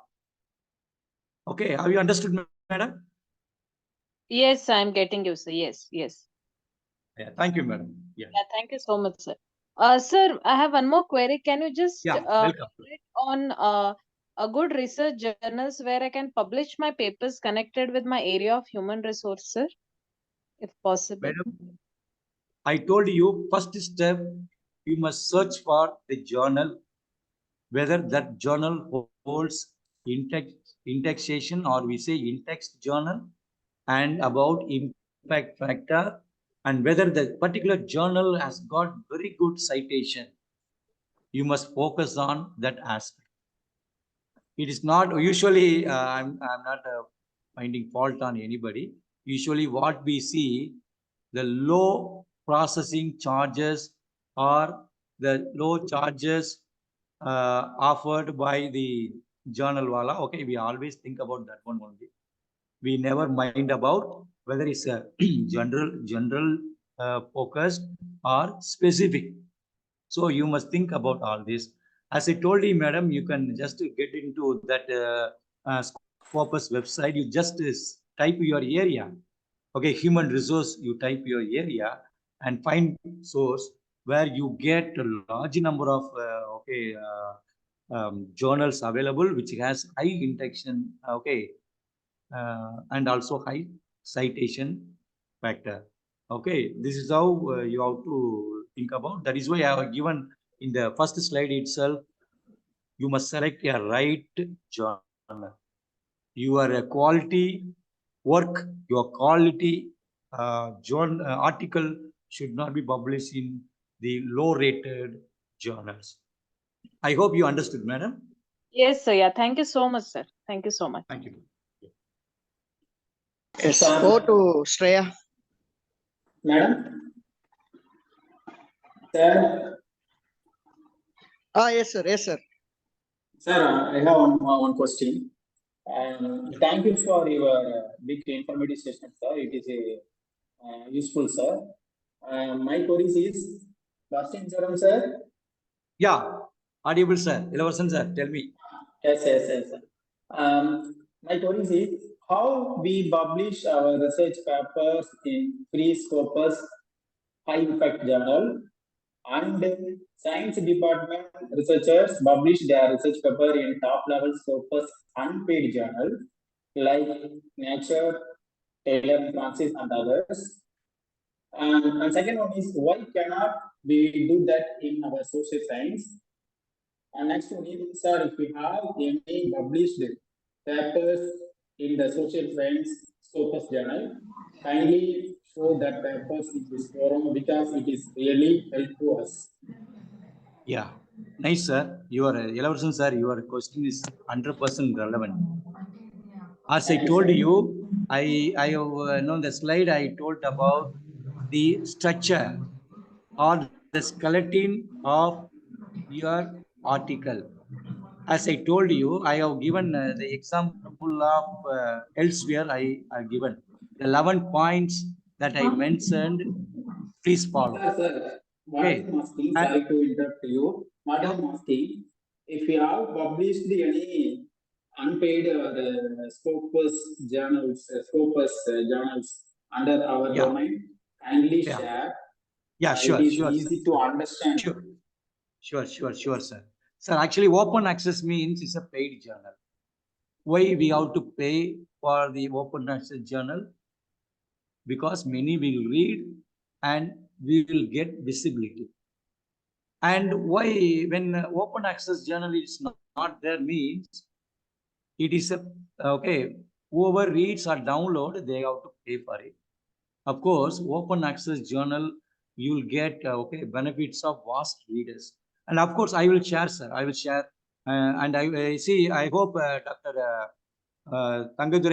Speaker 3: Okay, have you understood, madam?
Speaker 7: Yes, I'm getting you, sir. Yes, yes.
Speaker 3: Yeah, thank you, madam. Yeah,
Speaker 7: Yeah, thank you so much, sir. Sir, I have one more query. Can you just
Speaker 3: yeah, welcome.
Speaker 7: elaborate on a good research journals where I can publish my papers connected with my area of human resource, sir, if possible?
Speaker 3: Madam, I told you first step, you must search for the journal, whether that journal holds indexation or we say in-text journal, and about impact factor, and whether the particular journal has got very good citation. You must focus on that aspect. It is not usually, I'm not finding fault on anybody. Usually what we see, the low processing charges or the low charges offered by the journal wala. Okay, we always think about that one only. We never mind about whether it's a general focused or specific. So you must think about all this. As I told you, madam, you can just get into that Scopus website. You just type your area. Okay, human resource, you type your area and find source where you get a large number of journals available which has high indexion, and also high citation factor. Okay, this is how you have to think about. That is why I have given in the first slide itself, you must select a right journal. Your quality work, your quality article should not be published in the low-rated journals. I hope you understood, madam.
Speaker 7: Yes, sir. Yeah, thank you so much, sir. Thank you so much.
Speaker 3: Thank you.
Speaker 4: Yes, go to Shreya.
Speaker 8: Madam? Sir?
Speaker 4: Yes, sir. Yes, sir.
Speaker 8: Sir, I have one question. Thank you for your big informative session, sir. It is useful, sir. My query is, first insurance, sir?
Speaker 3: Yeah, audible, sir. Elevasan, sir, tell me.
Speaker 8: Yes, sir. My query is, how we publish our research papers in free Scopus high impact journal, and science department researchers publish their research paper in top level Scopus unpaid journal like Nature, Taylor Francis, and others. And second one is, why cannot we do that in our social science? And next one is, sir, if we have any published papers in the social science Scopus journal, kindly show that papers in this forum because it is really helpful to us.
Speaker 3: Yeah, nice, sir. Your Elevasan, sir, your question is 100% relevant. As I told you, I have known the slide I told about the structure or the skeleton of your article. As I told you, I have given the example of elsewhere I have given. The 11 points that I mentioned, please follow.
Speaker 8: Sir, what
Speaker 3: Okay.
Speaker 8: I'm asking, sorry to interrupt you. What
Speaker 3: Yeah.
Speaker 8: I'm asking, if you have published any unpaid Scopus journals, journals under our
Speaker 3: Yeah.
Speaker 8: domain, kindly
Speaker 3: Yeah.
Speaker 8: share.
Speaker 3: Yeah, sure,
Speaker 8: It is
Speaker 3: sure.
Speaker 8: easy to understand.
Speaker 3: Sure, sir. Sir, actually, open access means it's a paid journal. Why we have to pay for the open access journal? Because many will read and we will get visibility. And why, when open access journal is not there, means it is a, okay, whoever reads or download, they have to pay for it. Of course, open access journal, you will get benefits of vast readers. And of course, I will share, sir. I will share. And I see, I hope Dr.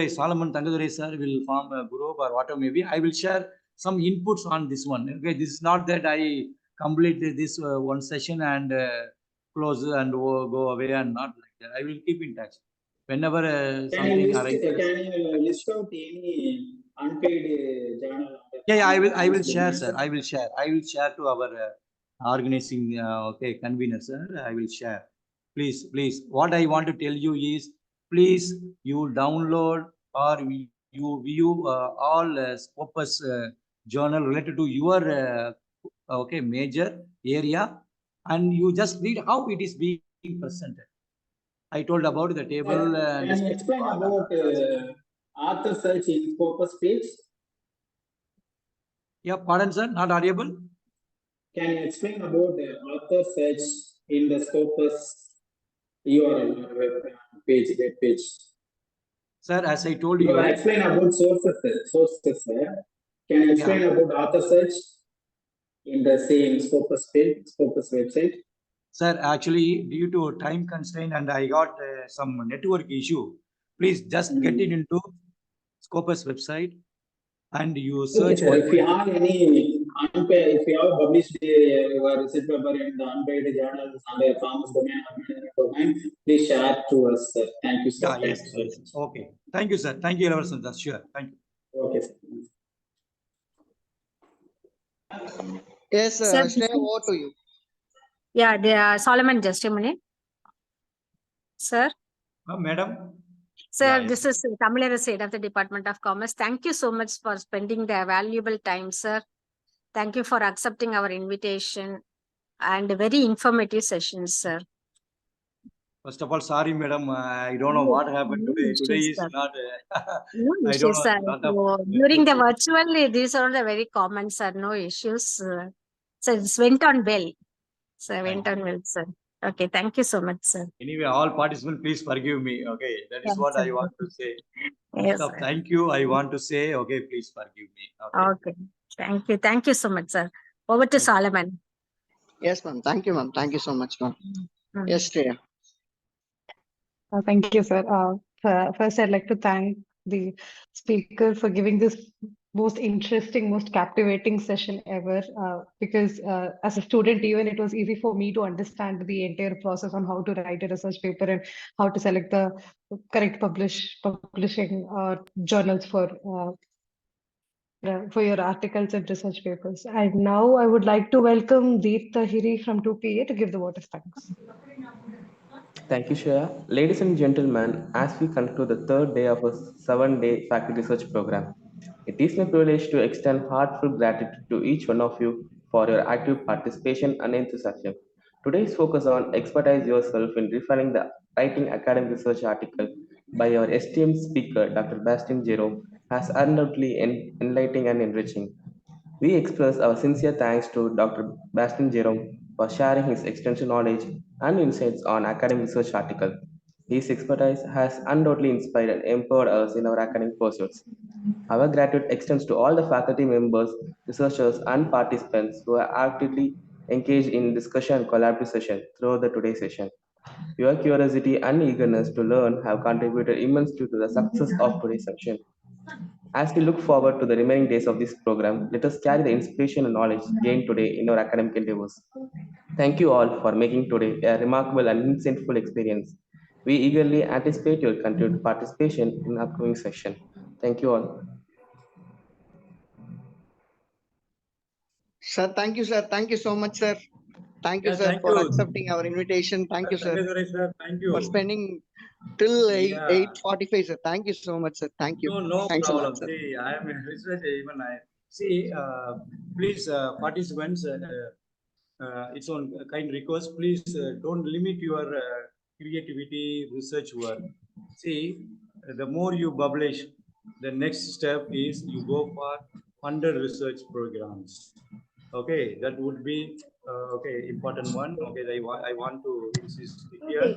Speaker 3: Solomon Tangadurai, sir, will form a group or whatever maybe. I will share some inputs on this one. Okay, this is not that I complete this one session and close and go away and not like that. I will keep in touch. Whenever something arises.
Speaker 8: Can you list out any unpaid journal?
Speaker 3: Yeah, I will share, sir. I will share to our organizing convener, sir. I will share. Please. What I want to tell you is, please you download or you view all Scopus journal related to your okay major area, and you just read how it is being presented. I told about the table.
Speaker 8: Can you explain about author search in Scopus page?
Speaker 3: Yeah, pardon, sir, not audible.
Speaker 8: Can you explain about the author search in the Scopus URL or web page?
Speaker 3: Sir, as I told
Speaker 8: You
Speaker 3: you.
Speaker 8: have explained about sources, sir. Can you explain about author search in the same Scopus page, Scopus website?
Speaker 3: Sir, actually, due to time constraint and I got some network issue, please just get it into Scopus website and you search.
Speaker 8: Okay, sir. If you have any unpaid, if you have published your research paper in the unpaid journals under commerce domain or management domain, please share to us, sir. Thank you, sir.
Speaker 3: Yeah, yes, yes. Okay. Thank you, sir. Thank you, Elevator. Sure. Thank you.
Speaker 8: Okay, sir.
Speaker 4: Yes,
Speaker 6: Sir,
Speaker 4: Shreya, over to you.
Speaker 6: yeah, Solomon, just a minute. Sir,
Speaker 3: Madam.
Speaker 6: sir,
Speaker 3: Yeah,
Speaker 6: this is Tamil State of the Department of Commerce. Thank you so much for spending the valuable time, sir. Thank you for accepting our invitation and very informative sessions, sir.
Speaker 3: First of all, sorry, madam. I don't know what happened today. Today is not.
Speaker 6: No
Speaker 3: I don't
Speaker 6: issues,
Speaker 3: know.
Speaker 6: sir. So, during the virtual, these are the very common, sir. No issues. So it went on well. So went on well, sir. Okay, thank you so much, sir.
Speaker 3: Anyway, all participants, please forgive me. Okay, that is
Speaker 6: Yes,
Speaker 3: what
Speaker 6: sir.
Speaker 3: I want to say.
Speaker 6: Yes,
Speaker 3: So
Speaker 6: sir.
Speaker 3: thank you. I want to say, okay, please forgive me. Okay.
Speaker 6: Okay. Thank you. Thank you so much, sir. Over to Solomon.
Speaker 4: Yes, ma'am. Thank you, ma'am. Thank you so much, ma'am. Yes, Shreya.
Speaker 1: Thank you, sir. First, I'd like to thank the speaker for giving this most interesting, most captivating session ever. Because as a student, even it was easy for me to understand the entire process on how to write a research paper and how to select the correct publishing journals for your articles and research papers. And now I would like to welcome Deep Tahiri from 2PA to give the vote of thanks.
Speaker 9: Thank you, Shreya. Ladies and gentlemen, as we conclude the third day of a 7-day faculty research program, it is my privilege to extend heartfelt gratitude to each one of you for your active participation and enthusiasm. Today's focus on expertise yourself in refining the writing academic research article by our esteemed speaker, Dr. Bastian Jerome, has undoubtedly enlightening and enriching. We express our sincere thanks to Dr. Bastian Jerome for sharing his extensive knowledge and insights on academic research article. His expertise has undoubtedly inspired and empowered us in our academic pursuits. Our gratitude extends to all the faculty members, researchers, and participants who are actively engaged in discussion and collaborative session throughout the today's session. Your curiosity and eagerness to learn have contributed immensely to the success of today's session. As we look forward to the remaining days of this program, let us carry the inspiration and knowledge gained today in our academic endeavors. Thank you all for making today a remarkable and insightful experience. We eagerly anticipate your continued participation in the upcoming session. Thank you all.
Speaker 4: Sir, thank you, sir. Thank you so much, sir. Thank you,
Speaker 3: Yeah,
Speaker 4: sir,
Speaker 3: thank
Speaker 4: for
Speaker 3: you.
Speaker 4: accepting our invitation. Thank you, sir,
Speaker 3: Thank you.
Speaker 4: for spending till
Speaker 3: Yeah.
Speaker 4: 8:45, sir. Thank you so much, sir. Thank you.
Speaker 3: No
Speaker 4: Thanks a lot,
Speaker 3: problem.
Speaker 4: sir.
Speaker 3: See, I am a researcher. Even I see. Please, participants, it's on kind request. Please don't limit your creativity, research work. See, the more you publish, the next step is you go for funded research programs. Okay, that would be okay important one. Okay, I want to insist here.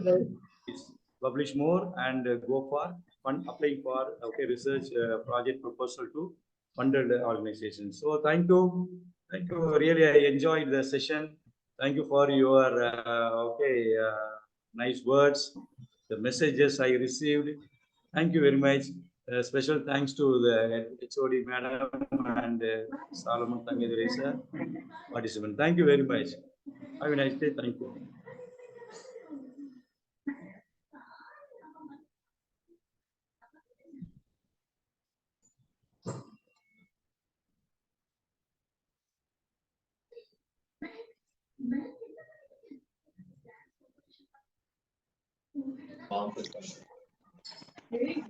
Speaker 3: Is publish more and go for applying for okay research project proposal to funded organizations. So thank you. Really, I enjoyed the session. Thank you for your nice words, the messages I received. Thank you very much. Special thanks to the HOD madam and Solomon Tangedure sir, participant. Thank you very much. Have a nice day. Thank you.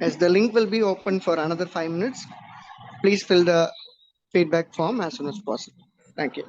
Speaker 4: As the link will be open for another 5 minutes, please fill the feedback form as soon as possible. Thank you.